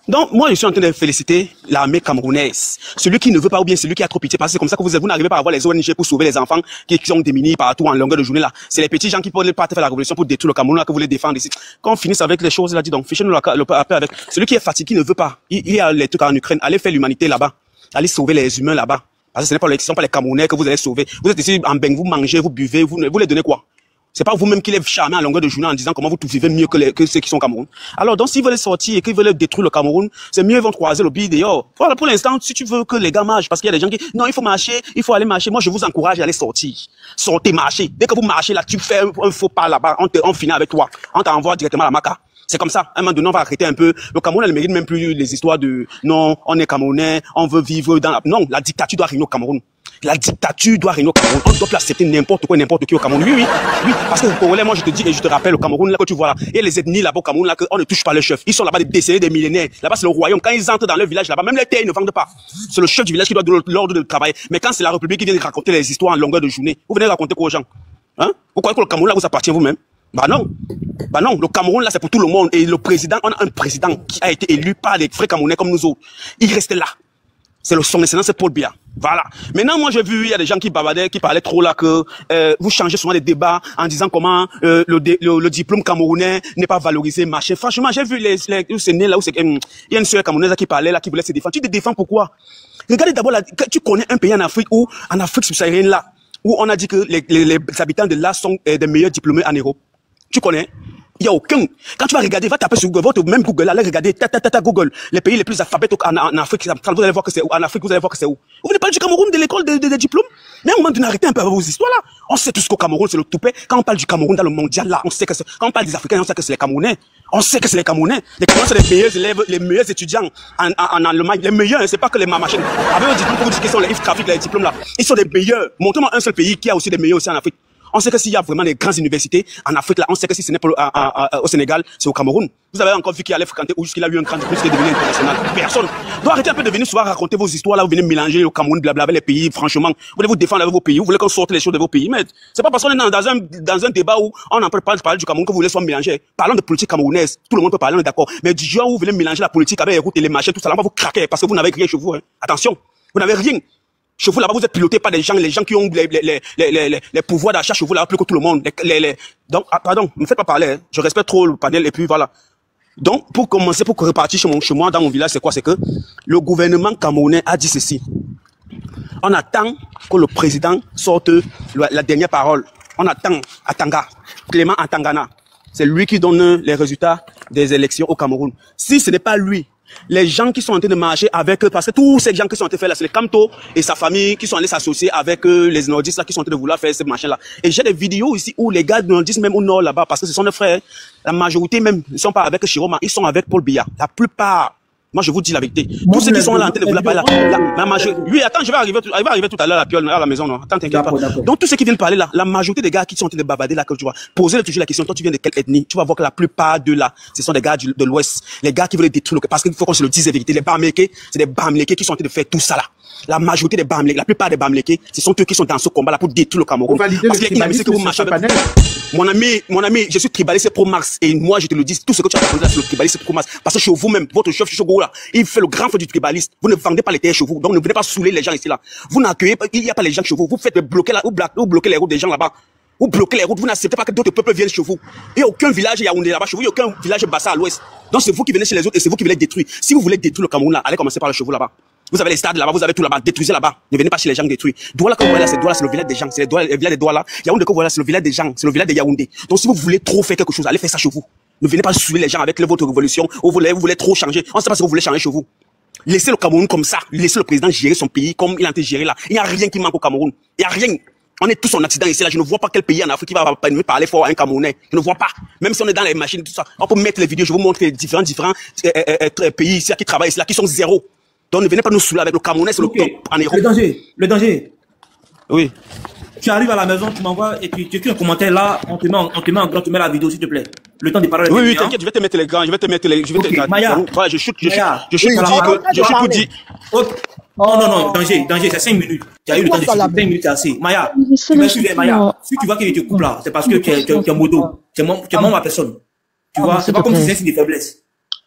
Donc, moi, je suis en train de féliciter l'armée camerounaise. Celui qui ne veut pas ou bien celui qui a trop pitié, parce que c'est comme ça que vous n'arrivez pas à avoir les ONG pour sauver les enfants qui sont démunis partout en longueur de journée là. C'est les petits gens qui peuvent pas faire la révolution pour détruire le Cameroun là que vous voulez défendre ici. Quand on finisse avec les choses là, dis donc, fichez-nous la paix avec celui qui est fatigué, qui ne veut pas. Il y a les trucs en Ukraine. Allez faire l'humanité là-bas. Allez sauver les humains là-bas. Parce que ce ne sont pas les Camerounais que vous allez sauver. Vous êtes ici en Beng, vous mangez, vous buvez, vous les donnez quoi? C'est pas vous-même qui les charmez en longueur de journée en disant comment vous vivez mieux que ceux qui sont au Cameroun. Alors, donc, s'ils veulent sortir et qu'ils veulent détruire le Cameroun, c'est mieux, ils vont croiser le billet dehors. Voilà, pour l'instant, si tu veux que les gars marchent, parce qu'il y a des gens qui, non, il faut marcher, il faut aller marcher. Moi, je vous encourage à aller sortir. Sortez, marcher. Dès que vous marchez là, tu fais un faux pas là-bas, on finit avec toi. On t'envoie directement à la Maca. C'est comme ça. À un moment donné, on va arrêter un peu. Le Cameroun, elle ne mérite même plus les histoires de, non, on est Camerounais, on veut vivre dans la, non, la dictature doit régner au Cameroun. La dictature doit régner au Cameroun. On ne doit plus accepter n'importe quoi, n'importe qui au Cameroun. Oui. Parce que au Congolais, moi, je te dis et je te rappelle, au Cameroun, là, que tu vois là, il y a les ethnies là-bas au Cameroun, là, qu'on ne touche pas le chef. Ils sont là-bas décédés des millénaires. Là-bas, c'est le royaume. Quand ils entrent dans leur village, là-bas, même les terres, ils ne vendent pas. C'est le chef du village qui doit donner l'ordre de travail. Mais quand c'est la République qui vient raconter les histoires en longueur de journée, vous venez raconter quoi aux gens? Hein? Vous croyez que le Cameroun, là, vous appartient vous-même? Bah non. Le Cameroun, là, c'est pour tout le monde. Et le président, on a un président qui a été élu par les vrais Camerounais comme nous autres. Il reste là. C'est son excellence, c'est Paul Biya. Voilà. Maintenant, moi, j'ai vu, il y a des gens qui bavardaient, qui parlaient trop là que, vous changez souvent les débats en disant comment, le diplôme camerounais n'est pas valorisé, machin. Franchement, j'ai vu c'est né là où il y a une sœur camerounaise qui parlait là, qui voulait se défendre. Tu te défends pourquoi? Regardez d'abord tu connais un pays en Afrique où, en Afrique subsaharienne là, où on a dit que les habitants de là sont des meilleurs diplômés en Europe. Tu connais? Il n'y a aucun. Quand tu vas regarder, va taper sur Google, même Google, allez regarder, Google, les pays les plus alphabétés en Afrique, vous allez voir que c'est où. En Afrique, vous allez voir que c'est où. Vous venez parler du Cameroun, de l'école des diplômes? Mais à un moment donné, arrêtez un peu avec vos histoires là. On sait tous qu'au Cameroun, c'est le toupet. Quand on parle du Cameroun dans le mondial là, on sait que c'est, quand on parle des Africains, on sait que c'est les Camerounais. On sait que c'est les Camerounais. Les Camerounais, c'est les meilleurs élèves, les meilleurs étudiants en Allemagne. Les meilleurs, hein, c'est pas que les mamachines. Avec le diplôme, pour vous dire qu'ils sont les trafics, les diplômes là. Ils sont les meilleurs. Montrez-moi un seul pays qui a aussi des meilleurs aussi en Afrique. On sait que s'il y a vraiment des grandes universités en Afrique, là, on sait que si ce n'est pas au Sénégal, c'est au Cameroun. Vous avez encore vu qu'il allait fréquenter ou jusqu'il a eu un grand diplôme qui est devenu international. Personne. Doit arrêter un peu de venir souvent raconter vos histoires là, vous venez mélanger le Cameroun, blablabla, les pays, franchement. Vous voulez vous défendre avec vos pays, vous voulez qu'on sorte les choses de vos pays, mais c'est pas parce qu'on est dans un débat où on en peut pas parler du Cameroun que vous voulez soit mélanger. Parlons de politique camerounaise. Tout le monde peut parler, on est d'accord. Mais du genre où vous voulez mélanger la politique avec les routes et les machins, tout ça, là, on va vous craquer parce que vous n'avez rien chez vous, hein. Attention. Vous n'avez rien. Chez vous là-bas, vous êtes piloté par les gens qui ont les pouvoirs d'achat chez vous là, plus que tout le monde. Donc, pardon, ne me faites pas parler, hein. Je respecte trop le panel et puis voilà. Donc, pour commencer, pour repartir chez moi, dans mon village, c'est quoi? C'est que le gouvernement camerounais a dit ceci. On attend que le président sorte la dernière parole. On attend Atanga, Clément Atangana. C'est lui qui donne les résultats des élections au Cameroun. Si ce n'est pas lui, les gens qui sont en train de marcher avec eux, parce que tous ces gens qui sont en train de faire là, c'est les Kamto et sa famille qui sont allés s'associer avec les nordistes là, qui sont en train de vouloir faire ces machins là. Et j'ai des vidéos ici où les gars nordistes, même au nord là-bas, parce que ce sont des frères, la majorité même, ils sont pas avec Chiroma, ils sont avec Paul Biya. La plupart, Moi, je vous dis la vérité. Tous ceux qui sont là en train de vous la parler, la majorité. Oui, attends, je vais arriver tout à l'heure à la maison, non. Attends, t'inquiète pas. Donc, tous ceux qui viennent parler là, la majorité des gars qui sont en train de bavarder là, que tu vois, posez toujours la question, toi, tu viens de quelle ethnie? Tu vas voir que la plupart de là, ce sont des gars de l'Ouest. Les gars qui veulent détruire parce qu'il faut qu'on se le dise la vérité. Les Bamileke, c'est des Bamileke qui sont en train de faire tout ça là. La majorité des Bamileke, la plupart des Bamileke, ce sont eux qui sont dans ce combat là pour détruire le Cameroun. Parce que les que vous marchez avec. Mon ami, je suis tribaliste pro Marx et moi je te le dis, tout ce que tu as répondu là, c'est le tribaliste pro Marx. Parce que chez vous-même, votre chef Chogo là, il fait le grand feu du tribaliste. Vous ne vendez pas les terres chez vous, donc ne venez pas saouler les gens ici là. Vous n'accueillez pas, il n'y a pas les gens chez vous. Vous faites bloquer là, vous bloquez les routes des gens là-bas. Vous bloquez les routes, vous n'acceptez pas que d'autres peuples viennent chez vous. Il n'y a aucun village Yaoundé là-bas chez vous, il n'y a aucun village Bassa à l'ouest. Donc c'est vous qui venez chez les autres et c'est vous qui voulez détruire. Si vous voulez détruire le Cameroun là, allez commencer par le chez vous là-bas. Vous avez les stades là-bas, vous avez tout là-bas, détruisez là-bas. Ne venez pas chez les gens détruits. Douala que vous voyez là, c'est Douala, c'est le village des gens, c'est le village des Douala. Yaoundé que vous voyez là, c'est le village des gens, c'est le village de Yaoundé. Donc si vous voulez trop faire quelque chose, allez faire ça chez vous. Ne venez pas saouler les gens avec votre révolution, vous voulez trop changer. On ne sait pas ce que vous voulez changer chez vous. Laissez le Cameroun comme ça, laissez le président gérer son pays comme il a été géré là. Il n'y a rien qui manque au Cameroun. Il n'y a rien. On est tous en accident ici là, je ne vois pas quel pays en Afrique qui va parler fort à un Camerounais. Je ne vois pas. Même si on est dans les machines, tout ça. On peut mettre les vidéos, je vous montre les différents pays ici là, qui travaillent ici là, qui sont zéro. Donc ne venez pas nous saouler avec le Camerounais, c'est le top en Europe. Le danger. Oui. Tu arrives à la maison, tu m'envoies et tu écris un commentaire là, on te met en grand, tu mets la vidéo s'il te plaît. Le temps de parler. Oui, t'inquiète, je vais te mettre les grands, Maya. Ouais, je chute tout dit. Non, danger, c'est 5 minutes. Tu as eu le temps de chuter, 5 minutes, c'est assez. Maya, tu vas suivre Maya. Si tu vois qu'il te coupe là, c'est parce que tu es moto. Tu es membre à personne. Tu vois, c'est pas comme si c'est un signe de faiblesse.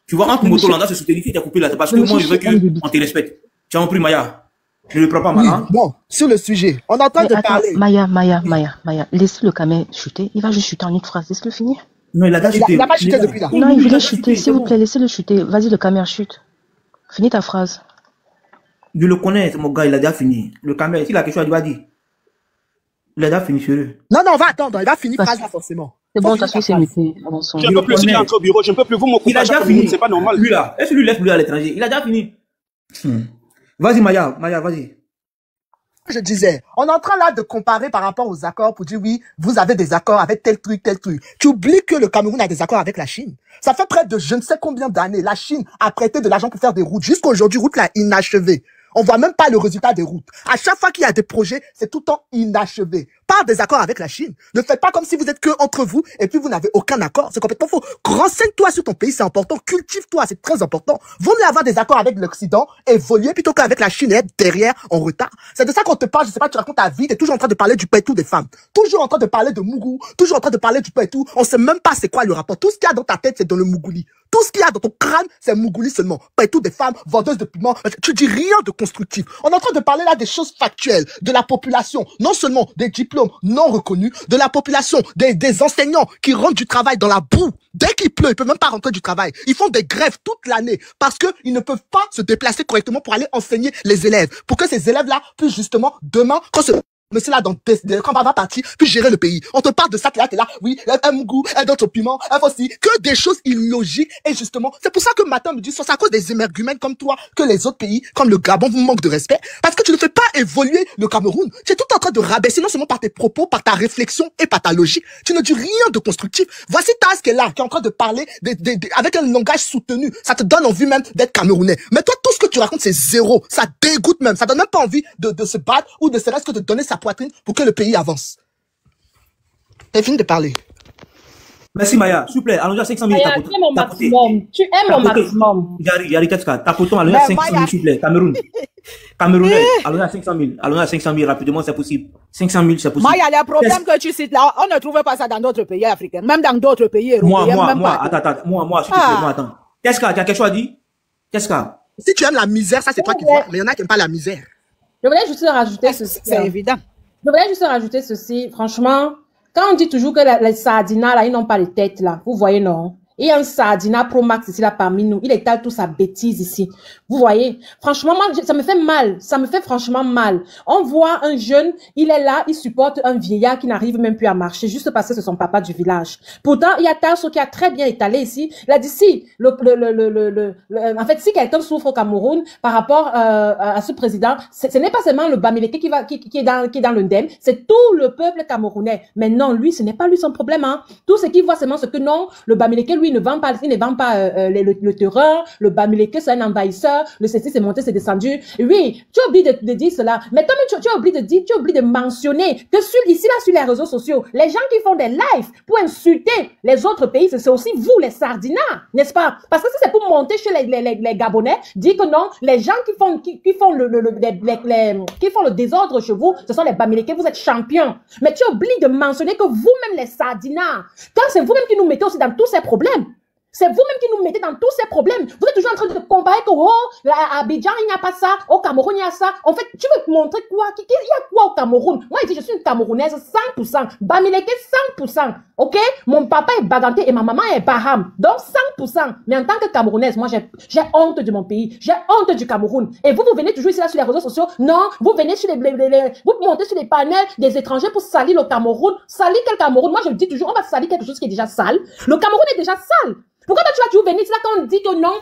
Tu vois, entre moto là, on doit se soutenir, tu es coupé là, c'est parce que moi je veux qu'on te respecte. Tu as compris, Maya? Je ne le prends pas, Maya. Bon, sur le sujet, on est en train de parler. Maya, laissez le Cameroun chuter. Il va juste chuter en une phrase, laisse-le finir. Non, il a déjà chuté. Il n'a pas chuté depuis là. Non, il voulait chuter, s'il vous plaît, laissez-le chuter. Vas-y, le Cameroun chute. Finis ta phrase. Je le connais, mon gars, il a déjà fini. Le Cameroun, s'il a quelque chose, il va dire. Il a déjà fini sur eux. Non, on va attendre, il va finir phrase là forcément. C'est bon, t'as su, c'est muté. Je ne peux plus, s'il est entré au bureau, je ne peux plus vous m'occuper. Il a déjà fini. C'est pas normal. Lui là, est-ce que lui laisse lui à l'étranger? Il a déjà fini. Vas-y, Maya, vas-y. Je disais, on est en train là de comparer par rapport aux accords pour dire oui, vous avez des accords avec tel truc. Tu oublies que le Cameroun a des accords avec la Chine. Ça fait près de je ne sais combien d'années, la Chine a prêté de l'argent pour faire des routes. Jusqu'à aujourd'hui, route là inachevée. On voit même pas le résultat des routes. À chaque fois qu'il y a des projets, c'est tout le temps inachevé. Par des accords avec la Chine. Ne faites pas comme si vous êtes que entre vous et puis vous n'avez aucun accord. C'est complètement faux. Renseigne-toi sur ton pays, c'est important. Cultive-toi, c'est très important. Vaut mieux avoir des accords avec l'Occident, évoluer plutôt qu'avec la Chine et être derrière en retard. C'est de ça qu'on te parle. Je sais pas, tu racontes ta vie, t'es toujours en train de parler du pétou des femmes. Toujours en train de parler de Mougou. Toujours en train de parler du pétou. On sait même pas c'est quoi le rapport. Tout ce qu'il y a dans ta tête, c'est dans le Mougouli. Tout ce qu'il y a dans ton crâne, c'est Mougouli seulement. Pétou des femmes, vendeuses de piments. Tu dis rien de constructif. On est en train de parler là des choses factuelles, de la population, non seulement des diplômes non reconnus, de la population, des enseignants qui rentrent du travail dans la boue. Dès qu'il pleut, ils peuvent même pas rentrer du travail. Ils font des grèves toute l'année parce que ils ne peuvent pas se déplacer correctement pour aller enseigner les élèves. Pour que ces élèves-là puissent justement, demain, quand monsieur là, quand on va partir, puis gérer le pays. On te parle de ça, t'es là, oui, un Mougou, un d'autres piment, un aussi, que des choses illogiques. Et justement, c'est pour ça que Matin me dit, c'est à cause des émergumènes comme toi, que les autres pays, comme le Gabon, vous manquent de respect. Parce que tu ne fais pas évoluer le Cameroun. Tu es tout en train de rabaisser, non seulement par tes propos, par ta réflexion et par ta logique. Tu ne dis rien de constructif. Voici Taz qui est là, qui est en train de parler avec un langage soutenu. Ça te donne envie même d'être Camerounais. Mais toi, tout ce que tu racontes, c'est zéro. Ça dégoûte même. Ça donne même pas envie de se battre ou de serait-ce que de donner sa poitrine pour que le pays avance. T'as fini de parler. Merci Maya, s'il vous plaît, allons-y à 500 000. Maya, tu aimes mon maximum. Tu aimes mon maximum. Yari, tapotons, allons-y à 500 000, s'il vous plaît. Camerounais, allons-y à 500 000. Allons-y à 500 000, rapidement, c'est possible. 500 000, c'est possible. Maya, les problèmes que tu cites là, on ne trouve pas ça dans d'autres pays africains, même dans d'autres pays européens. Moi, s'il te plaît, attends. Qu'est-ce qu'il y a quelque chose à dire? Qu'est-ce qu'il y a? Si tu aimes la misère, ça c'est toi qui vois, mais il y en a qui n'aiment pas la misère. Je voulais juste rajouter ceci. C'est évident. Je voulais juste rajouter ceci. Franchement, quand on dit toujours que les sardinas, là, ils n'ont pas de tête, là. Vous voyez, non? Il y a un sardina Pro Max ici, là, parmi nous. Il étale toute sa bêtise ici. Vous voyez? Franchement, moi, ça me fait mal. Ça me fait franchement mal. On voit un jeune, il est là, il supporte un vieillard qui n'arrive même plus à marcher, juste parce que c'est son papa du village. Pourtant, il y a Tasso qui a très bien étalé ici. Il a dit si, en fait, si quelqu'un souffre au Cameroun par rapport à ce président, ce n'est pas seulement le Bamileke qui est dans le ndem, c'est tout le peuple camerounais. Mais non, lui, ce n'est pas lui son problème, hein. Tout ce qu'il voit, c'est ce que non, le Bamileke, lui, lui, il ne vend pas le terrain, le Bamileke, c'est un envahisseur, le ceci, c'est monté, c'est descendu. Oui, tu as oublié de dire cela. Mais toi, tu as oublié de dire, tu as oublié de mentionner que ici, là, sur les réseaux sociaux, les gens qui font des lives pour insulter les autres pays, c'est aussi vous, les sardinats, n'est-ce pas? Parce que si c'est pour monter chez les Gabonais, dire que non, les gens qui font le désordre chez vous, ce sont les Bamileke, vous êtes champions. Mais tu oublies de mentionner que vous-même, les sardinats, quand c'est vous-même qui nous mettez aussi dans tous ces problèmes, c'est vous-même qui nous mettez dans tous ces problèmes. Vous êtes toujours en train de comparer que, à Abidjan, il n'y a pas ça, au Cameroun, il y a ça. En fait, tu veux te montrer quoi? Il y a quoi au Cameroun? Moi, je suis une Camerounaise 100%. Bamileke 100%. Ok? Mon papa est Baganté et ma maman est Baham. Donc 100%. Mais en tant que Camerounaise, moi, j'ai honte de mon pays. J'ai honte du Cameroun. Et vous venez toujours ici là sur les réseaux sociaux. Non, vous venez sur vous montez sur les panels des étrangers pour salir le Cameroun. Salir quel Cameroun? Moi, je le dis toujours, on va salir quelque chose qui est déjà sale. Le Cameroun est déjà sale. Pourquoi tu vas toujours venir là quand on dit que non,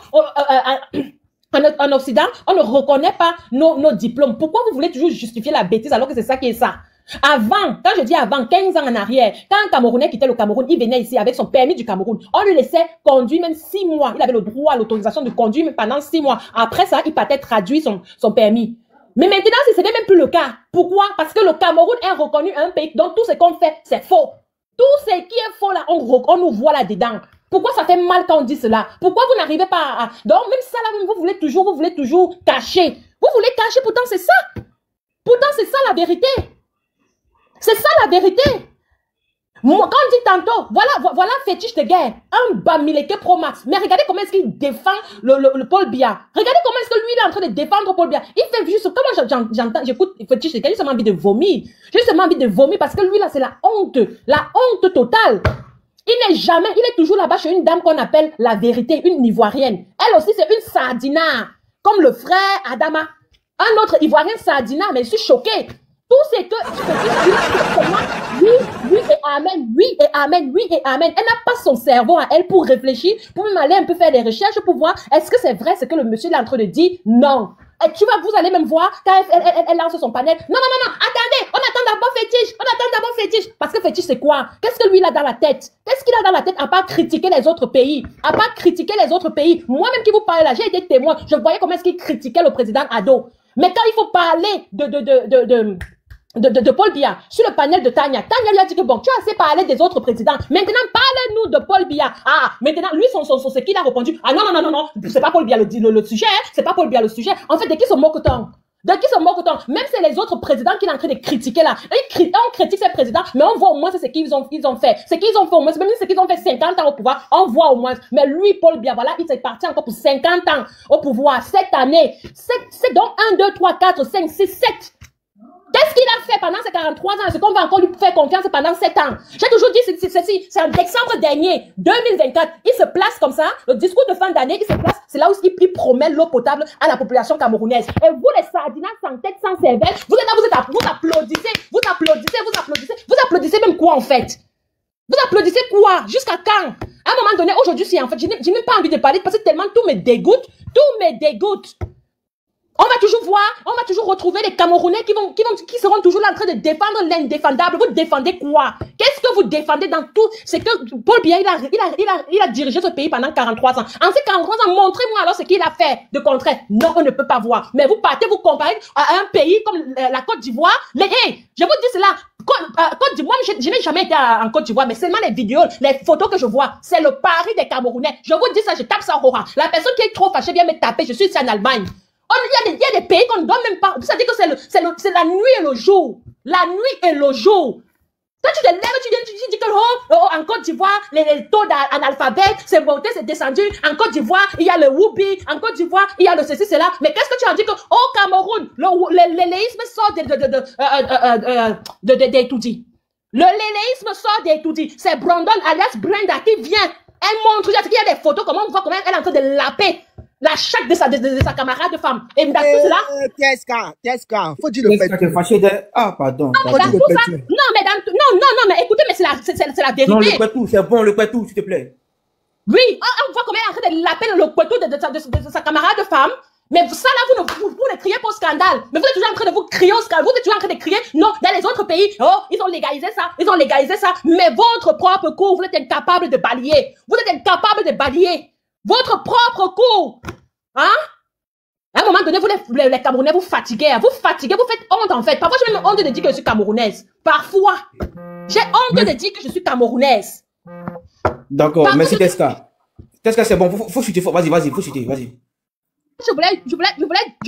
en Occident, on ne reconnaît pas nos diplômes? Pourquoi vous voulez toujours justifier la bêtise alors que c'est ça qui est ça? Avant, quand je dis avant, 15 ans en arrière, quand un Camerounais quittait le Cameroun, il venait ici avec son permis du Cameroun. On lui laissait conduire même 6 mois. Il avait le droit, l'autorisation de conduire même pendant 6 mois. Après ça, il partait traduire son permis. Mais maintenant, ce n'est même plus le cas. Pourquoi? Parce que le Cameroun est reconnu un pays dont tout ce qu'on fait, c'est faux. Tout ce qui est faux là, on nous voit là-dedans. Pourquoi ça fait mal quand on dit cela? Pourquoi vous n'arrivez pas à... Donc, même ça là, vous voulez toujours cacher. Vous voulez cacher, pourtant c'est ça. Pourtant c'est ça la vérité. C'est ça la vérité. Moi, quand on dit tantôt, voilà fétiche de guerre, un Bamileke Pro Max. Mais regardez comment est-ce qu'il défend le Paul Biya. Regardez comment est-ce que lui il est en train de défendre Paul Biya. Il fait juste, comment j'écoute fétiche de guerre, j'ai seulement envie de vomir. J'ai seulement envie de vomir parce que lui là c'est la honte totale. Il est toujours là-bas chez une dame qu'on appelle la vérité, une Ivoirienne. Elle aussi, c'est une sardina, comme le frère Adama. Un autre Ivoirien sardina, mais je suis choquée. Tout ce que oui et amen, oui et amen, oui et amen. Elle n'a pas son cerveau à elle pour réfléchir, pour même aller un peu faire des recherches pour voir est-ce que c'est vrai ce que le monsieur est en train de dire? Non. Et vous allez même voir quand elle lance son panel. Non, attendez, on attend d'abord fétiche. Parce que fétiche, c'est quoi? Qu'est-ce que lui, il a dans la tête? Qu'est-ce qu'il a dans la tête à part critiquer les autres pays? Moi-même qui vous parle là, j'ai été témoin. Je voyais comment est-ce qu'il critiquait le président Ado. Mais quand il faut parler de Paul Biya sur le panel de Tania lui a dit que bon, tu as assez parlé des autres présidents. Maintenant, parle-nous de Paul Biya. Ah, maintenant, lui, ce qu'il a répondu. Ah non, c'est pas Paul Biya le sujet, c'est pas Paul Biya le sujet. En fait, de qui se moque-t-on? Même c'est les autres présidents qu'il est en train de critiquer là. On critique ces présidents, mais on voit au moins ce qu'ils ont fait. Ce qu'ils ont fait au moins, même ce qu'ils ont fait 50 ans au pouvoir, on voit au moins. Mais lui, Paul Biya, voilà, il s'est parti encore pour 50 ans au pouvoir. Cette année, c'est donc 1, 2, 3, 4, 5, 6, 7. Qu'est-ce qu'il a fait pendant ces 43 ans? Est-ce qu'on va encore lui faire confiance pendant 7 ans? J'ai toujours dit ceci, c'est en décembre dernier, 2024, il se place comme ça, le discours de fin d'année, il se place, c'est là où il promet l'eau potable à la population camerounaise. Et vous, les sardinats sans tête, sans cervelle, vous êtes là, vous applaudissez même quoi en fait? Vous applaudissez quoi? Jusqu'à quand? À un moment donné, aujourd'hui, en fait, je n'ai même pas envie de parler parce que tellement tout me dégoûte. On va toujours retrouver les Camerounais qui seront toujours là en train de défendre l'indéfendable. Vous défendez quoi? Qu'est-ce que vous défendez dans tout? C'est que Paul Biya, il a dirigé ce pays pendant 43 ans. En ces 43 ans, montrez-moi alors ce qu'il a fait de concret. Non, on ne peut pas voir. Mais vous partez vous comparer à un pays comme la Côte d'Ivoire. Je vous dis cela. Côte d'Ivoire, je n'ai jamais été en Côte d'Ivoire, mais seulement les vidéos, les photos que je vois, c'est le pari des Camerounais. Je vous dis ça, je tape ça au La personne qui est trop fâchée vient me taper. Je suis ici en Allemagne. Il y a des pays qu'on ne doit même pas. Ça dit que c'est la nuit et le jour. La nuit et le jour. Quand tu te lèves, tu dis que en Côte d'Ivoire, les taux d'analphabète, c'est monté, c'est descendu. En Côte d'Ivoire, il y a le whoopi. En Côte d'Ivoire, il y a le ceci, cela. Mais qu'est-ce que tu as dit que au Cameroun, l'éléisme sort des Toudi. Le léléisme sort des Toudi. C'est Brandon alias Brenda qui vient. Elle montre, il y a des photos, comment on voit comment elle est en train de laper la chatte de sa camarade de femme. Et dans tout cela. TSK, faut dire le fait. Ah, pardon. Non, mais écoutez, mais c'est la vérité. Non, le Kwetou, c'est bon, le Kwetou, s'il te plaît. Oui, on voit comment elle est en train de laper le Kwetou de sa camarade de femme. Mais ça là, vous ne criez pas au scandale. Mais vous êtes toujours en train de vous crier au scandale. Vous êtes toujours en train de crier, non, dans les autres pays, oh, ils ont légalisé ça, ils ont légalisé ça. Mais votre propre cours, vous êtes incapable de balayer. Vous êtes incapable de balayer. Votre propre cours. Hein? À un moment donné, vous les Camerounais, vous fatiguez, vous faites honte en fait. Parfois, j'ai même honte de dire que je suis camerounaise. Parfois, j'ai honte de dire que je suis camerounaise. D'accord, merci Teska. Teska, c'est bon, faut chuter, vas-y, faut chuter, vas-y. Je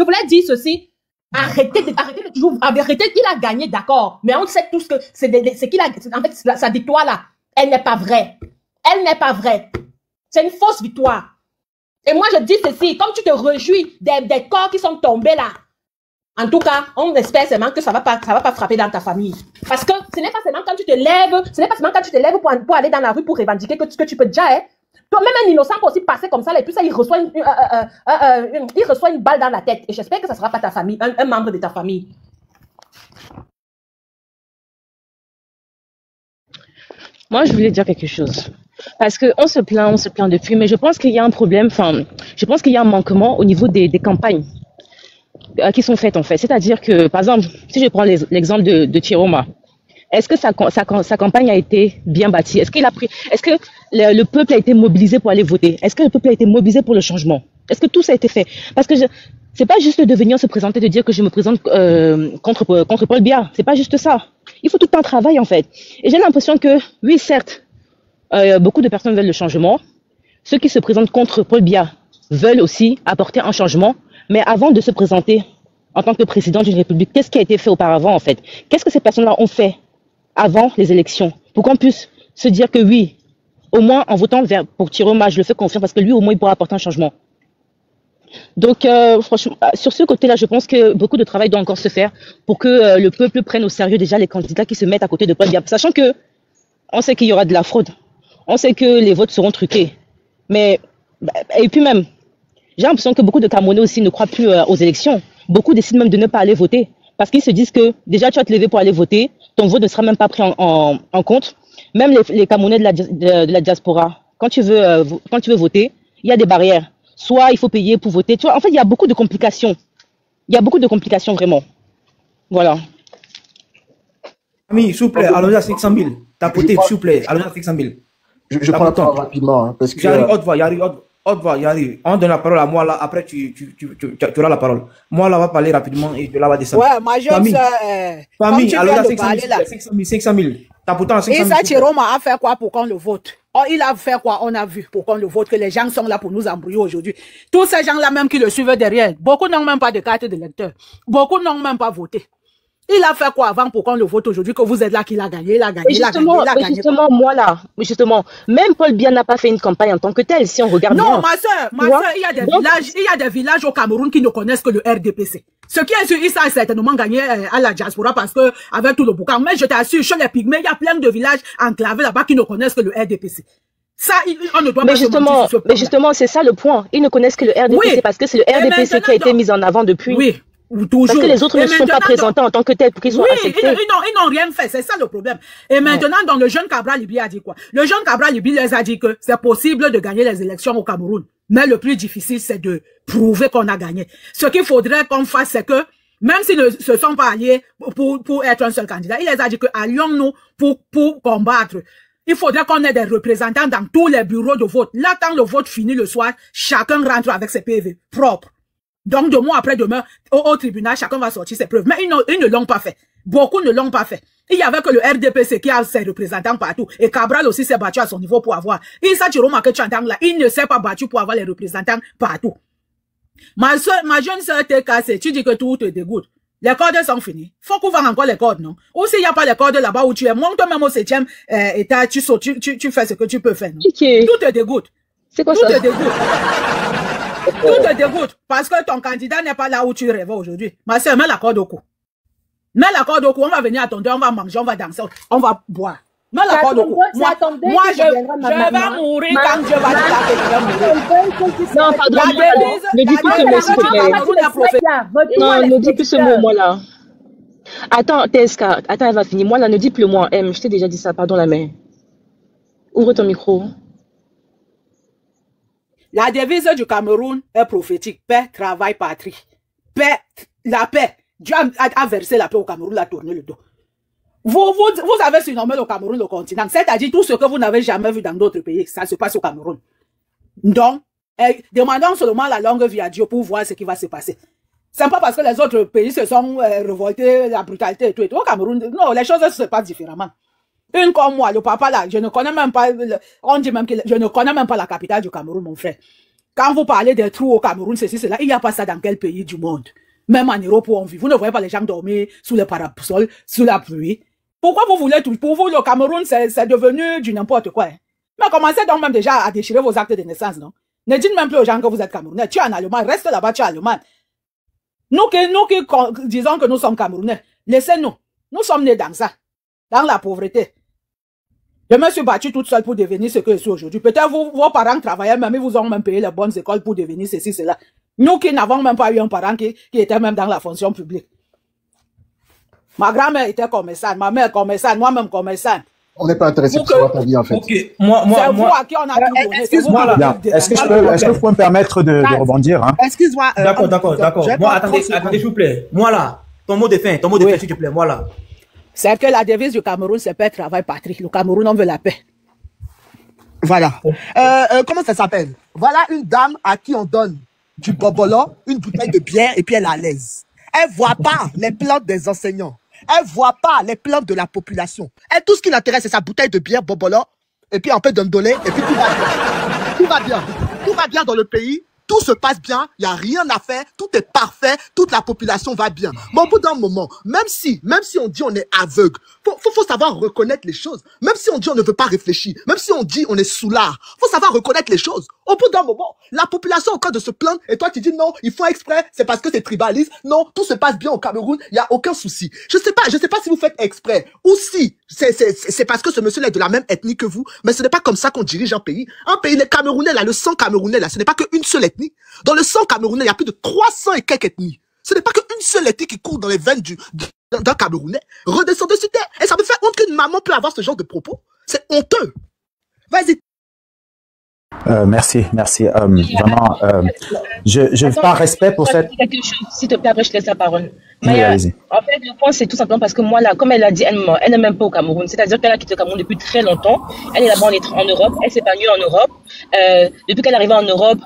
voulais dire ceci. Arrêtez de toujours, arrêtez, il a gagné, d'accord. Mais on sait tous que c'est qu'il a, en fait, sa victoire là, elle n'est pas vraie. Elle n'est pas vraie. C'est une fausse victoire. Et moi, je dis ceci, comme tu te réjouis des corps qui sont tombés là, en tout cas, on espère seulement que ça va pas frapper dans ta famille. Parce que ce n'est pas seulement quand tu te lèves, pour aller dans la rue pour revendiquer que tu peux déjà, hein. Toi-même, un innocent peut aussi passer comme ça, là, et puis ça, il reçoit une balle dans la tête. Et j'espère que ça sera pas ta famille, un membre de ta famille. Moi, je voulais dire quelque chose. Parce qu'on se plaint depuis, mais je pense qu'il y a un problème, enfin, je pense qu'il y a un manquement au niveau des campagnes qui sont faites, en fait. C'est-à-dire que, par exemple, si je prends l'exemple de Chiroma, est-ce que sa campagne a été bien bâtie? Est-ce que le peuple a été mobilisé pour aller voter? Est-ce que le peuple a été mobilisé pour le changement? Est-ce que tout ça a été fait? Parce que c'est pas juste de venir se présenter, de dire que je me présente contre Paul Biya. C'est pas juste ça. Il faut tout un travail, en fait. Et j'ai l'impression que, oui, certes, beaucoup de personnes veulent le changement. Ceux qui se présentent contre Paul Biya veulent aussi apporter un changement. Mais avant de se présenter en tant que président d'une république, qu'est-ce qui a été fait auparavant, en fait? Qu'est-ce que ces personnes-là ont fait avant les élections? Pour qu'on puisse se dire que oui, au moins en votant pour Chiroma, je le fais confiance parce que lui, au moins, il pourra apporter un changement. Donc, franchement, sur ce côté-là, je pense que beaucoup de travail doit encore se faire pour que le peuple prenne au sérieux déjà les candidats qui se mettent à côté de Paul Biya. Sachant que on sait qu'il y aura de la fraude. On sait que les votes seront truqués. Mais, et puis même, j'ai l'impression que beaucoup de Camerounais aussi ne croient plus aux élections. Beaucoup décident même de ne pas aller voter. Parce qu'ils se disent que déjà tu vas te lever pour aller voter, ton vote ne sera même pas pris en compte. Même les Camerounais de la diaspora, quand tu veux voter, il y a des barrières. Soit il faut payer pour voter. Tu vois, en fait, il y a beaucoup de complications. Il y a beaucoup de complications, vraiment. Voilà. Ami, s'il vous plaît, allons-y à 500 000. Tapoter, s'il vous plaît, allons-y à 500 000. Je prends le temps rapidement. Hein, parce que... J'arrive, j'arrive. On donne la parole à moi, là. Après, tu auras la parole. Moi, là, on va parler rapidement et de là, on va descendre. Ouais, ma jeune soeur, famille, allons-y à 500 000. Tapotant à 500 000. Et ça, Chiroma a fait quoi pour qu'on le vote? Oh, il a fait quoi? On a vu pour qu'on le vote, que les gens sont là pour nous embrouiller aujourd'hui. Tous ces gens-là même qui le suivent derrière, beaucoup n'ont même pas de carte d'électeur. Beaucoup n'ont même pas voté. Il a fait quoi avant pour qu'on le vote aujourd'hui, que vous êtes là qu'il a gagné, il a gagné, il a gagné. Justement, moi là, justement, même Paul Biya n'a pas fait une campagne en tant que telle, si on regarde bien. Non, ma soeur, il y a des villages au Cameroun qui ne connaissent que le RDPC. Ce qui est sûr, il a certainement gagné à la diaspora parce que, avec tout le boucan, mais je t'assure, chez les pygmées, il y a plein de villages enclavés là-bas qui ne connaissent que le RDPC. Ça, on ne doit pas se mentir sur ce point. Mais justement, c'est ça le point. Ils ne connaissent que le RDPC parce que c'est le RDPC qui a été mis en avant depuis. Oui. Toujours. Parce que les autres ne se sont pas présentés en tant que tels pour qu'ils soient acceptés. Ils n'ont rien fait, c'est ça le problème. Et maintenant, dans le jeune Cabral Libi a dit quoi? Le jeune Cabral Libi les a dit que c'est possible de gagner les élections au Cameroun. Mais le plus difficile, c'est de prouver qu'on a gagné. Ce qu'il faudrait qu'on fasse, c'est que, même s'ils ne se sont pas alliés pour être un seul candidat, il les a dit que allions-nous pour combattre. Il faudrait qu'on ait des représentants dans tous les bureaux de vote. Là, quand le vote finit le soir, chacun rentre avec ses PV propres. Donc, demain après demain, au tribunal, chacun va sortir ses preuves. Mais ils ne l'ont pas fait. Beaucoup ne l'ont pas fait. Il y avait que le RDPC qui a ses représentants partout. Et Cabral aussi s'est battu à son niveau pour avoir. Issa Chiroma que tu entends là, il ne s'est pas battu pour avoir les représentants partout. Ma jeune soeur t'est cassée. Tu dis que tout te dégoûte. Les cordes sont finies. Faut qu'on vende encore les cordes, non? Ou s'il n'y a pas les cordes là-bas où tu es, monte même au 7e état, tu sautes, tu fais ce que tu peux faire, non? Tout te dégoûte. C'est quoi ça? Tout te dégoûte. Tout te dégoûte. Parce que ton candidat n'est pas là où tu rêvais aujourd'hui. Ma soeur, mets la corde au cou. Mets la corde au cou. On va venir attendre, on va manger, on va danser, on va boire. Mets la corde au cou. Moi, je vais mourir quand Dieu va dire que je vais mourir. Non, pardon. Ne dis plus ce mot, s'il te plaît. Non, ne dis plus ce mot, moi, là. Attends, TSK. Attends, elle va finir. Moi, là, ne dis plus le mot. Je t'ai déjà dit ça. Pardon, la main. Ouvre ton micro. La devise du Cameroun est prophétique. Paix, travail, patrie. Paix, la paix. Dieu a versé la paix au Cameroun, l'a tourné le dos. Vous avez surnommé le Cameroun le continent. C'est-à-dire tout ce que vous n'avez jamais vu dans d'autres pays, ça se passe au Cameroun. Donc, demandons seulement la longue vie à Dieu pour voir ce qui va se passer. C'est pas parce que les autres pays se sont révoltés, la brutalité et tout. Au Cameroun, non, les choses se passent différemment. Une comme moi, le papa là, je ne connais même pas, on dit même que je ne connais même pas la capitale du Cameroun, mon frère. Quand vous parlez des trous au Cameroun, ceci, cela, il n'y a pas ça dans quel pays du monde. Même en Europe où on vit, vous ne voyez pas les gens dormir sous les parasols, sous la pluie. Pourquoi vous voulez tout? Pour vous, le Cameroun, c'est devenu du n'importe quoi. Hein? Mais commencez donc même déjà à déchirer vos actes de naissance, non? Ne dites même plus aux gens que vous êtes Camerounais. Tu es en Allemagne, reste là-bas, tu es Allemand. Nous qui disons que nous sommes Camerounais, laissez-nous. Nous sommes nés dans ça, dans la pauvreté. Je me suis battue toute seule pour devenir ce que je suis aujourd'hui. Peut-être vos parents travaillaient même, ils vous ont même payé les bonnes écoles pour devenir ceci, cela. Nous qui n'avons même pas eu un parent qui était même dans la fonction publique. Ma grand-mère était commerçante, ma mère commerçante, moi-même commerçante. On n'est pas intéressé pour savoir ta vie, en fait. C'est vous à qui on a tout donné. Excuse-moi là. Est-ce que vous pouvez me permettre de rebondir, hein? Excuse-moi. D'accord. Moi, attendez, s'il vous plaît. Moi là, ton mot de fin, s'il te plaît, moi là. C'est que la devise du Cameroun, c'est paix, travail, patrie. Le Cameroun, on veut la paix. Voilà. Comment ça s'appelle? Voilà une dame à qui on donne du bobolo, une bouteille de bière, et puis elle est à l'aise. Elle voit pas les plaintes des enseignants. Elle voit pas les plaintes de la population. Elle, tout ce qui l'intéresse, c'est sa bouteille de bière, bobolo, et puis un peu d'ondolé, et puis tout va bien. Tout va bien. Tout va bien dans le pays. Tout se passe bien, il n'y a rien à faire, tout est parfait, toute la population va bien. Mais au bout d'un moment, même si on dit on est aveugle, faut savoir reconnaître les choses. Même si on dit on ne veut pas réfléchir, même si on dit on est soulard, faut savoir reconnaître les choses. Au bout d'un moment, la population est en train de se plaindre et toi tu dis non, ils font exprès, c'est parce que c'est tribaliste. Non, tout se passe bien au Cameroun, il n'y a aucun souci. Je sais pas si vous faites exprès ou si c'est parce que ce monsieur est de la même ethnie que vous, mais ce n'est pas comme ça qu'on dirige un pays. Un pays, les Camerounais là, le sang camerounais là, ce n'est pas qu'une seule ethnie. Dans le sang camerounais, il y a plus de 300 et quelques ethnies. Ce n'est pas qu'une seule ethnie qui court dans les veines d'un Camerounais. Redescendez sur terre. Et ça me fait honte qu'une maman peut avoir ce genre de propos. C'est honteux. Vas-y. Merci. Vraiment, je par respect pour cette... Quelque chose, s'il te plaît, après je te laisse la parole. Oui, allez-y. En fait, le point, c'est tout simplement parce que moi, là, comme elle a dit, elle n'est même pas au Cameroun. C'est-à-dire qu'elle a quitté le Cameroun depuis très longtemps. Elle est là-bas en Europe. Elle s'est épanouie en Europe. Depuis qu'elle est arrivée en Europe,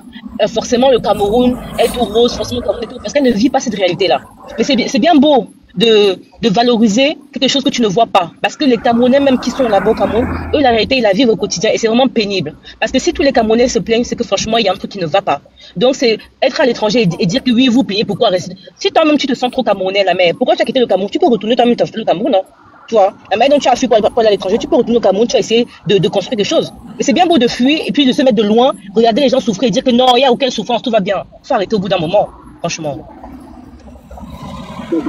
forcément, le Cameroun est tout rose, forcément, le Cameroun est tout, parce qu'elle ne vit pas cette réalité-là. Mais c'est bien beau de valoriser quelque chose que tu ne vois pas. Parce que les Camerounais, même qui sont là-bas au Cameroun, eux, la réalité, ils la vivent au quotidien. Et c'est vraiment pénible. Parce que si tous les Camerounais se plaignent, c'est que franchement, il y a un truc qui ne va pas. Donc, c'est être à l'étranger et dire que oui, vous payez, pourquoi rester? Si toi-même, tu te sens trop Camerounais, la mère, pourquoi tu as quitté le Cameroun? Tu peux retourner toi-même le Cameroun, non? Tu vois, la manière dont tu as fui pour aller à l'étranger, tu peux retourner au Cameroun, tu vas essayer de construire quelque chose. Mais c'est bien beau de fuir et puis de se mettre de loin, regarder les gens souffrir et dire que non, il n'y a aucune souffrance, tout va bien. Il faut arrêter au bout d'un moment, franchement.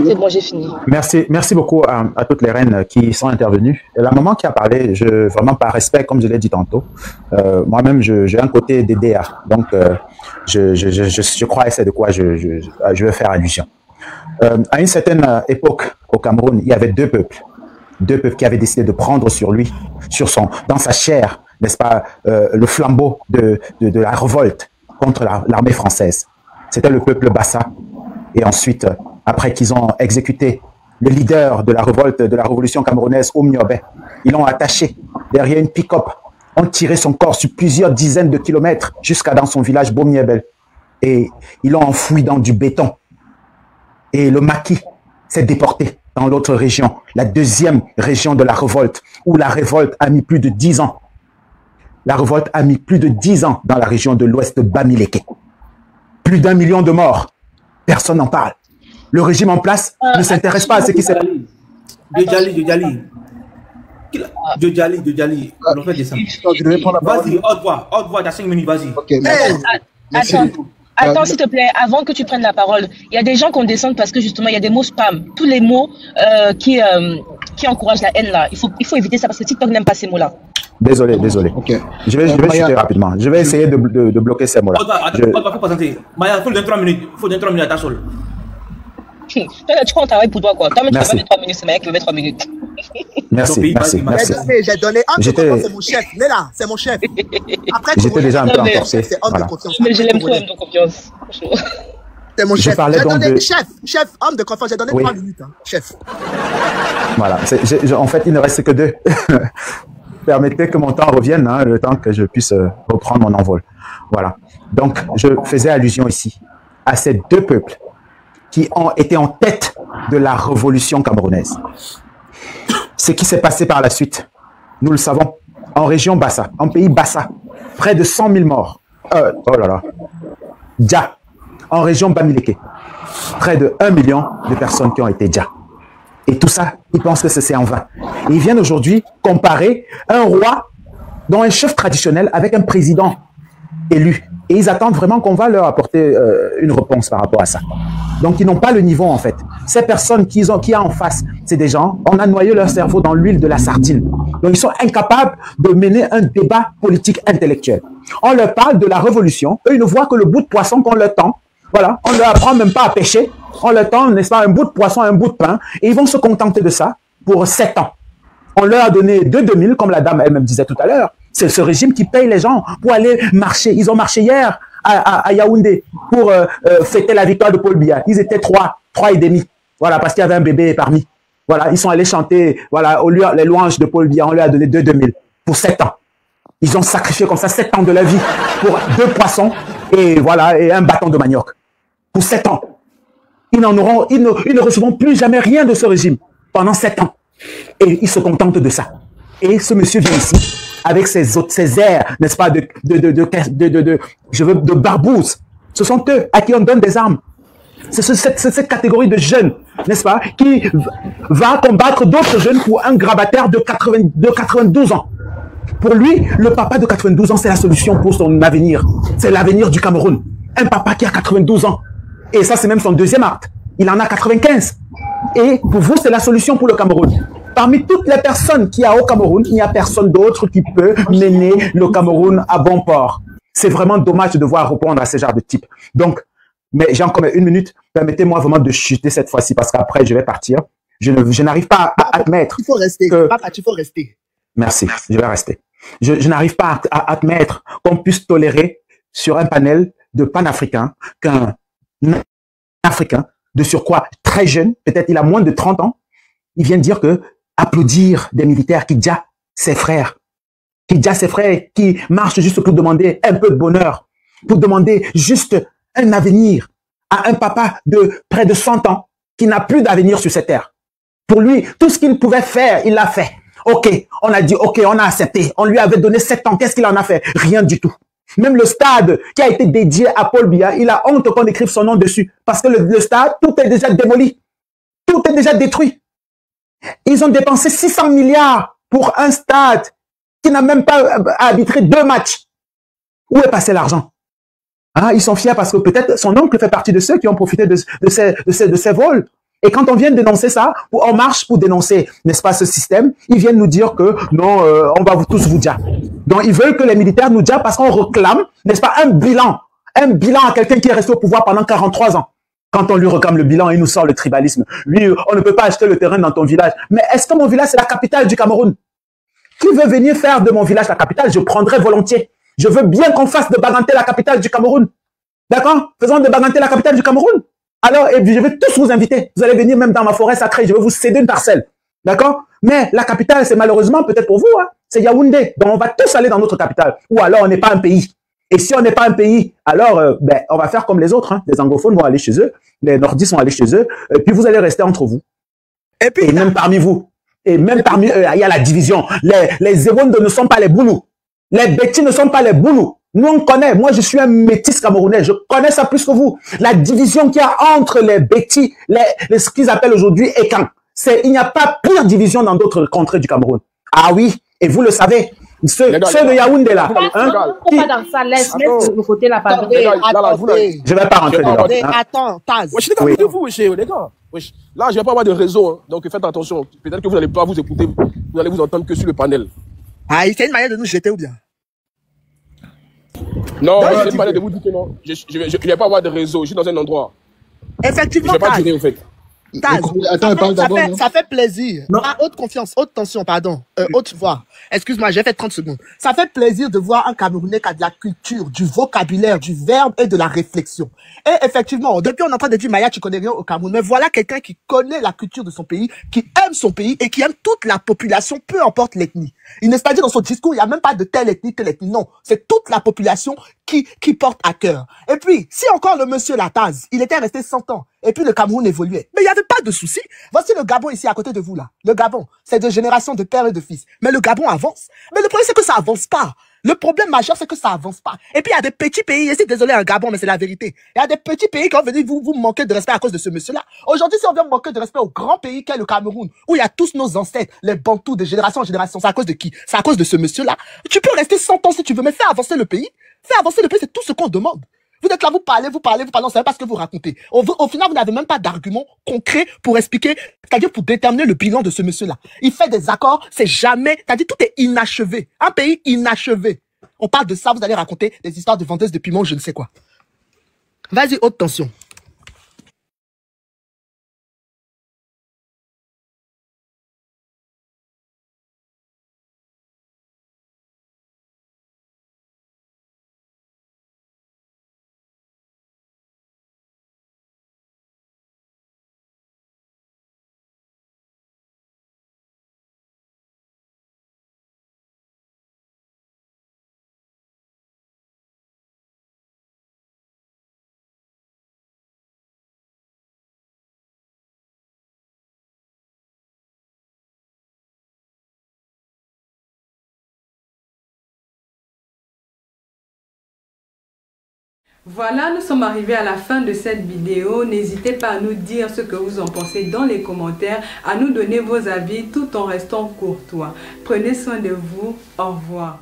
C'est bon, j'ai fini. Merci beaucoup à toutes les reines qui sont intervenues. Et la maman qui a parlé, vraiment par respect, comme je l'ai dit tantôt, moi-même, j'ai un côté DDA. Donc, je crois que c'est de quoi je veux faire allusion. À une certaine époque, au Cameroun, il y avait deux peuples qui avaient décidé de prendre sur lui, dans sa chair, n'est-ce pas, le flambeau de la révolte contre l'armée française. C'était le peuple Bassa. Et ensuite, après qu'ils ont exécuté le leader de la révolte, de la révolution camerounaise, Omniobé, ils l'ont attaché derrière une pick-up, ont tiré son corps sur plusieurs dizaines de kilomètres jusqu'à dans son village Bomniebel. Et ils l'ont enfoui dans du béton. Et le maquis s'est déporté dans l'autre région, la deuxième région de la révolte, où la révolte a mis plus de 10 ans. La révolte a mis plus de 10 ans dans la région de l'ouest de Bamileke. Plus d'1 million de morts. Personne n'en parle. Le régime en place ne s'intéresse pas à ce qui s'est passé. De Djali. On fait descendre. Vas-y, haute voix, t'as 5 minutes, vas-y. Ok, merci. Attends, s'il te plaît, avant que tu prennes la parole, il y a des gens qu'on descende parce que justement, il y a des mots spam. Tous les mots qui encouragent la haine là. Il faut éviter ça parce que TikTok n'aime pas ces mots-là. Désolé. Okay. Je vais chuter rapidement. Je vais essayer de bloquer ces mots-là. Faut présenter. Maya, il faut 23 minutes. Il faut 23 minutes à ta seule. Toi, tu prends un travail pour toi, quoi. Toi, tu vas mettre 3 minutes, c'est Maya qui veut mettre 3 minutes. Merci. J'ai donné un peu, c'est mon chef. Léla, c'est mon chef. Après, j'étais déjà un peu entorcé. C'est homme de confiance. Mais je l'aime trop, homme de confiance. C'est mon chef. parlais donc de... Chef, homme de confiance, j'ai donné 3 minutes, hein, chef. Voilà, en fait, il ne reste que 2. Permettez que mon temps revienne, hein, le temps que je puisse reprendre mon envol. Voilà. Donc, je faisais allusion ici à ces 2 peuples qui ont été en tête de la révolution camerounaise. Ce qui s'est passé par la suite, nous le savons, en région Bassa, en pays Bassa, près de 100 000 morts. Oh là là. Dja, en région Bamileke, près de 1 million de personnes qui ont été Dja. Et tout ça, ils pensent que c'est en vain. Et ils viennent aujourd'hui comparer un roi, dont un chef traditionnel, avec un président élu. Et ils attendent vraiment qu'on va leur apporter une réponse par rapport à ça. Donc, ils n'ont pas le niveau, en fait. Ces personnes qu'il y a en face, c'est des gens, on a noyé leur cerveau dans l'huile de la sardine. Donc, ils sont incapables de mener un débat politique intellectuel. On leur parle de la révolution. Eux, ils ne voient que le bout de poisson qu'on leur tend. Voilà, on ne leur apprend même pas à pêcher. On leur tend, n'est-ce pas, un bout de poisson, un bout de pain. Et ils vont se contenter de ça pour 7 ans. On leur a donné 2000, comme la dame elle-même disait tout à l'heure. C'est ce régime qui paye les gens pour aller marcher. Ils ont marché hier à Yaoundé pour fêter la victoire de Paul Biya. Ils étaient 3 et demi. Voilà, parce qu'il y avait un bébé parmi. Voilà, ils sont allés chanter, voilà, au lieu les louanges de Paul Biya, on leur a donné 2000 pour 7 ans. Ils ont sacrifié comme ça 7 ans de la vie pour 2 poissons et voilà, et un bâton de manioc. Pour 7 ans. Ils ne recevront plus jamais rien de ce régime pendant 7 ans. Et ils se contentent de ça. Et ce monsieur vient ici avec ses airs, n'est-ce pas, de barbouze. Ce sont eux à qui on donne des armes. C'est cette catégorie de jeunes, n'est-ce pas, qui va combattre d'autres jeunes pour un grabataire de 92 ans. Pour lui, le papa de 92 ans, c'est la solution pour son avenir. C'est l'avenir du Cameroun. Un papa qui a 92 ans. Et ça, c'est même son 2e acte. Il en a 95. Et pour vous, c'est la solution pour le Cameroun. Parmi toutes les personnes qu'il y a au Cameroun, il n'y a personne d'autre qui peut mener le Cameroun à bon port. C'est vraiment dommage de devoir répondre à ce genre de type. Donc, mais j'ai encore 1 minute. Permettez-moi vraiment de chuter cette fois-ci parce qu'après, je vais partir. Je n'arrive pas à admettre. Il faut rester. Papa, il faut rester. Merci, je vais rester. Je n'arrive pas à admettre qu'on puisse tolérer sur un panel de panafricains qu'un Africain, de surcroît très jeune, peut-être il a moins de 30 ans, il vient dire que applaudir des militaires qui déjà ses frères, qui marchent juste pour demander un peu de bonheur, pour demander juste un avenir à un papa de près de 100 ans qui n'a plus d'avenir sur cette terre. Pour lui, tout ce qu'il pouvait faire, il l'a fait. Ok, on a dit, ok, on a accepté. On lui avait donné 7 ans. Qu'est-ce qu'il en a fait? Rien du tout. Même le stade qui a été dédié à Paul Biya, il a honte qu'on écrive son nom dessus. Parce que le stade, tout est déjà démoli. Tout est déjà détruit. Ils ont dépensé 600 milliards pour un stade qui n'a même pas arbitré 2 matchs. Où est passé l'argent? Ah, ils sont fiers parce que peut-être son oncle fait partie de ceux qui ont profité de ces vols. Et quand on vient dénoncer ça, on marche pour dénoncer, n'est-ce pas, ce système, ils viennent nous dire que non, on va tous vous dire. Donc ils veulent que les militaires nous disent parce qu'on réclame, n'est-ce pas, un bilan à quelqu'un qui est resté au pouvoir pendant 43 ans. Quand on lui réclame le bilan, il nous sort le tribalisme. Lui, on ne peut pas acheter le terrain dans ton village. Mais est-ce que mon village, c'est la capitale du Cameroun? Qui veut venir faire de mon village la capitale? Je prendrai volontiers. Je veux bien qu'on fasse de Baganté la capitale du Cameroun. D'accord? Faisons de Baganté la capitale du Cameroun. Alors, et je vais tous vous inviter. Vous allez venir même dans ma forêt sacrée. Je vais vous céder une parcelle. D'accord? Mais la capitale, c'est malheureusement peut-être pour vous, hein, c'est Yaoundé. Donc, on va tous aller dans notre capitale. Ou alors, on n'est pas un pays. Et si on n'est pas un pays, alors, on va faire comme les autres. Hein. Les anglophones vont aller chez eux. Les nordistes vont aller chez eux. Et puis, vous allez rester entre vous. Et même parmi vous. Et même parmi eux, il y a la division. Les Zérondes ne sont pas les Boulous. Les Bétis ne sont pas les Boulous. Nous, on connaît. Moi, je suis un métis camerounais. Je connais ça plus que vous. La division qu'il y a entre les Bétis, ce qu'ils appellent aujourd'hui Ekan. Il n'y a pas pire division dans d'autres contrées du Cameroun. Ah oui, et vous le savez. Ceux de Yaoundé là. Hein, pas dans ça, laisse le côté là, pardon. Je vais pas rentrer dedans. Attends, Taz. Wesh, les gars, vous, les gars. Wesh, là, je vais pas avoir de réseau, hein, donc faites attention. Peut-être que vous n'allez pas vous écouter, vous allez vous entendre que sur le panel. Ah, c'est une manière de nous jeter ou bien? Non, c'est une manière de vous dire que non. Je vais pas avoir de réseau, je suis dans un endroit. Effectivement, je vais pas tirer, en fait. Taz, Attends, elle parle d'abord. ça fait plaisir. Ah, haute confiance, haute tension, pardon. Haute voix. Excuse-moi, j'ai fait 30 secondes. Ça fait plaisir de voir un Camerounais qui a de la culture, du vocabulaire, du verbe et de la réflexion. Et effectivement, depuis on est en train de dire, Maya, tu connais rien au Cameroun, mais voilà quelqu'un qui connaît la culture de son pays, qui aime son pays et qui aime toute la population, peu importe l'ethnie. Il n'est pas dit dans son discours, il n'y a même pas de telle ethnie. Non, c'est toute la population qui porte à cœur. Et puis, si encore le monsieur Lataz, il était resté 100 ans, et puis le Cameroun évoluait, mais il n'y avait pas de souci. Voici le Gabon ici à côté de vous là. Le Gabon, c'est de génération de père et de fils. Mais le Gabon avance. Mais le problème, c'est que ça avance pas. Le problème majeur, c'est que ça avance pas. Et puis, il y a des petits pays, et c'est désolé, un Gabon, mais c'est la vérité. Il y a des petits pays qui vont venir vous manquer de respect à cause de ce monsieur-là. Aujourd'hui, si on vient manquer de respect au grand pays qu'est le Cameroun, où il y a tous nos ancêtres, les Bantous de génération en génération, c'est à cause de qui? C'est à cause de ce monsieur-là. Tu peux rester 100 ans si tu veux, mais fais avancer le pays. Fais avancer le pays, c'est tout ce qu'on demande. Vous êtes là, vous parlez, on ne sait pas ce que vous racontez. Au final, vous n'avez même pas d'argument concret pour expliquer, c'est-à-dire pour déterminer le bilan de ce monsieur-là. Il fait des accords, c'est jamais, c'est-à-dire tout est inachevé. Un pays inachevé. On parle de ça, vous allez raconter des histoires de vendeuses de piment, je ne sais quoi. Vas-y, haute tension. Voilà, nous sommes arrivés à la fin de cette vidéo. N'hésitez pas à nous dire ce que vous en pensez dans les commentaires, à nous donner vos avis tout en restant courtois. Prenez soin de vous. Au revoir.